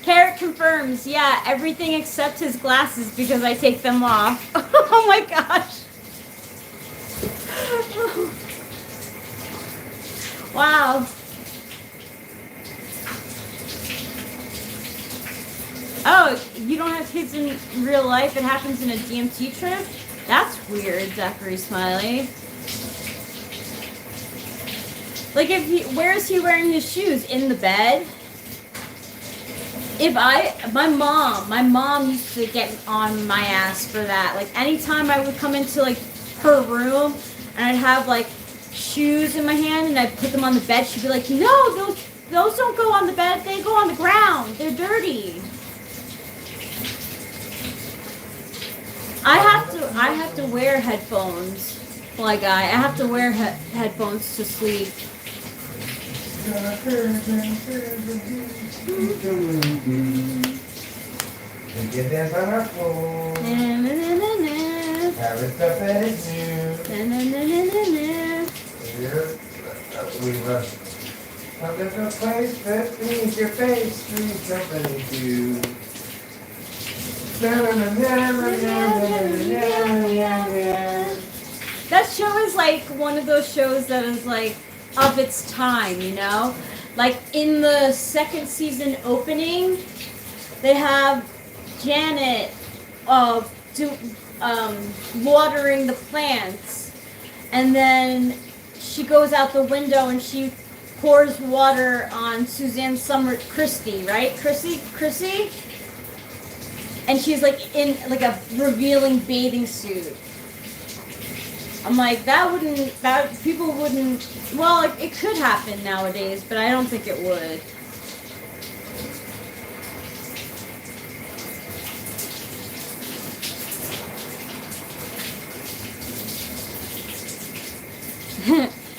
Carrot confirms, yeah, everything except his glasses because I take them off. Oh my gosh. Wow. Oh, you don't have kids in real life? It happens in a DMT trip? That's weird, Zachary Smiley. Like, where is he wearing his shoes? In the bed? My mom used to get on my ass for that. Like, anytime I would come into, like, her room and I'd have, like, shoes in my hand and I'd put them on the bed, she'd be like, no, those don't go on the bed, they go on the ground. They're dirty. I have to wear headphones. Like I have to wear headphones to sleep. We can dance on our floor. Have stuff that is new. We must come to the place that needs your face. Three's company too. That show is like one of those shows that is like of its time, you know? Like in the second season opening, they have Janet watering the plants, and then she goes out the window and she pours water on Suzanne Christie, right? Chrissy? And she's like in like a revealing bathing suit. I'm like, people wouldn't, well, it could happen nowadays, but I don't think it would.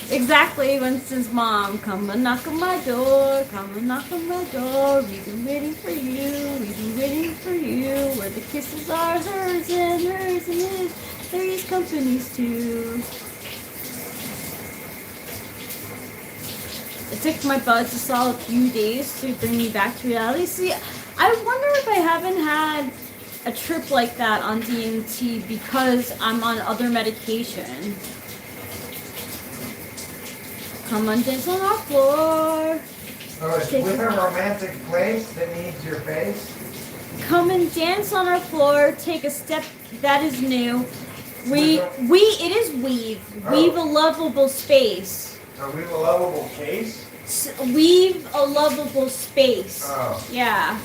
Exactly, Winston's mom. Come and knock on my door. Come and knock on my door. We've been waiting for you. We've been waiting for you. Where the kisses are hers and his. Three's companies too. It took my buds a solid few days to bring me back to reality. See, I wonder if I haven't had a trip like that on DMT because I'm on other medication. Come on, dance on our floor. So it's with a romantic place that needs your face? Come and dance on our floor. Take a step that is new. It is weave. Oh. Weave a lovable space. So we've a lovable case? Weave a lovable space. Oh. Yeah.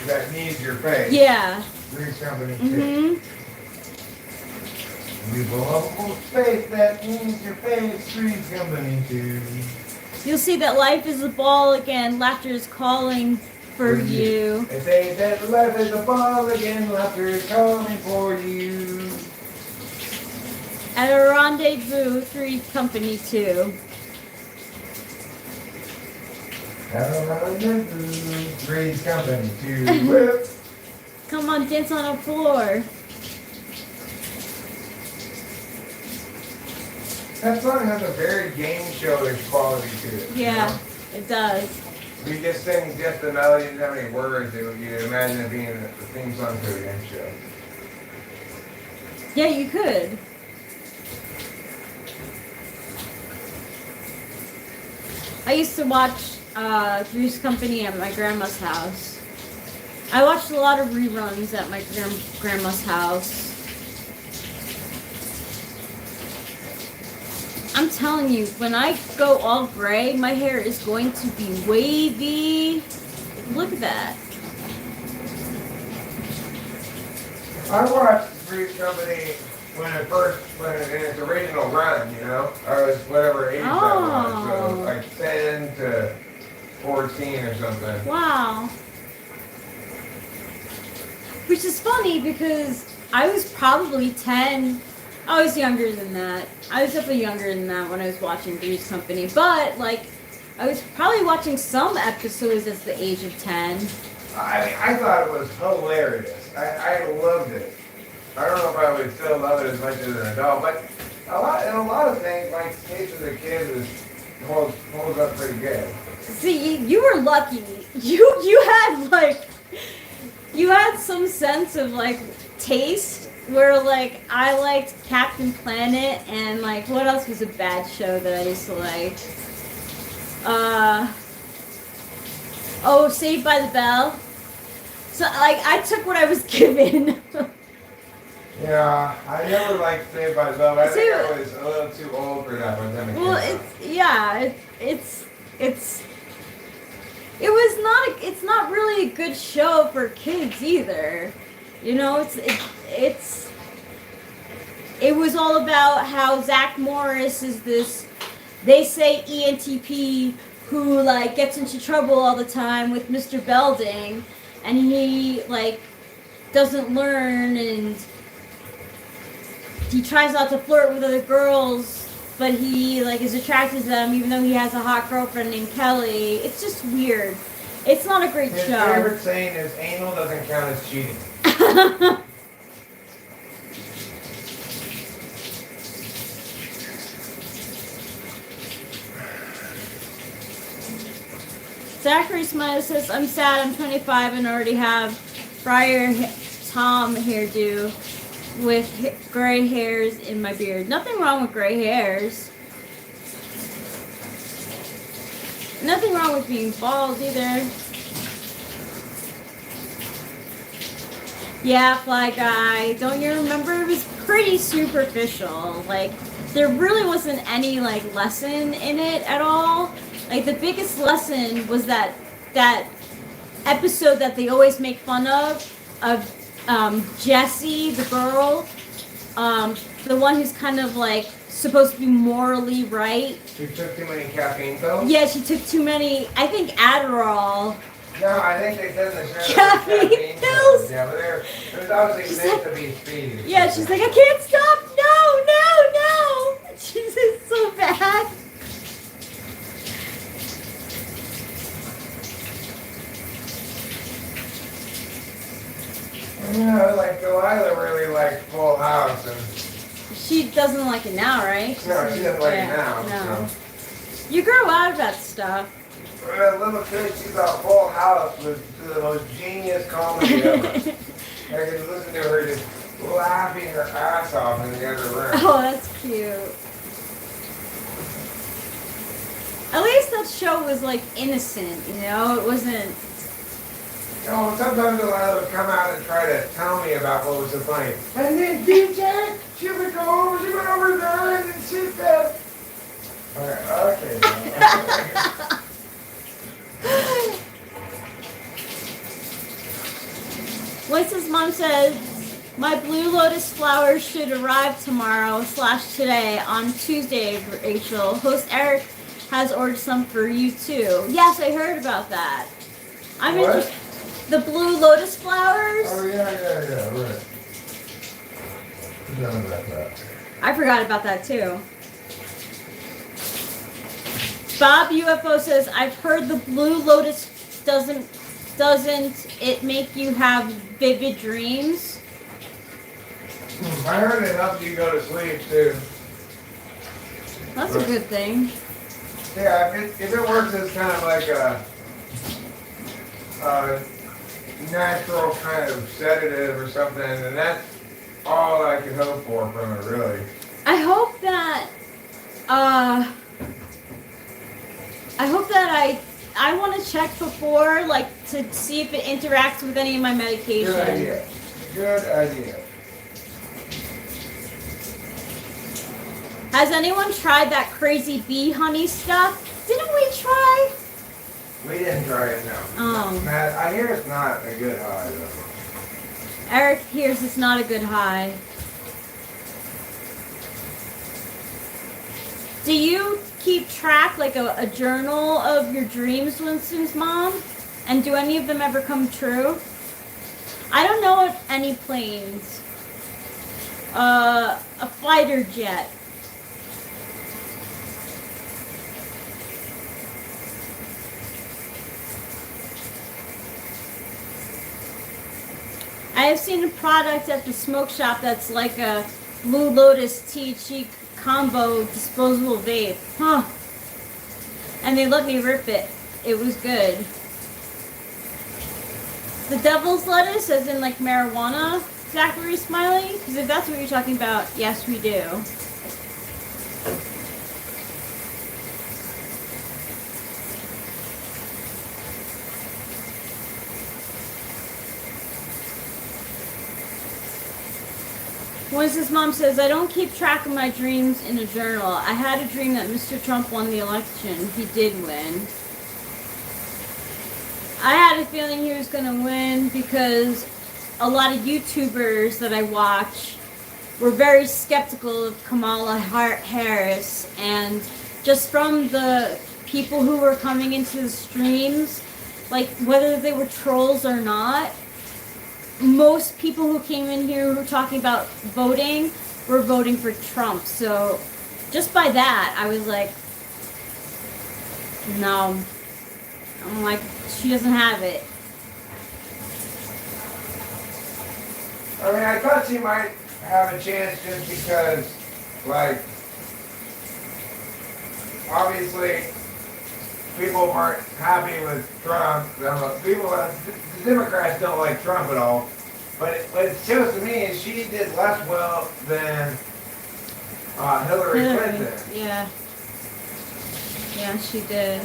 That needs your face. Yeah. Three's company too. Mm-hmm. We've a lovable space that needs your face. Three's company too. You'll see that life is a ball again. Laughter is calling for you. They say that life is a ball again. Laughter is calling for you. At a rendezvous, Three's company too. At a rendezvous, Three's company too. Come on, dance on our floor. That song has a very game showish quality to it. Yeah, it does. If you just sing just the melody, didn't have any words, you imagine it being the theme song to a game show. Yeah, you could. I used to watch Three's Company at my grandma's house. I watched a lot of reruns at my grandma's house. I'm telling you, when I go all gray, my hair is going to be wavy. Look at that. I watched Three's Company when in its original run, you know? I was whatever age that was, so like 10 to 14 or something. Wow. Which is funny because I was probably 10. I was younger than that. I was definitely younger than that when I was watching Three's Company. But, like, I was probably watching some episodes at the age of 10. I thought it was hilarious. I loved it. I don't know if I would still love it as much as an adult, but in a lot of things, my taste as a kid holds up pretty good. See, you were lucky. You had some sense of like taste where like I liked Captain Planet and like what else was a bad show that I used to like? Saved by the Bell. So like I took what I was given. Yeah, I never liked Saved by the Bell. I think I was a little too old for that by the time it came out. It's not really a good show for kids either. You know, it was all about how Zach Morris is this, they say ENTP who like gets into trouble all the time with Mr. Belding, and he like doesn't learn and he tries not to flirt with other girls, but he like is attracted to them even though he has a hot girlfriend named Kelly. It's just weird. It's not a great His show. favorite saying is anal doesn't count as cheating. Zachary Smile says, I'm sad, I'm 25 and already have Friar Tom hairdo with gray hairs in my beard. Nothing wrong with gray hairs. Nothing wrong with being bald either. Yeah, Fly Guy. Don't you remember? It was pretty superficial. Like, there really wasn't any, like, lesson in it at all. Like, the biggest lesson was that episode that they always make fun of Jessie, the girl, the one who's kind of, like, supposed to be morally right. She took too many caffeine pills? Yeah, she took too many, I think, Adderall. No, I think they said in the show Caffeine pills? Yeah, but it was obviously meant to be speedy. Yeah, she's like, I can't stop. No. She's just so bad. Yeah, like Delilah really liked Full House, and She doesn't like it now, right? no, she doesn't like it now. No. So. You grow out of that stuff. For that little kid, she thought Full House was the most genius comedy ever. I could listen to her just laughing her ass off in the other room. Oh, that's cute. At least that show was like innocent, you know? It wasn't. You know, sometimes Delilah would come out and try to tell me about what was so funny. And then DJ, she would go over, she went over there, and then she said, okay. Lisa's mom says, my Blue Lotus flowers should arrive tomorrow/today on Tuesday, Rachel. Host Eric has ordered some for you too. Yes, I heard about that. I'm What? interested. The Blue Lotus flowers? Oh, yeah, right. Forgot about that. I forgot about that too. Bob UFO says, I've heard the Blue Lotus doesn't it make you have vivid dreams? I heard it helps you go to sleep too. That's a good thing. Yeah, if it works as kind of like a natural kind of sedative or something, and that's all I could hope for from it, really. I hope that I want to check before, like, to see if it interacts with any of my medication. Good idea. Good idea. Has anyone tried that crazy bee honey stuff? Didn't we try? We didn't try it, no. Oh. Matt, I hear it's not a good high, though. Eric hears it's not a good high. Do you keep track, like a journal of your dreams, Winston's mom? And do any of them ever come true? I don't know of any planes. A fighter jet. I have seen a product at the smoke shop that's like a Blue Lotus tea cheek combo disposable vape. Huh. And they let me rip it. It was good. The devil's lettuce, as in like marijuana, Zachary Smiley? Because if that's what you're talking about, yes, we do. Winston's mom says, I don't keep track of my dreams in a journal. I had a dream that Mr. Trump won the election. He did win. I had a feeling he was going to win because a lot of YouTubers that I watch were very skeptical of Kamala Harris. And just from the people who were coming into the streams, like whether they were trolls or not, most people who came in here who were talking about voting were voting for Trump. So just by that, I was like, no. I'm like, she doesn't have it. I mean, I thought she might have a chance just because, like, obviously, people weren't happy with Trump. The Democrats don't like Trump at all. But what it shows to me is she did less well than Hillary Clinton. Yeah. Yeah, she did.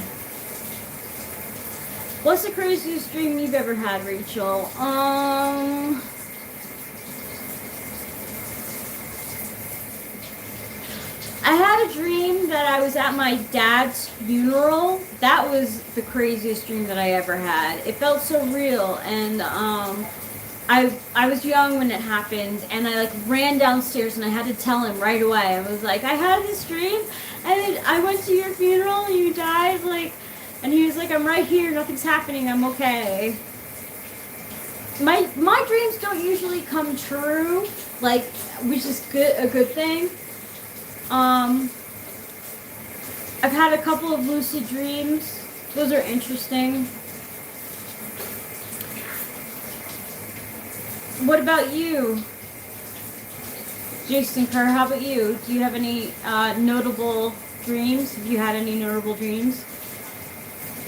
What's the craziest dream you've ever had, Rachel? I had a dream that I was at my dad's funeral. That was the craziest dream that I ever had. It felt so real, and I was young when it happened, and I like ran downstairs and I had to tell him right away. I was like, I had this dream, and I went to your funeral and you died, like, and he was like, I'm right here, nothing's happening, I'm okay. My dreams don't usually come true, like, which is a good thing. I've had a couple of lucid dreams. Those are interesting. What about you? Jason Kerr, how about you? Do you have any notable dreams? Have you had any notable dreams?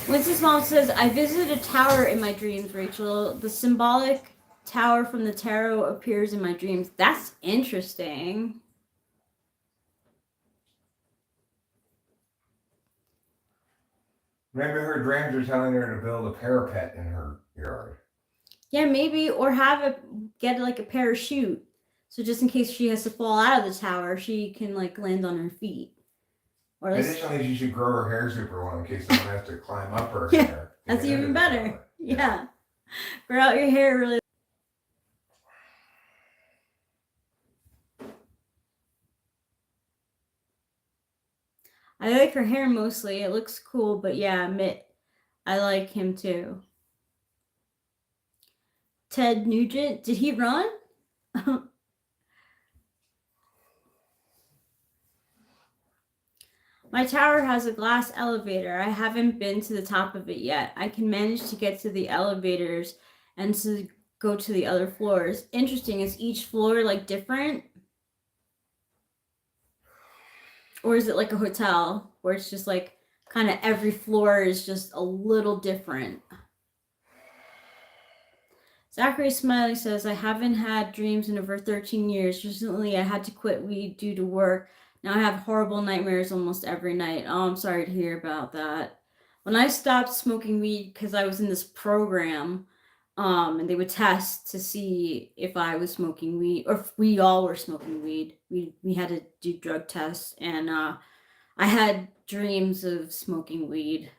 Winston's mom says, I visited a tower in my dreams, Rachel. The symbolic tower from the tarot appears in my dreams. That's interesting. Maybe her dreams are telling her to build a parapet in her yard. Yeah, maybe, or get like a parachute. So just in case she has to fall out of the tower, she can like land on her feet. Or additionally, she should grow her hair super long in case someone has to climb up her yeah, hair. That's even better. Yeah. Grow out your hair really. I like her hair mostly. It looks cool, but yeah, Mitt, I like him too. Ted Nugent, did he run? My tower has a glass elevator. I haven't been to the top of it yet. I can manage to get to the elevators and to go to the other floors. Interesting. Is each floor like different? Or is it like a hotel where it's just like kind of every floor is just a little different? Zachary Smiley says, I haven't had dreams in over 13 years. Recently, I had to quit weed due to work. Now I have horrible nightmares almost every night. Oh, I'm sorry to hear about that. When I stopped smoking weed, because I was in this program, and they would test to see if I was smoking weed, or if we all were smoking weed. We had to do drug tests, and I had dreams of smoking weed.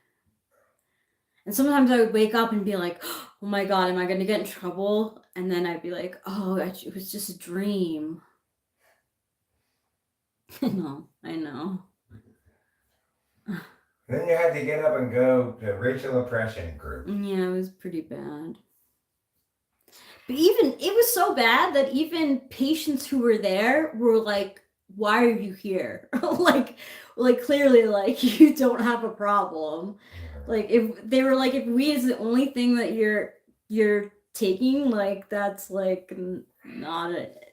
And sometimes I would wake up and be like, oh my God, am I going to get in trouble? And then I'd be like, oh, it was just a dream. I know. Then you had to get up and go to racial oppression group. Yeah, it was pretty bad. But it was so bad that even patients who were there were like, why are you here? like clearly, like, you don't have a problem. Like, if they were like, if weed is the only thing that you're taking, like, that's like not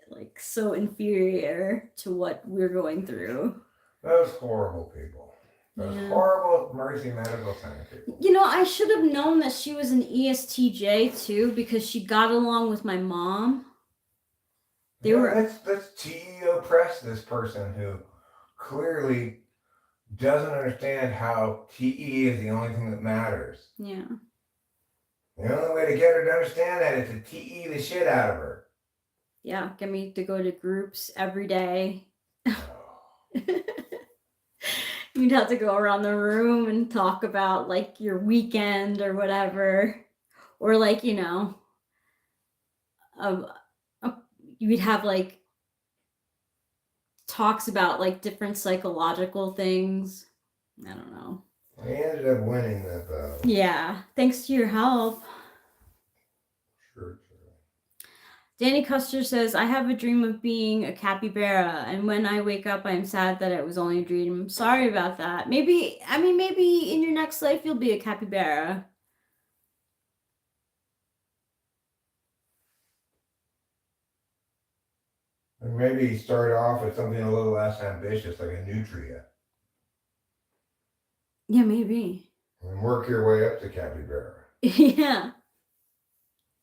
like so inferior to what we're going through. Those horrible people. Those horrible Mercy Medical Center people. You know, I should have known that she was an ESTJ too, because she got along with my mom. Let's TE oppress this person who clearly doesn't understand how TE is the only thing that matters. Yeah. The only way to get her to understand that is to TE the shit out of her. Yeah, get me to go to groups every day. You'd have to go around the room and talk about like your weekend or whatever. Or like, you know, you'd have like talks about like different psychological things. I don't know. We ended up winning that battle. Yeah, thanks to your help. Sure. Danny Custer says, I have a dream of being a capybara, and when I wake up, I'm sad that it was only a dream. Sorry about that. Maybe in your next life, you'll be a capybara. And maybe start off with something a little less ambitious, like a nutria. Yeah, maybe. And work your way up to capybara. Yeah.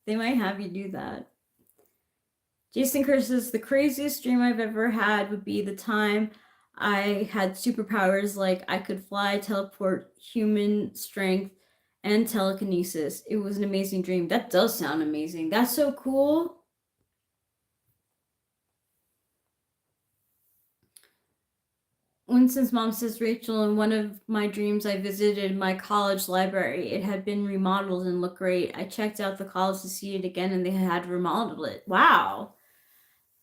They might have you do that. Jason Kerr says, the craziest dream I've ever had would be the time I had superpowers like I could fly, teleport, human strength, and telekinesis. It was an amazing dream. That does sound amazing. That's so cool. Winston's mom says, Rachel, in one of my dreams, I visited my college library. It had been remodeled and looked great. I checked out the college to see it again, and they had remodeled it. Wow.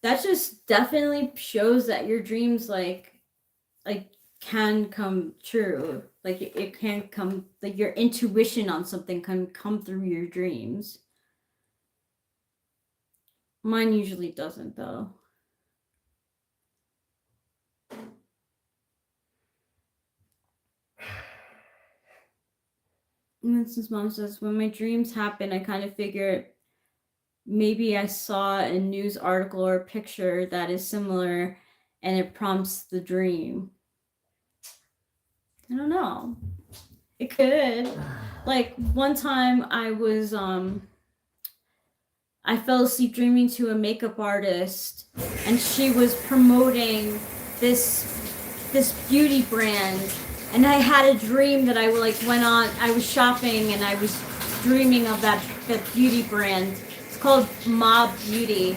That just definitely shows that your dreams like can come true. Like it can come, like your intuition on something can come through your dreams. Mine usually doesn't though. Winston's mom says, when my dreams happen, I kind of figure maybe I saw a news article or a picture that is similar and it prompts the dream. I don't know. It could. Like one time I was I fell asleep dreaming to a makeup artist and she was promoting this beauty brand, and I had a dream that I was shopping and I was dreaming of that beauty brand. Called Mob Beauty.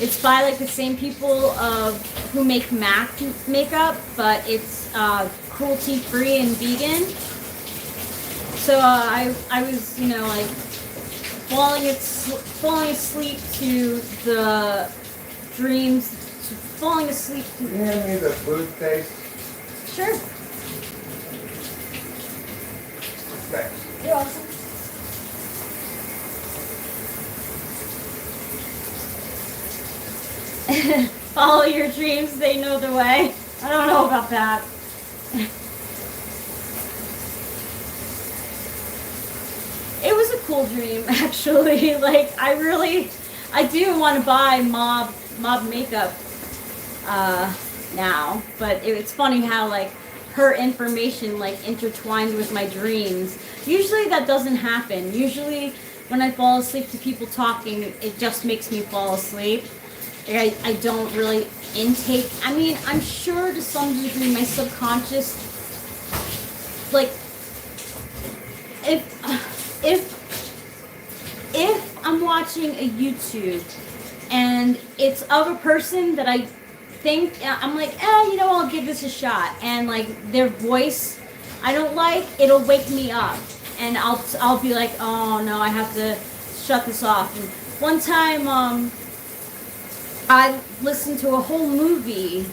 It's by like the same people who make MAC makeup, but it's cruelty free and vegan. So I was, you know, like falling asleep to the dreams, falling asleep to. Can you hand me the food taste? Sure. Thanks. You're welcome. Follow your dreams, they know the way. I don't know about that. It was a cool dream, actually. Like, I do want to buy mob makeup now, but it's funny how, like, her information, like, intertwined with my dreams. Usually that doesn't happen. Usually when I fall asleep to people talking, it just makes me fall asleep. I don't really intake. I mean, I'm sure to some degree my subconscious, like, if I'm watching a YouTube and it's of a person that I think, I'm like, I'll give this a shot, and like their voice I don't like, it'll wake me up, and I'll be like, oh no, I have to shut this off. And one time, I listened to a whole movie,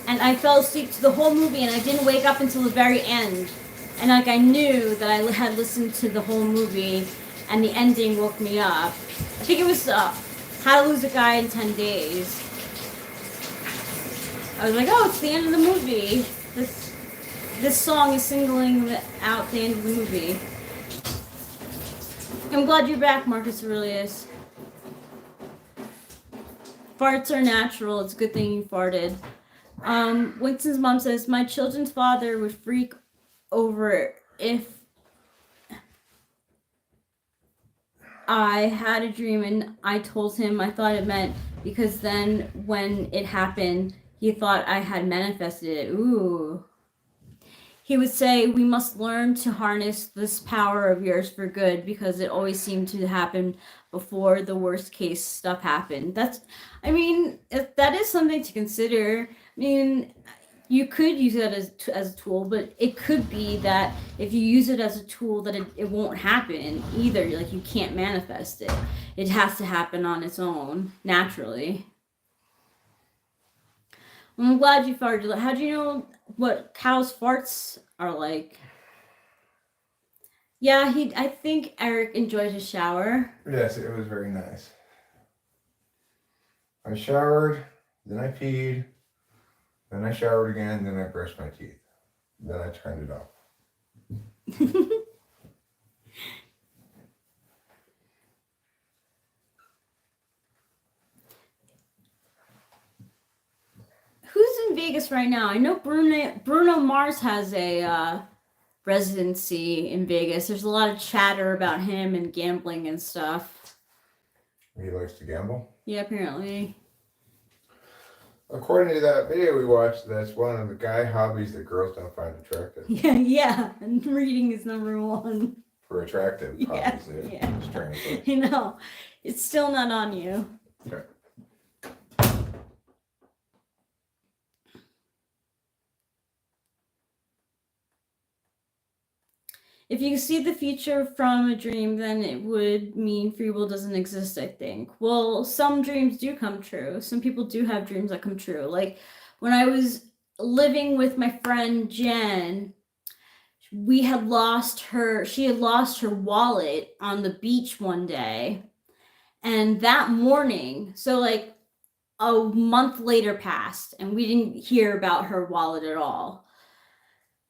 and I fell asleep to the whole movie, and I didn't wake up until the very end, and like I knew that I had listened to the whole movie, and the ending woke me up. I think it was How to Lose a Guy in 10 Days. I was like, oh, it's the end of the movie. This song is singling out the end of the movie. I'm glad you're back, Marcus Aurelius. Farts are natural. It's a good thing you farted. Winston's mom says, my children's father would freak over if I had a dream and I told him I thought it meant, because then when it happened, he thought I had manifested it. Ooh. He would say, we must learn to harness this power of yours for good, because it always seemed to happen before the worst case stuff happened. That is something to consider. I mean, you could use it as a tool, but it could be that if you use it as a tool, that it won't happen either. Like, you can't manifest it. It has to happen on its own, naturally. I'm glad you farted. How do you know what cows' farts are like? Yeah, I think Eric enjoyed his shower. Yes, it was very nice. I showered, then I peed, then I showered again, then I brushed my teeth. Then I turned it off. Who's in Vegas right now? I know Bruno Mars has a residency in Vegas. There's a lot of chatter about him and gambling and stuff. He likes to gamble? Yeah, apparently. According to that video we watched, that's one of the guy hobbies that girls don't find attractive. Yeah. And reading is number one. For attractive, obviously. Yeah. Strangely. You know, it's still not on you. Okay. If you see the future from a dream, then it would mean free will doesn't exist, I think. Well, some dreams do come true. Some people do have dreams that come true. Like when I was living with my friend Jen, she had lost her wallet on the beach one day. And that morning, so like a month later passed, and we didn't hear about her wallet at all.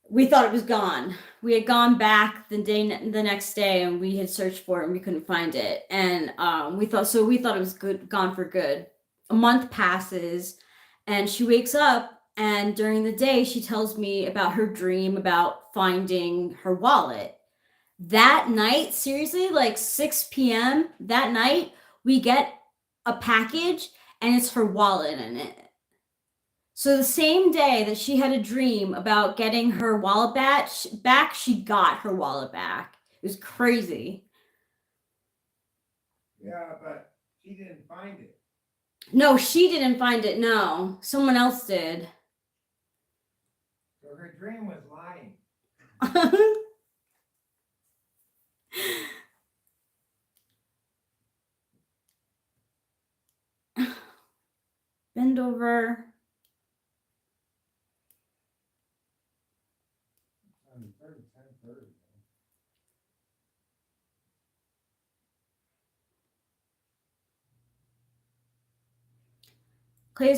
We thought it was gone. We had gone back the next day, and we had searched for it, and we couldn't find it. And we thought it was gone for good. A month passes, and she wakes up, and during the day, she tells me about her dream about finding her wallet. That night, seriously, like 6 p.m. that night, we get a package, and it's her wallet in it. So the same day that she had a dream about getting her wallet back, she got her wallet back. It was crazy. Yeah, but she didn't find it. No, she didn't find it. No, someone else did. So her dream was lying. Bend over. Clay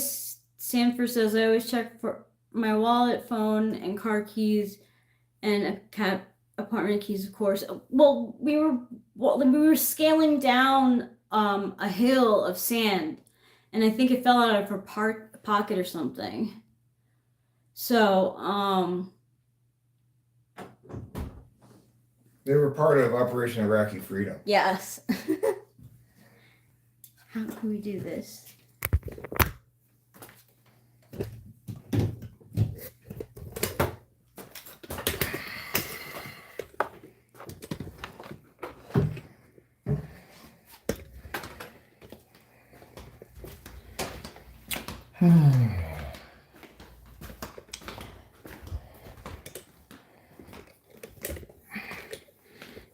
Sanford says, I always check for my wallet, phone, and car keys, and apartment keys, of course. Well, we were scaling down a hill of sand, and I think it fell out of her pocket or something. So, They were part of Operation Iraqi Freedom. Yes. How can we do this?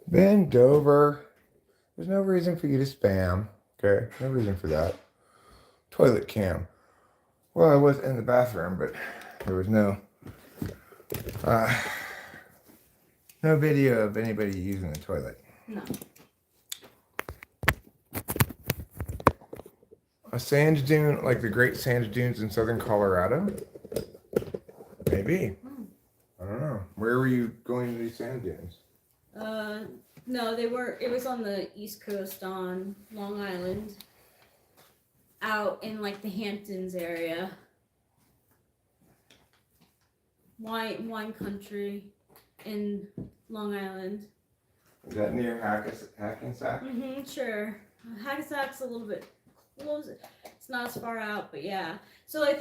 Bend over. There's no reason for you to spam. Okay, no reason for that. Toilet cam. Well, I was in the bathroom, but there was no video of anybody using the toilet. No. A sand dune, like the Great Sand Dunes in southern Colorado? Maybe. I don't know. Where were you going to these sand dunes? No, they were. It was on the East Coast on Long Island, out in like the Hamptons area, wine country in Long Island. Is that near Hackensack? Sure. Hackensack's a little bit. It's not as far out, but yeah. So like,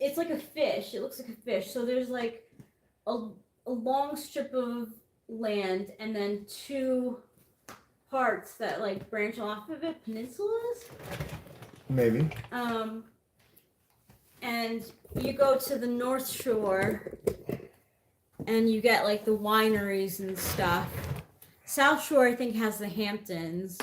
it's like a fish. It looks like a fish. So there's like a long strip of land and then two parts that like branch off of it, peninsulas. Maybe. And you go to the North Shore and you get like the wineries and stuff. South Shore I think has the Hamptons.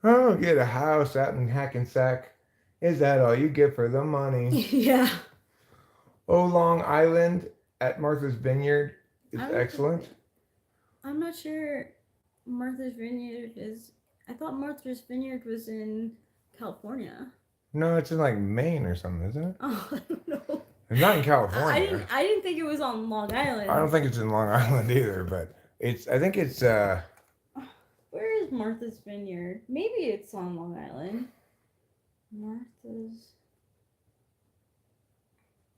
Oh, get a house out in Hackensack. Is that all you get for the money? Yeah. Oh, Long Island at Martha's Vineyard is excellent. I'm not sure Martha's Vineyard is. I thought Martha's Vineyard was in California. No, it's in like Maine or something, isn't it? Oh, I don't know. It's not in California. I didn't think it was on Long Island. I don't think it's in Long Island either, but I think it's Where is Martha's Vineyard? Maybe it's on Long Island. Martha's.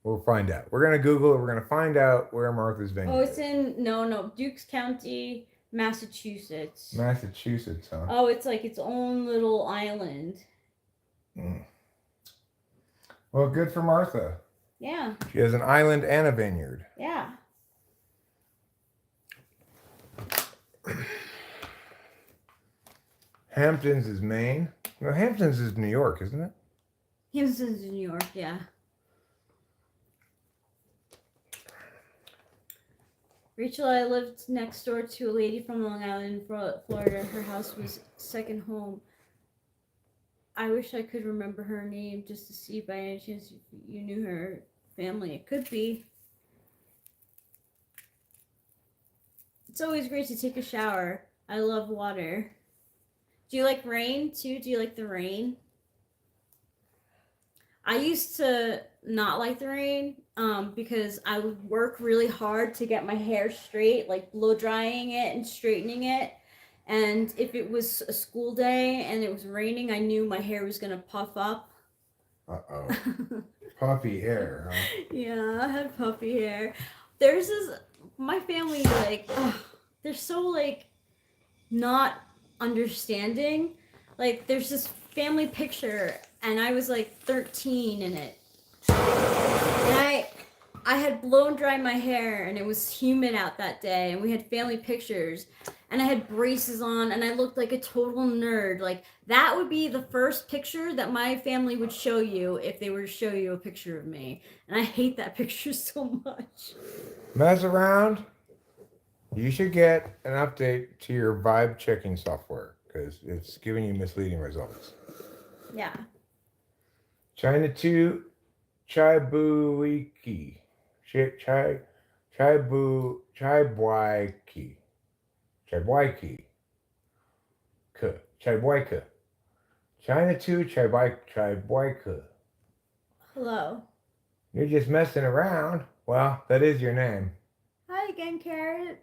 We'll find out. We're gonna Google it. We're gonna find out where Martha's Vineyard. Oh, it's in Dukes County, Massachusetts. Massachusetts, huh? Oh, it's like its own little island. Well, good for Martha. Yeah. She has an island and a vineyard. Yeah. Hamptons is Maine. No, Hamptons is New York, isn't it? Hamptons in New York, yeah. Rachel, I lived next door to a lady from Long Island, Florida. Her house was second home. I wish I could remember her name just to see by any chance you knew her family. It could be. It's always great to take a shower. I love water. Do you like rain too? Do you like the rain? I used to not like the rain because I would work really hard to get my hair straight, like blow drying it and straightening it. And if it was a school day and it was raining, I knew my hair was going to puff up. Uh-oh. Puffy hair, huh? Yeah, I had puffy hair. There's this, my family, like, they're so, like, not understanding. Like, there's this family picture, and I was, like, 13 in it. And I had blown dry my hair, and it was humid out that day, and we had family pictures, and I had braces on, and I looked like a total nerd. Like, that would be the first picture that my family would show you if they were to show you a picture of me. And I hate that picture so much. Mess around. You should get an update to your vibe checking software because it's giving you misleading results. Yeah. China 2, Chibuiki. Chibuiki. Chibuika. China 2, Chibuika. Hello. You're just messing around. Well, that is your name. Hi again, Carrot.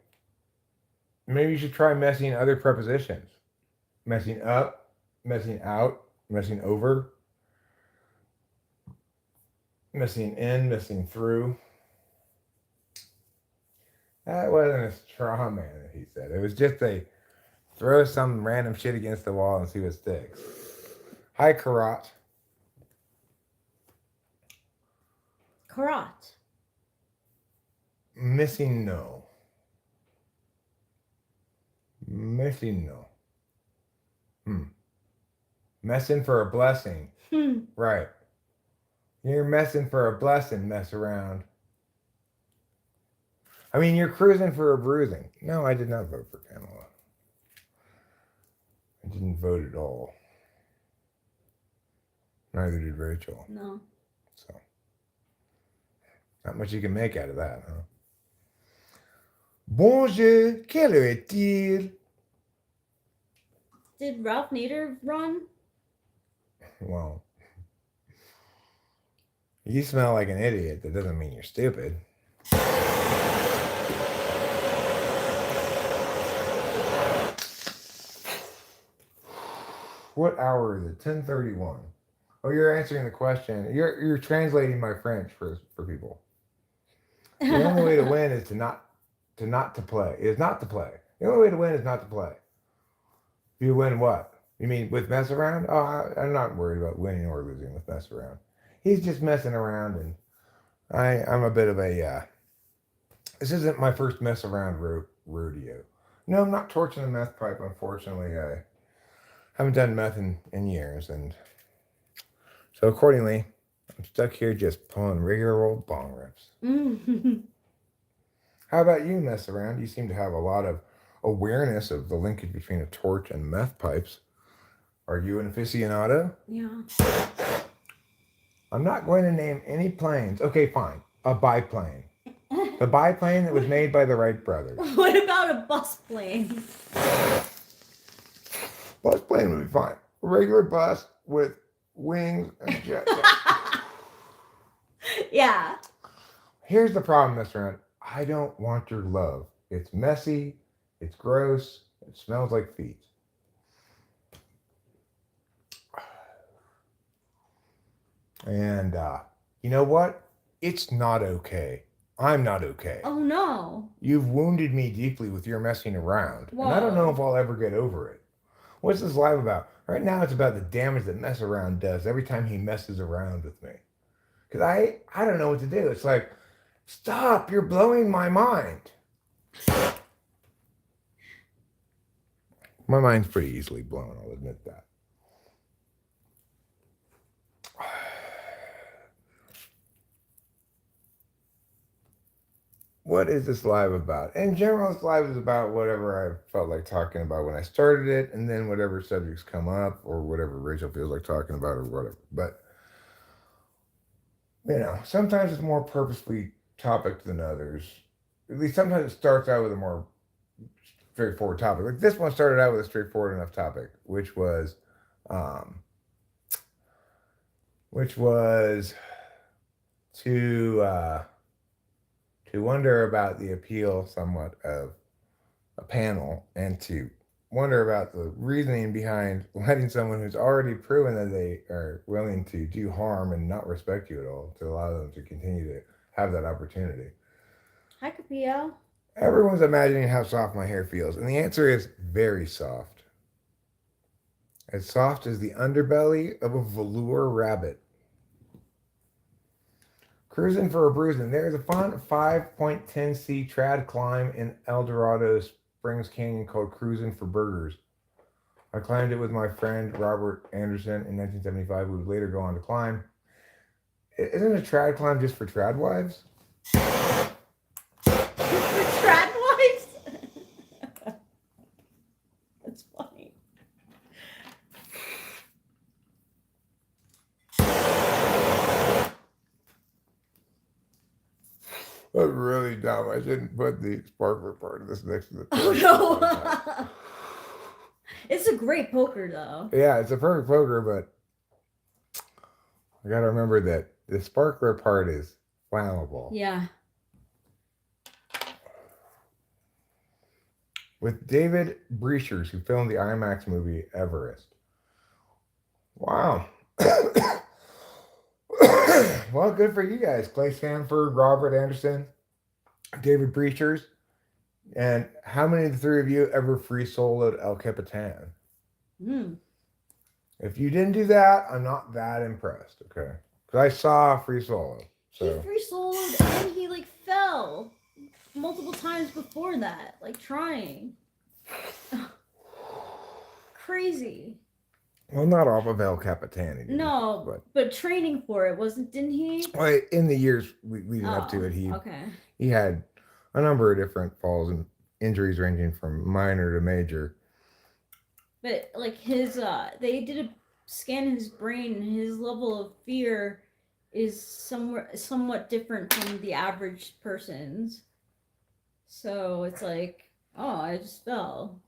Maybe you should try messing other prepositions. Messing up, messing out, messing over, messing in, messing through. That wasn't a straw man, he said. It was just a throw some random shit against the wall and see what sticks. Hi, Karat. Karat. Missing no. Missing no. Messing for a blessing. Right. You're messing for a blessing, mess around. I mean, you're cruising for a bruising. No, I did not vote for Pamela. I didn't vote at all. Neither did Rachel. No. So, not much you can make out of that, huh? Bonjour, quelle heure est-il? Did Ralph Nader run? Well, you smell like an idiot. That doesn't mean you're stupid. What hour is it? 10:31. Oh, you're answering the question. You're translating my French for people. The only way to win is not to play. Is not to play. The only way to win is not to play. You win what? You mean with mess around? Oh, I'm not worried about winning or losing with mess around. He's just messing around, and I'm a bit of a. This isn't my first mess around rodeo. No, I'm not torching the meth pipe. Unfortunately, I haven't done meth in years, and so accordingly, I'm stuck here just pulling regular old bong rips. How about you, mess around? You seem to have a lot of awareness of the linkage between a torch and meth pipes. Are you an aficionado? Yeah. I'm not going to name any planes. Okay, fine. A biplane. The biplane that was made by the Wright brothers. What about a bus plane? Bus plane would be fine. A regular bus with wings and jets. Yeah. Here's the problem, Mr. Hunt. I don't want your love. It's messy. It's gross. It smells like feet. And you know what? It's not okay. I'm not okay. Oh no. You've wounded me deeply with your messing around. Whoa. And I don't know if I'll ever get over it. What's this live about? Right now it's about the damage that mess around does every time he messes around with me. Because I don't know what to do. It's like, stop, you're blowing my mind. My mind's pretty easily blown, I'll admit that. What is this live about? In general, this live is about whatever I felt like talking about when I started it, and then whatever subjects come up, or whatever Rachel feels like talking about, or whatever. But, you know, sometimes it's more purposefully topic than others. At least sometimes it starts out with a more straightforward topic. Like this one started out with a straightforward enough topic, which was to wonder about the appeal somewhat of a panel, and to wonder about the reasoning behind letting someone who's already proven that they are willing to do harm and not respect you at all, to allow them to continue to have that opportunity. Hi, Capio. Everyone's imagining how soft my hair feels, and the answer is very soft. As soft as the underbelly of a velour rabbit. Cruising for a bruising. There's a fun 5.10C trad climb in El Dorado Springs Canyon called Cruising for Burgers. I climbed it with my friend Robert Anderson in 1975, who would later go on to climb. Isn't a trad climb just for trad wives? For trad wives? That's funny. That's really dumb. I shouldn't put the sparkler part of this next to the Oh no. It's a great poker though. Yeah, it's a perfect poker, but I gotta remember that the sparkler part is flammable. Yeah. With David Breachers, who filmed the IMAX movie Everest. Wow. Well, good for you guys. Clay Stanford, Robert Anderson, David Breachers. And how many of the three of you ever free soloed El Capitan? Hmm. If you didn't do that, I'm not that impressed. Okay, because I saw free solo. So He free soloed and he like fell multiple times before that, like trying. Crazy. well, not off of El Capitan. He didn't, No, but training for it didn't he? well, in the years leading up to it, Okay. he had a number of different falls and injuries ranging from minor to major. But like his they did a scan of his brain and his level of fear is somewhat different from the average person's. So it's like, oh, I just fell.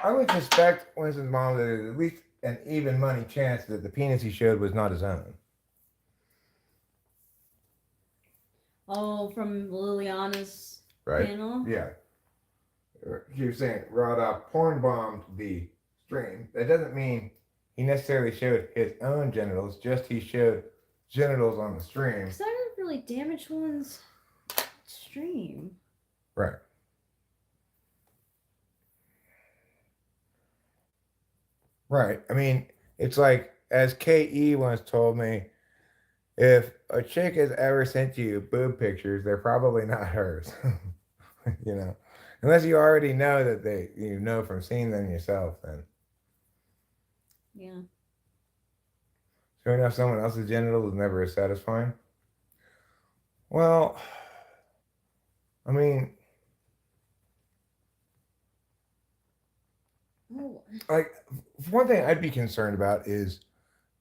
I would suspect Winston's mom that there's at least an even money chance that the penis he showed was not his own. Oh, from Liliana's Right? panel? Yeah. She was saying Rada porn bombed the stream. That doesn't mean he necessarily showed his own genitals, just he showed genitals on the stream. Because that would really damage one's stream. Right. Right. I mean, it's like, as KE once told me, if a chick has ever sent you boob pictures, they're probably not hers. You know, unless you already know that you know from seeing them yourself, then. Yeah. Showing off someone else's genitals is never as satisfying. Well, I mean, like, one thing I'd be concerned about is,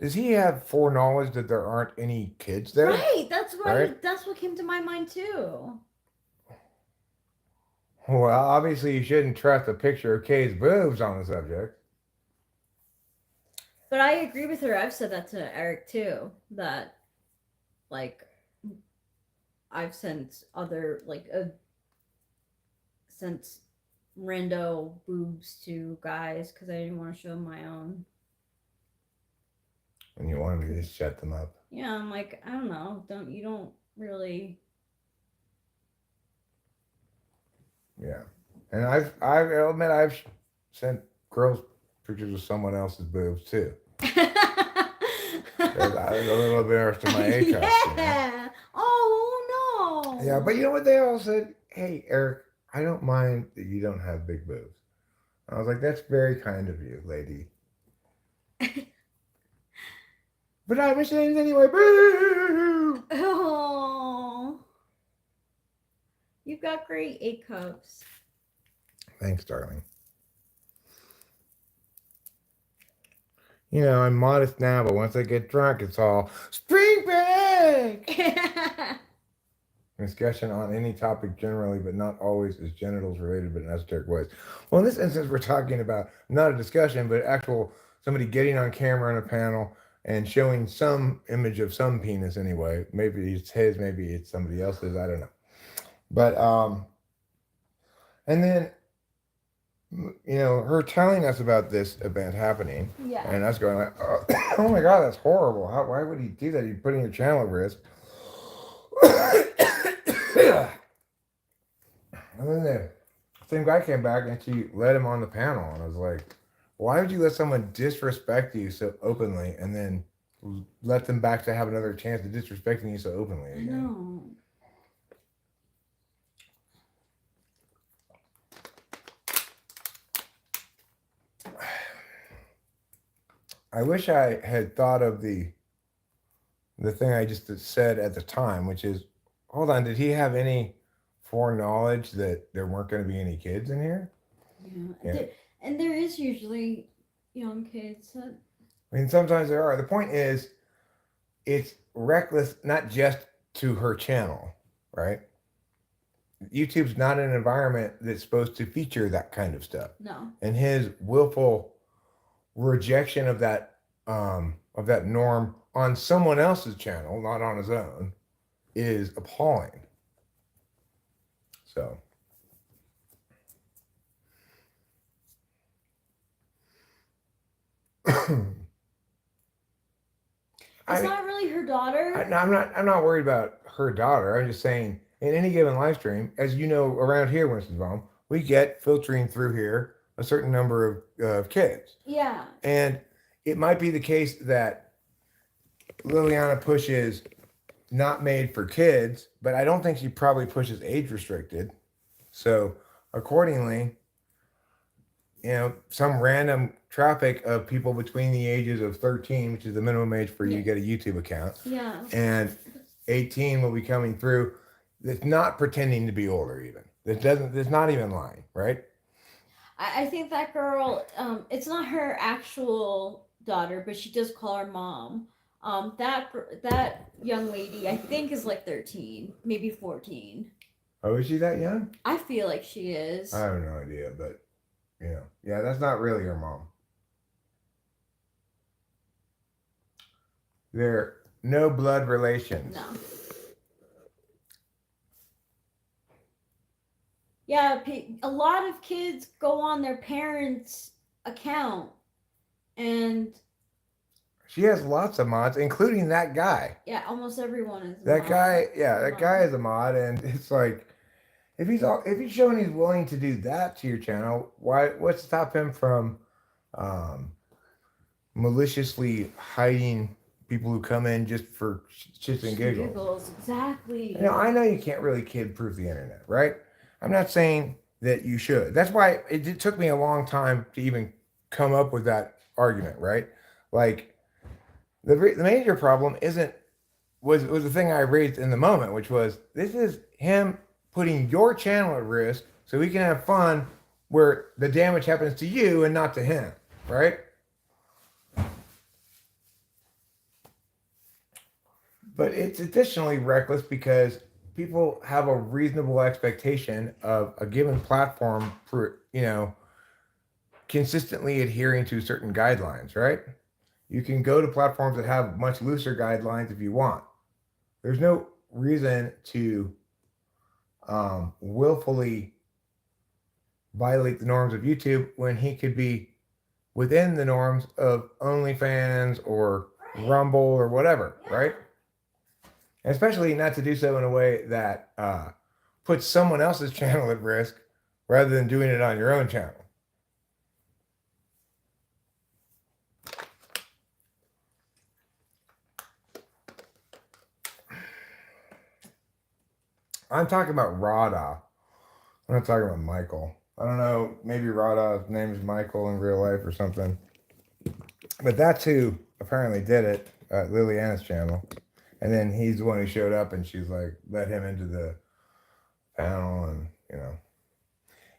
does he have foreknowledge that there aren't any kids there? Right. That's right. Right? That's what came to my mind too. Well, obviously you shouldn't trust a picture of Kay's boobs on the subject. But I agree with her. I've said that to Eric too. That, like, I've sent other sent rando boobs to guys because I didn't want to show my own. And you wanted to just shut them up. Yeah, I'm like, I don't know. You don't really. Yeah, and I'll admit I've sent girls pictures of someone else's boobs too. I was a little embarrassed of my A cups. Yeah. You know? Oh no. Yeah, but you know what they all said? Hey, Eric, I don't mind that you don't have big boobs. I was like, that's very kind of you, lady. But I'm ashamed anyway. Boo! Oh. You've got great A cups. Thanks, darling. You know, I'm modest now, but once I get drunk, it's all spring break! Discussion on any topic generally, but not always is genitals related, but in esoteric ways. Well, in this instance, we're talking about not a discussion, but actual somebody getting on camera on a panel and showing some image of some penis anyway. Maybe it's his, maybe it's somebody else's, I don't know. But, and then, you know, her telling us about this event happening, Yeah. and us going like, oh my God, that's horrible. Why would he do that? He's putting your channel at risk. And then the same guy came back and she let him on the panel. And I was like, why would you let someone disrespect you so openly and then let them back to have another chance of disrespecting you so openly again? No. I wish I had thought of the thing I just said at the time, which is, hold on, did he have any foreknowledge that there weren't going to be any kids in here? Yeah. And there is usually young kids. I mean, sometimes there are. The point is, it's reckless, not just to her channel, right? YouTube's not an environment that's supposed to feature that kind of stuff. No. And his willful rejection of that norm on someone else's channel, not on his own, is appalling. So. It's not really her daughter. I'm not worried about her daughter. I'm just saying, in any given live stream, as you know, around here, Winston's mom, we get filtering through here a certain number of kids. Yeah. And it might be the case that Liliana pushes not made for kids, but I don't think she probably pushes age restricted. So accordingly, some random traffic of people between the ages of 13, which is the minimum age for you to get a YouTube account, Yeah. and 18 will be coming through. That's not pretending to be older even. That's not even lying, right? I think that girl, it's not her actual daughter, but she does call her mom. That young lady, I think, is like 13, maybe 14. Oh, is she that young? I feel like she is. I have no idea, but yeah, that's not really her mom. They're no blood relations. No. Yeah, a lot of kids go on their parents' account, and She has lots of mods, including that guy. yeah, almost everyone is. That guy is a mod, and it's like, if he's showing he's willing to do that to your channel, what's to stop him from maliciously hiding people who come in just for shits and giggles? Exactly. I know you can't really kid-proof the internet, right? I'm not saying that you should. That's why it took me a long time to even come up with that argument, right? Like, the major problem was the thing I raised in the moment, which was, this is him putting your channel at risk so we can have fun where the damage happens to you and not to him, right? But it's additionally reckless because people have a reasonable expectation of a given platform for, consistently adhering to certain guidelines, right? You can go to platforms that have much looser guidelines if you want. There's no reason to willfully violate the norms of YouTube when he could be within the norms of OnlyFans or Rumble or whatever, right? Especially not to do so in a way that puts someone else's channel at risk rather than doing it on your own channel. I'm talking about Rada. I'm not talking about Michael. I don't know, maybe Rada's name is Michael in real life or something. But that's who apparently did it at Liliana's channel. And then he's the one who showed up and she's like, let him into the panel and,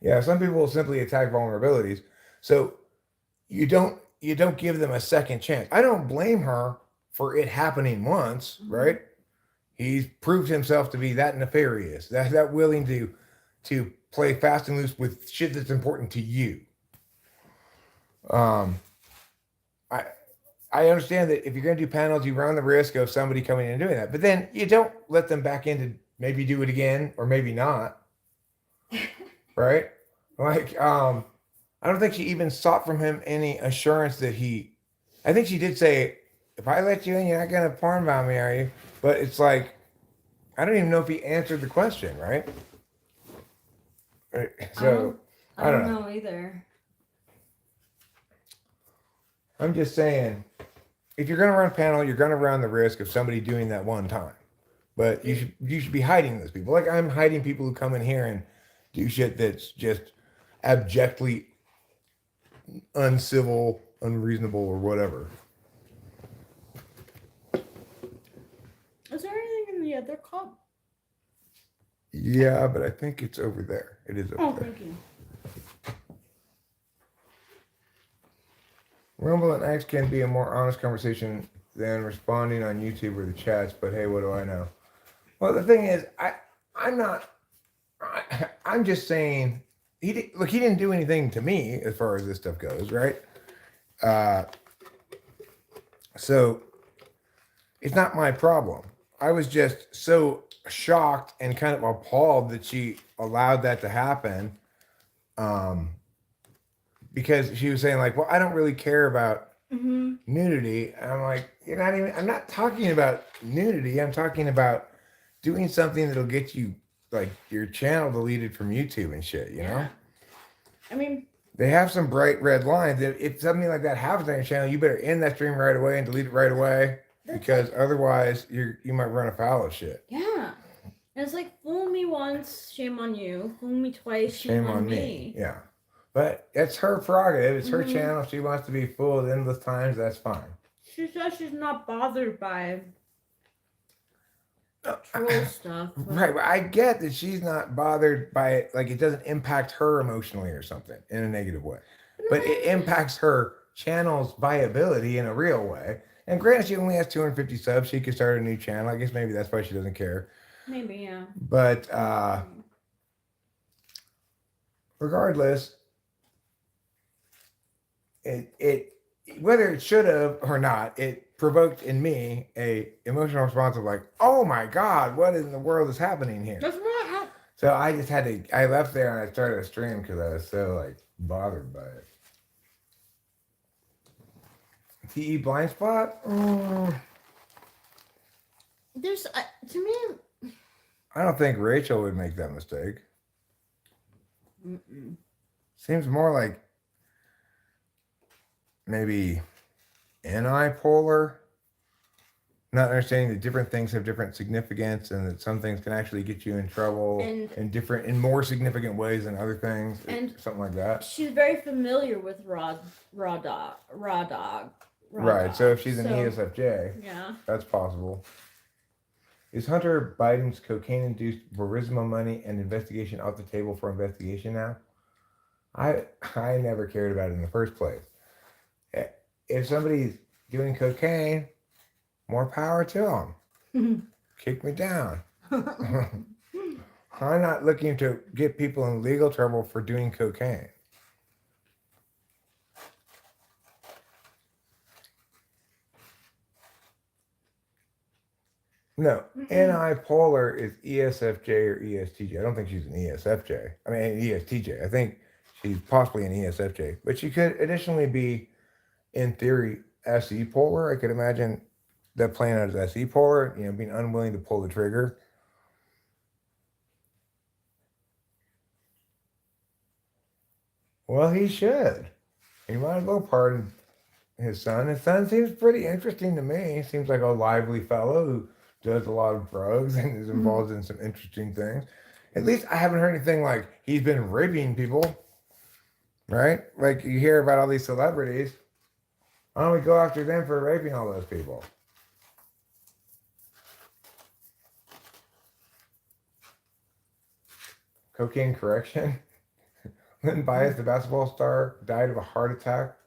Yeah, some people will simply attack vulnerabilities. So you don't give them a second chance. I don't blame her for it happening once, right? He's proved himself to be that nefarious, that willing to play fast and loose with shit that's important to you. I understand that if you're going to do panels, you run the risk of somebody coming in and doing that. But then you don't let them back in to maybe do it again or maybe not. Right? Like, I don't think she even sought from him any assurance that I think she did say, if I let you in, you're not going to porn bomb me, are you? But it's like, I don't even know if he answered the question, right? So, I don't know either. I'm just saying, if you're going to run a panel, you're going to run the risk of somebody doing that one time. But you should be hiding those people. Like, I'm hiding people who come in here and do shit that's just abjectly uncivil, unreasonable, or whatever. Is there anything in the other cup? Yeah, but I think it's over there. It is over there. Oh, thank you. Rumble and X can be a more honest conversation than responding on YouTube or the chats, but hey, what do I know? Well, the thing is, I'm just saying, he didn't do anything to me as far as this stuff goes, right? So it's not my problem. I was just so shocked and kind of appalled that she allowed that to happen. Because she was saying like, well, I don't really care about nudity. And I'm like, I'm not talking about nudity. I'm talking about doing something that'll get you like your channel deleted from YouTube and shit, you know? I mean, They have some bright red lines. If something like that happens on your channel, you better end that stream right away and delete it right away, because otherwise you might run afoul of shit. yeah. And it's like, fool me once, shame on you. Fool me twice, Shame on me. Yeah. But it's her prerogative. It's her channel. If she wants to be fooled endless times, that's fine. She says she's not bothered by troll stuff. Right, but I get that she's not bothered by it. Like, it doesn't impact her emotionally or something in a negative way. But it impacts her channel's viability in a real way. And granted, she only has 250 subs. She could start a new channel. I guess maybe that's why she doesn't care. Maybe, yeah. But regardless, it whether it should have or not, it provoked in me a emotional response of like, oh my God, what in the world is happening here? That's what happened. So I just had to, I left there and I started a stream because I was so like bothered by it. TE blind spot? There's, to me, I don't think Rachel would make that mistake. Seems more like maybe anti-polar, not understanding that different things have different significance and that some things can actually get you in trouble in more significant ways than other things, and something like that. She's very familiar with raw dog. Right, so if she's an ESFJ, yeah, that's possible. Is Hunter Biden's cocaine-induced Burisma money and investigation off the table for investigation now? I never cared about it in the first place. If somebody's doing cocaine, more power to them. Kick me down. I'm not looking to get people in legal trouble for doing cocaine. No, anti-polar is ESFJ or ESTJ. I don't think she's an ESFJ. I mean, an ESTJ. I think she's possibly an ESFJ. But she could additionally be, in theory, SE polar. I could imagine that playing out as SE polar, you know, being unwilling to pull the trigger. Well, he should. He might as well pardon his son. His son seems pretty interesting to me. He seems like a lively fellow who does a lot of drugs and is involved in some interesting things. At least I haven't heard anything like he's been raping people, right? Like you hear about all these celebrities. Why don't we go after them for raping all those people? Cocaine correction. Lynn Bias, the basketball star, died of a heart attack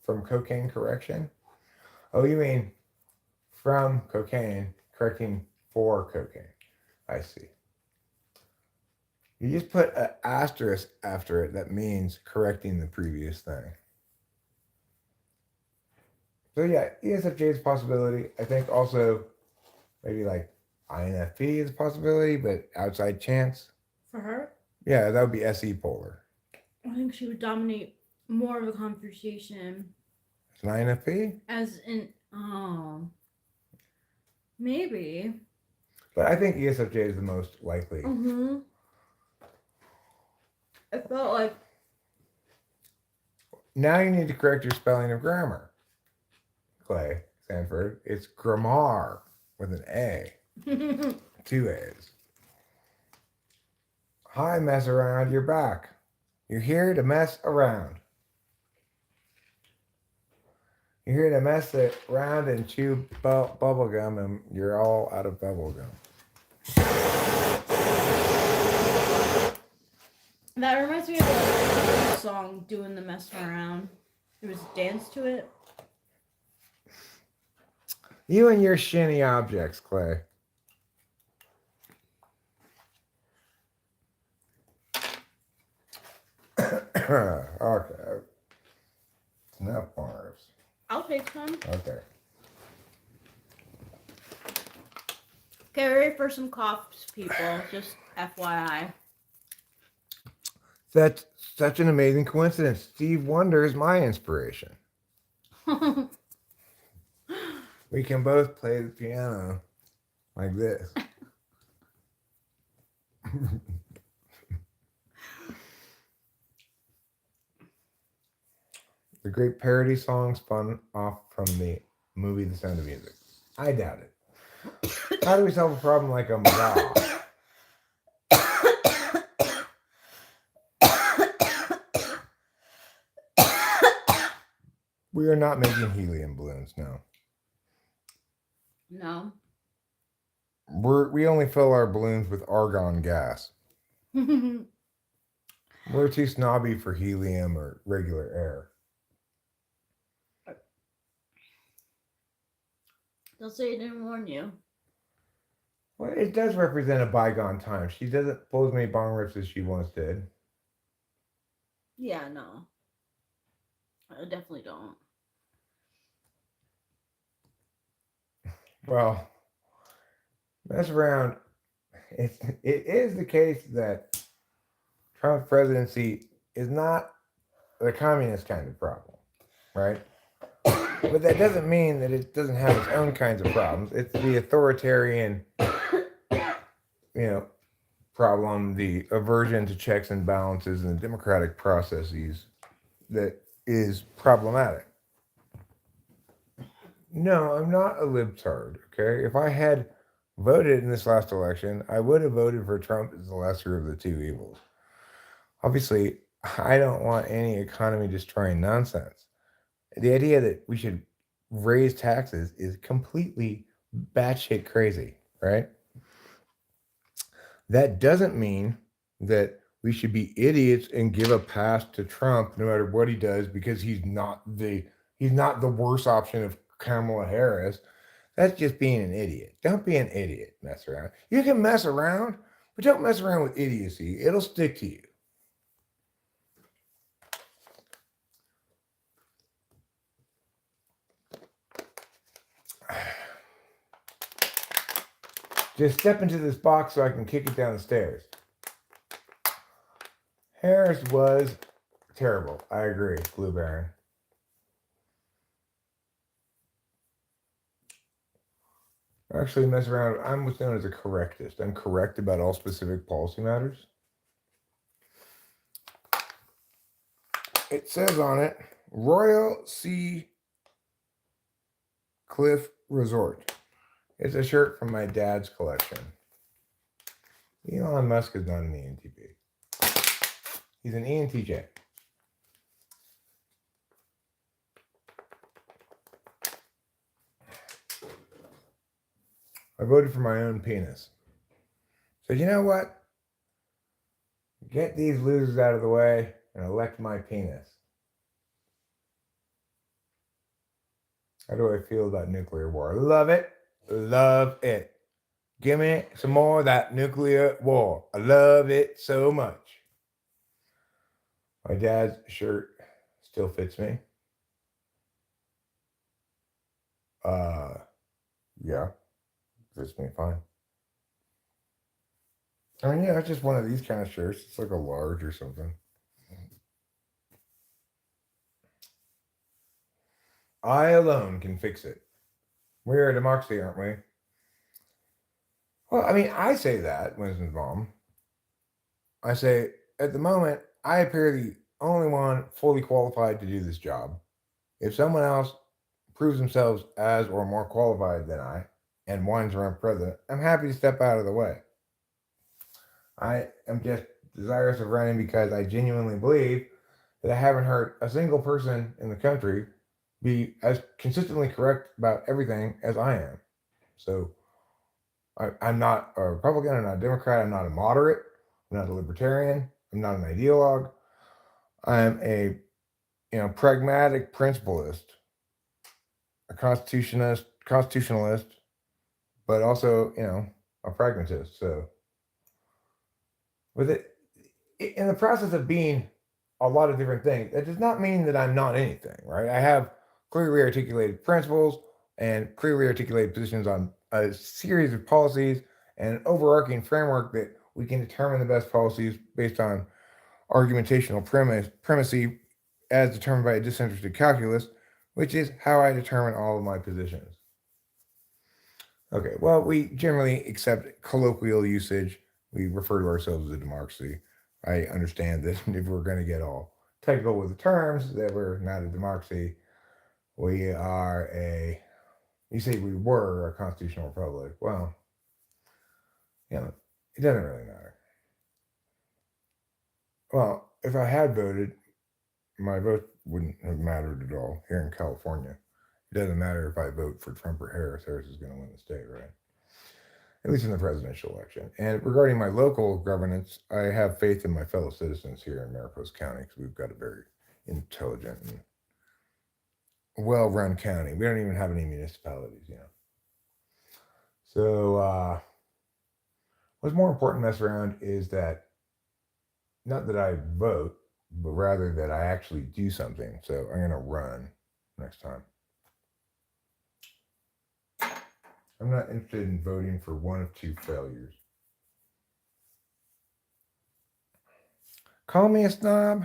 from cocaine correction. Oh, you mean from cocaine, correcting for cocaine. I see. You just put an asterisk after it that means correcting the previous thing. So yeah, ESFJ is a possibility. I think also maybe like INFP is a possibility, but outside chance. For her? Yeah, that would be SE polar. I think she would dominate more of the conversation. It's an INFP? As in, maybe. But I think ESFJ is the most likely. It felt like. Now you need to correct your spelling of grammar. Clay Sanford. It's grammar with an A. 2 A's. Hi, mess around, you're back. You're here to mess around. You're here to mess around and chew bubble gum, and you're all out of bubble gum. That reminds me of a song, Doing the Mess Around. There was a dance to it. You and your shinny objects, Clay. Okay. Enough bars. I'll take some. Okay. Okay, ready for some coughs, people. Just FYI. That's such an amazing coincidence. Steve Wonder is my inspiration. We can both play the piano like this. the great parody song spun off from the movie The Sound of Music? I doubt it. How do we solve a problem like a macaw? We are not making helium balloons, no. No. We only fill our balloons with argon gas. We're too snobby for helium or regular air. They'll say it didn't warn you. Well, it does represent a bygone time. She doesn't pull as many bong rips as she once did. Yeah, no. I definitely don't. Well, mess around. It is the case that Trump's presidency is not the communist kind of problem, right? But that doesn't mean that it doesn't have its own kinds of problems. It's the authoritarian, problem, the aversion to checks and balances and the democratic processes that is problematic. No, I'm not a libtard, okay? If I had voted in this last election, I would have voted for Trump as the lesser of the two evils. Obviously, I don't want any economy destroying nonsense. The idea that we should raise taxes is completely batshit crazy, right? That doesn't mean that we should be idiots and give a pass to Trump no matter what he does because he's not the worst option of Kamala Harris. That's just being an idiot. Don't be an idiot. Mess around. You can mess around, but don't mess around with idiocy. It'll stick to you. Just step into this box so I can kick it down the stairs. Harris was terrible. I agree, Blue Baron. Actually, mess around. I'm what's known as a correctist. I'm correct about all specific policy matters. It says on it, Royal Sea Cliff Resort. It's a shirt from my dad's collection. Elon Musk is not an ENTP. He's an ENTJ. I voted for my own penis. So you know what? Get these losers out of the way and elect my penis. How do I feel about nuclear war? Love it. Love it. Give me some more of that nuclear war. I love it so much. My dad's shirt still fits me. Yeah, fits me fine. I mean, yeah, it's just one of these kind of shirts. It's like a large or something. I alone can fix it. We're a democracy, aren't we? Well, I mean, I say that, Winston's mom. I say, at the moment, I appear the only one fully qualified to do this job. If someone else proves themselves as or more qualified than I and whines around president, I'm happy to step out of the way. I am just desirous of running because I genuinely believe that I haven't heard a single person in the country be as consistently correct about everything as I am. So I'm not a Republican, I'm not a Democrat, I'm not a moderate, I'm not a libertarian, I'm not an ideologue. I'm a pragmatic principalist, a constitutionalist, but also, a pragmatist. So with it in the process of being a lot of different things, that does not mean that I'm not anything, right? I have clearly articulated principles and clearly articulated positions on a series of policies and an overarching framework that we can determine the best policies based on argumentational primacy as determined by a disinterested calculus, which is how I determine all of my positions. Okay, well, we generally accept colloquial usage. We refer to ourselves as a democracy. I understand that if we're going to get all technical with the terms, that we're not a democracy. We are you say we were a constitutional republic. Well, it doesn't really matter. Well, if I had voted, my vote wouldn't have mattered at all here in California. It doesn't matter if I vote for Trump or Harris. Harris is going to win the state, right? At least in the presidential election. And regarding my local governance, I have faith in my fellow citizens here in Mariposa County because we've got a very intelligent and well-run county. We don't even have any municipalities, So what's more important to mess around is that not that I vote, but rather that I actually do something. So I'm going to run next time. I'm not interested in voting for one of two failures. Call me a snob?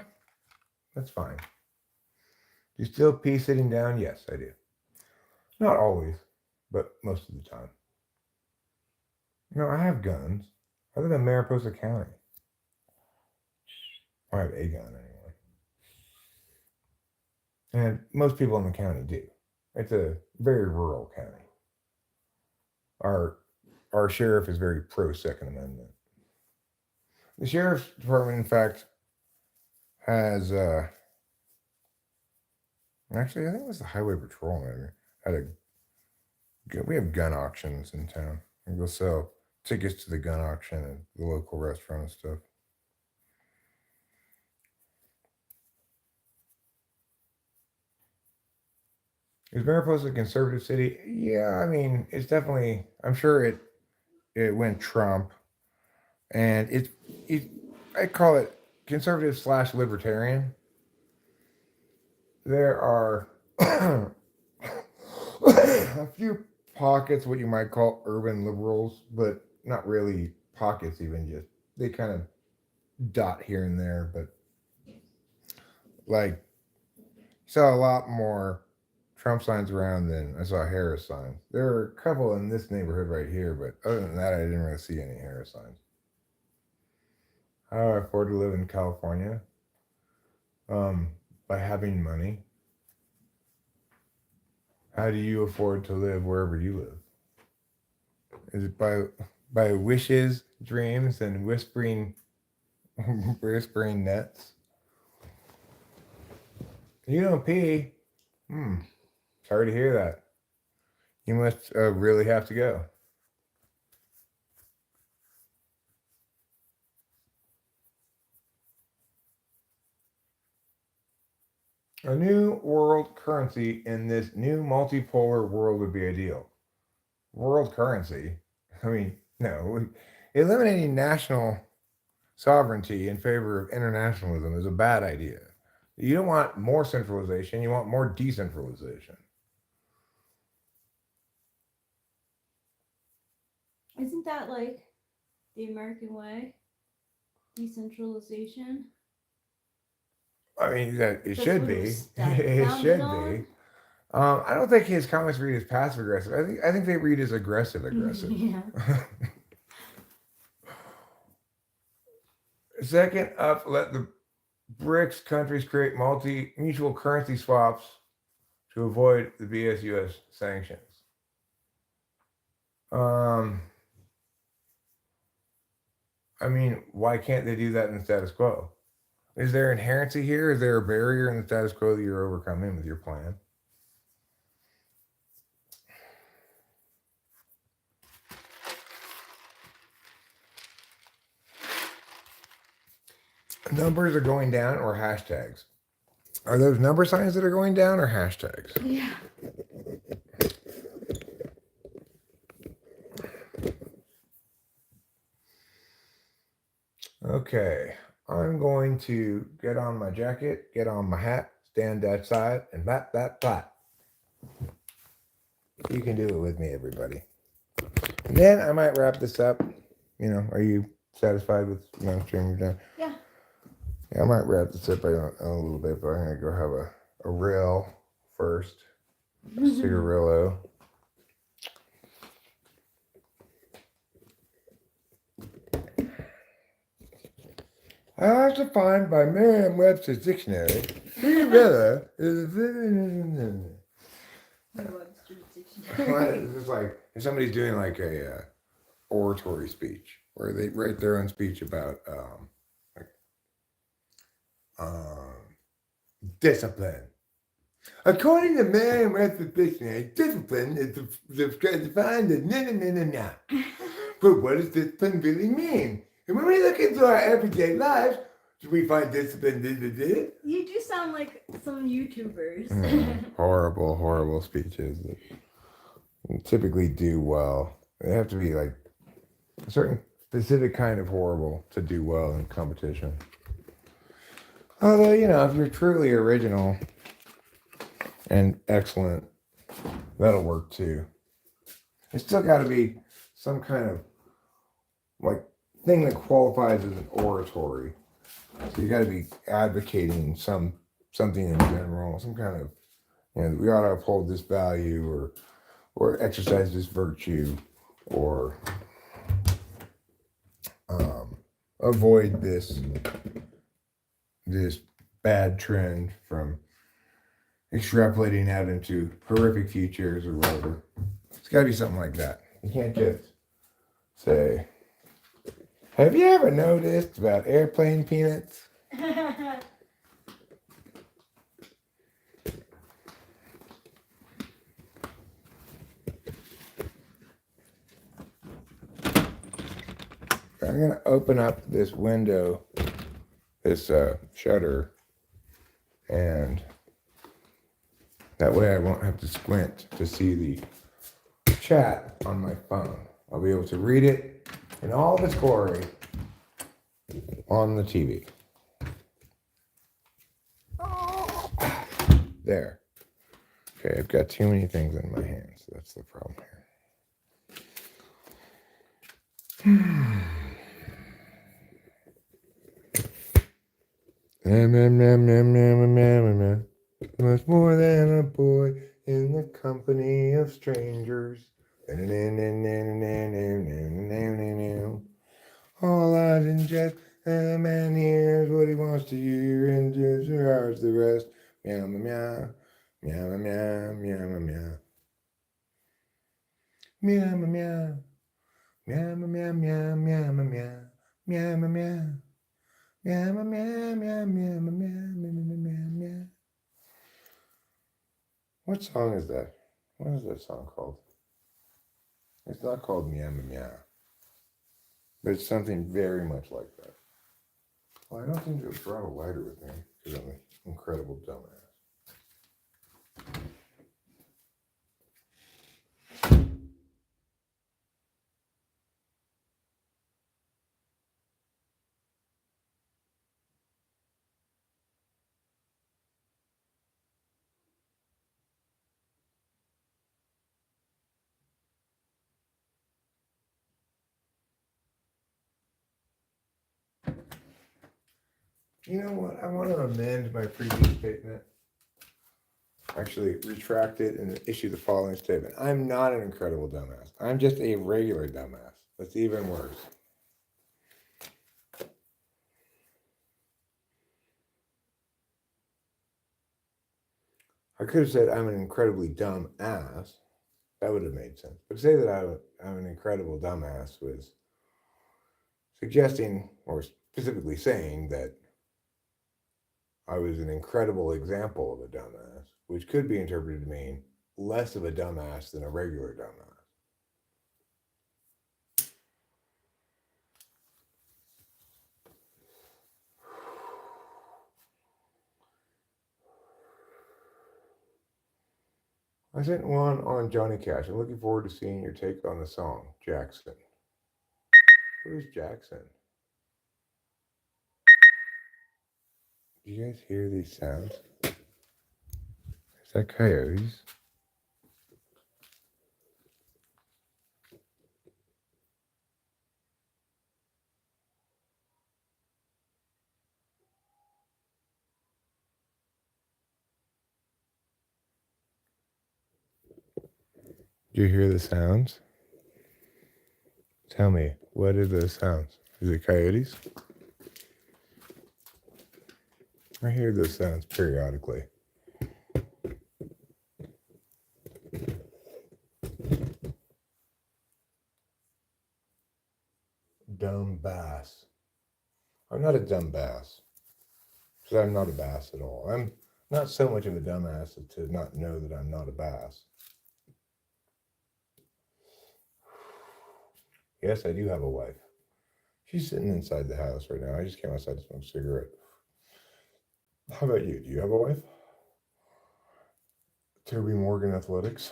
That's fine. Do you still pee sitting down? Yes, I do. Not always, but most of the time. I have guns. I live in Mariposa County. I have a gun anyway. And most people in the county do. It's a very rural county. Our sheriff is very pro Second Amendment. The sheriff's department, in fact, has actually, I think it was the highway patrolman we have gun auctions in town. We go sell tickets to the gun auction at the local restaurant and stuff. Is Mariposa a conservative city? Yeah, I mean, it's definitely, I'm sure it went Trump. And I call it conservative / libertarian. There are a few pockets, what you might call urban liberals, but not really pockets, even just they kind of dot here and there. But like, saw a lot more Trump signs around than I saw Harris signs. There are a couple in this neighborhood right here, but other than that, I didn't really see any Harris signs. How do I afford to live in California? By having money. How do you afford to live wherever you live? Is it by wishes, dreams, and whispering nets? You don't pee. Sorry to hear that. You must really have to go. A new world currency in this new multipolar world would be ideal. World currency? I mean, no. Eliminating national sovereignty in favor of internationalism is a bad idea. You don't want more centralization, you want more decentralization. Isn't that like the American way? Decentralization? I mean, it That's should what be. it was It founded should on? be. I don't think his comics read as passive aggressive. I think they read as aggressive. Yeah. Second up, let the BRICS countries create mutual currency swaps to avoid the BS US sanctions. I mean, why can't they do that in the status quo? Is there inherency here? Is there a barrier in the status quo that you're overcoming with your plan? Numbers are going down or hashtags? Are those number signs that are going down or hashtags? Yeah. Okay, I'm going to get on my jacket, get on my hat, stand outside, and bat. You can do it with me, everybody. And then I might wrap this up. Are you satisfied with streaming down? Yeah. Yeah, I might wrap this up in a little bit, but I'm going to go have a rill first. A cigarillo. I was defined by Merriam-Webster's dictionary. Cinderella is Webster's Dictionary. It's just like if somebody's doing like a oratory speech where they write their own speech about like, um, discipline. According to Merriam-Webster's dictionary, discipline is defined as na. But what does discipline really mean? And when we look into our everyday lives, do we find discipline? You do sound like some YouTubers. Horrible, horrible speeches that typically do well. They have to be like a certain specific kind of horrible to do well in competition. Although, you know, if you're truly original and excellent, that'll work too. It's still got to be some kind of like thing that qualifies as an oratory. So you got to be advocating something in general, some kind of, you know, we ought to uphold this value or exercise this virtue or avoid this bad trend from extrapolating out into horrific futures or whatever. It's got to be something like that. You can't just say, have you ever noticed about airplane peanuts? I'm going to open up this window, this shutter, and that way I won't have to squint to see the chat on my phone. I'll be able to read it in all of its glory on the TV. There. Okay, I've got too many things in my hands. That's the problem here. Much more than a boy in the company of strangers. All eyes in jest, and the man hears what he wants to hear, and just hears the rest. Meow, meow, meow, meow, meow, meow. Meow, meow, meow, meow, meow, meow, meow, meow, meow. Meow, meow, meow, meow, meow, meow, meow, meow. What song is that? What is that song called? It's not called Meow Meow Meow, but it's something very much like that. Well, I don't seem to have brought a lighter with me because I'm an incredible dumbass. You know what? I want to amend my previous statement. Actually, retract it and issue the following statement. I'm not an incredible dumbass. I'm just a regular dumbass. That's even worse. I could have said I'm an incredibly dumb ass. That would have made sense. But to say that I'm an incredible dumbass was suggesting, or specifically saying, that I was an incredible example of a dumbass, which could be interpreted to mean less of a dumbass than a regular dumbass. I sent one on Johnny Cash. I'm looking forward to seeing your take on the song, Jackson. Who's Jackson? Do you guys hear these sounds? Is that coyotes? Do you hear the sounds? Tell me, what are those sounds? Is it coyotes? I hear those sounds periodically. Dumb bass. I'm not a dumb bass. Because I'm not a bass at all. I'm not so much of a dumbass as to not know that I'm not a bass. Yes, I do have a wife. She's sitting inside the house right now. I just came outside to smoke a cigarette. How about you? Do you have a wife? Toby Morgan Athletics.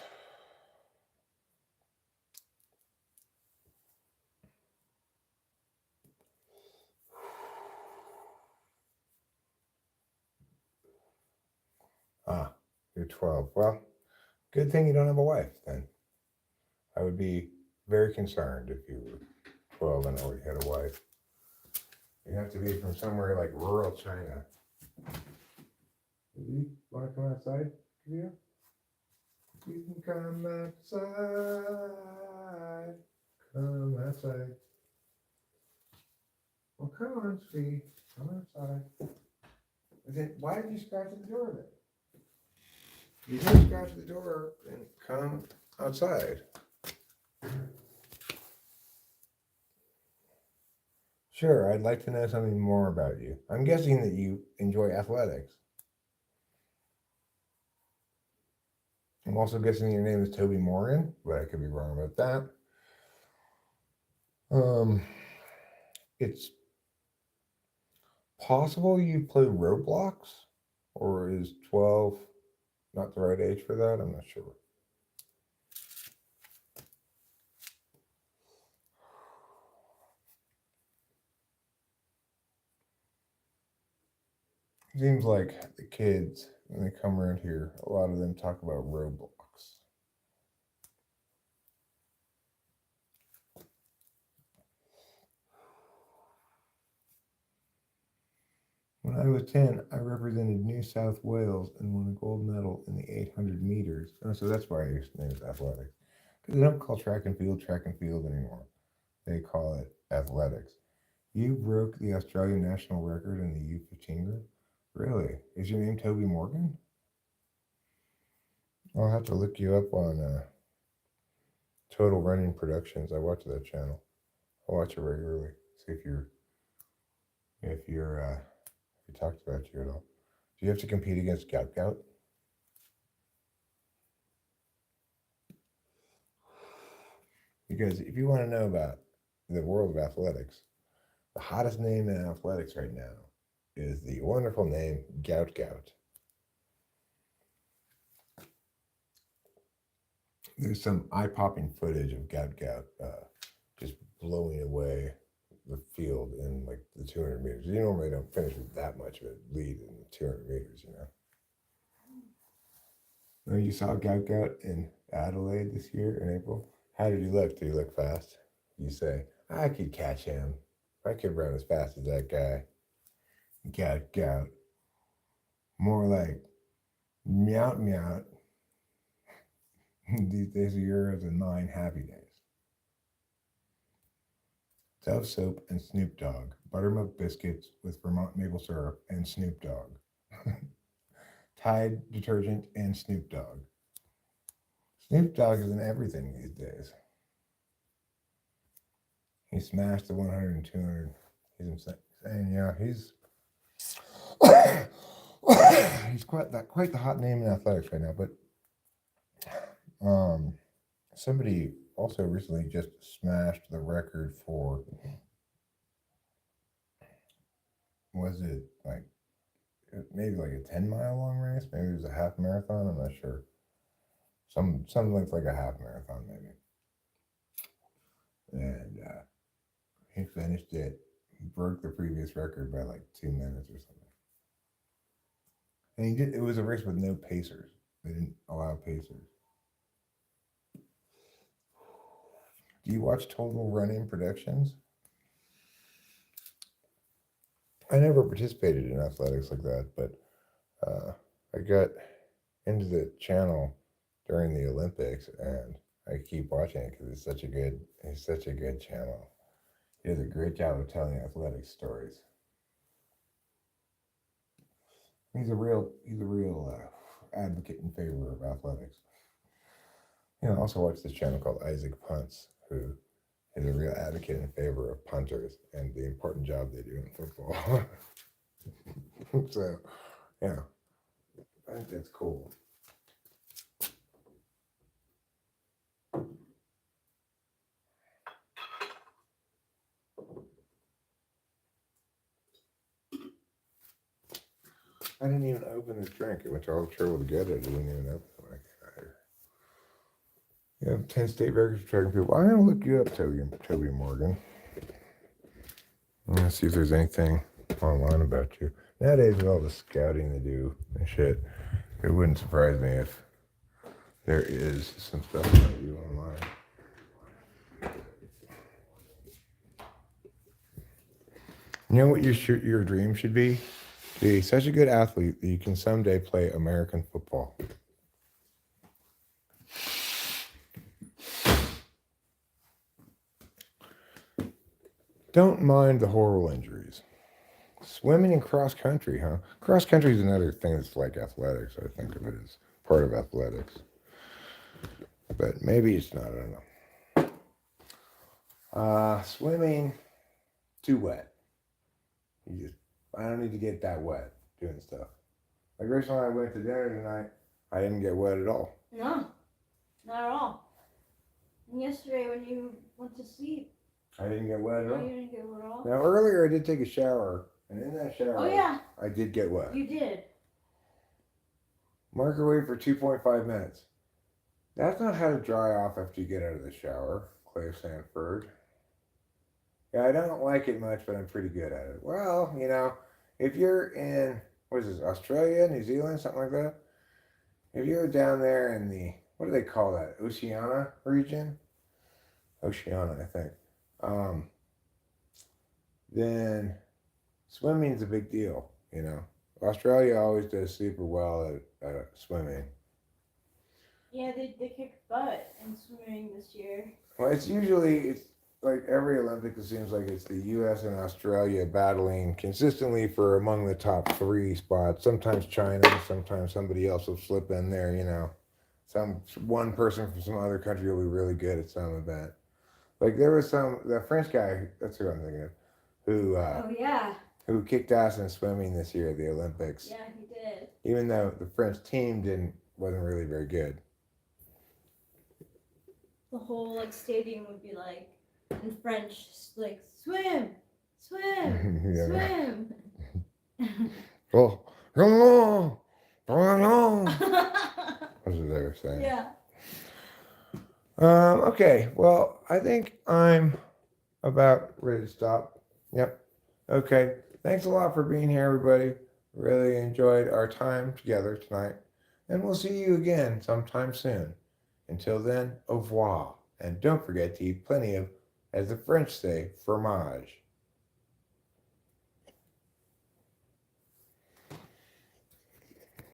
Ah, you're 12. Well, good thing you don't have a wife then. I would be very concerned if you were 12 and already had a wife. You have to be from somewhere like rural China. Do you want to come outside, Kavia? You can come outside. Come outside. Well, come on, sweetie. Come outside. Then why did you scratch at the door then? You didn't scratch at the door and come outside. Sure, I'd like to know something more about you. I'm guessing that you enjoy athletics. I'm also guessing your name is Toby Morgan, but I could be wrong about that. It's possible you play Roblox, or is 12 not the right age for that? I'm not sure. Seems like the kids, when they come around here, a lot of them talk about Roblox. When I was 10, I represented New South Wales and won a gold medal in the 800 meters. Oh, so that's why his name is athletics. Because they don't call track and field anymore. They call it athletics. You broke the Australian national record in the U15 group? Really? Is your name Toby Morgan? I'll have to look you up on Total Running Productions. I watch that channel. I watch it regularly. See if he talks about you at all. Do you have to compete against Gout? Because if you want to know about the world of athletics, the hottest name in athletics right now is the wonderful name Gout. There's some eye-popping footage of Gout just blowing away the field in like the 200 meters. You normally don't finish with that much of a lead in the 200 meters, you know. No, you saw Gout in Adelaide this year in April. How did he look? Did he look fast? You say, I could catch him. I could run as fast as that guy. Gout. More like meout. These days are yours and mine happy days. Dove soap and Snoop Dogg. Buttermilk biscuits with Vermont maple syrup and Snoop Dogg. Tide detergent and Snoop Dogg. Snoop Dogg is in everything these days. He smashed the 100 and 200. He's insane. Yeah, he's he's quite the hot name in athletics right now. But somebody also recently just smashed the record for, was it like maybe like a 10-mile long race? Maybe it was a half marathon. I'm not sure. Something like a half marathon maybe. And he finished it. He broke the previous record by like 2 minutes or something. And it was a race with no pacers. They didn't allow pacers. Do you watch Total Running Productions? I never participated in athletics like that, but I got into the channel during the Olympics, and I keep watching it because it's such a good channel. He does a great job of telling athletic stories. He's a real advocate in favor of athletics. You know, I also watch this channel called Isaac Punts, who is a real advocate in favor of punters and the important job they do in football. So, yeah, I think that's cool. I didn't even open this drink. It went to all the trouble to get it. I didn't even open it when I got here. You have 10 state records for tracking people. I'm going to look you up, Toby Morgan. I'm going to see if there's anything online about you. Nowadays, with all the scouting they do and shit, it wouldn't surprise me if there is some stuff about you online. You know what your dream should be? Be such a good athlete that you can someday play American football. Don't mind the horrible injuries. Swimming and cross country, huh? Cross country is another thing that's like athletics. I think of it as part of athletics. But maybe it's not, I don't know. Swimming, too wet. I don't need to get that wet doing stuff. Like recently I went to dinner tonight, I didn't get wet at all. No, not at all. And yesterday when you went to sleep, I didn't get wet at all. you didn't get wet at all. Now earlier I did take a shower, and in that shower, Oh yeah, I did get wet. you did. Microwave for 2.5 minutes. That's not how to dry off after you get out of the shower, Clay Sanford. Yeah, I don't like it much, but I'm pretty good at it. Well, you know, if you're in, what is this, Australia, New Zealand, something like that? If you're down there in the, what do they call that, Oceania region? Oceania, I think. Then swimming's a big deal, you know. Australia always does super well at swimming. Yeah, they kicked butt in swimming this year. Well, it's like every Olympic, it seems like it's the U.S. and Australia battling consistently for among the top 3 spots. Sometimes China, sometimes somebody else will slip in there, you know. One person from some other country will be really good at some event. Like there was the French guy, that's who I'm thinking of, who kicked ass in swimming this year at the Olympics. Yeah, he did. Even though the French team wasn't really very good. The whole stadium would be like in French, like swim, Yeah. swim. Oh, no, no. That's what they were saying. Yeah. Okay, well, I think I'm about ready to stop. Yep. Okay, thanks a lot for being here, everybody. Really enjoyed our time together tonight. And we'll see you again sometime soon. Until then, au revoir. And don't forget to eat plenty of, as the French say, fromage.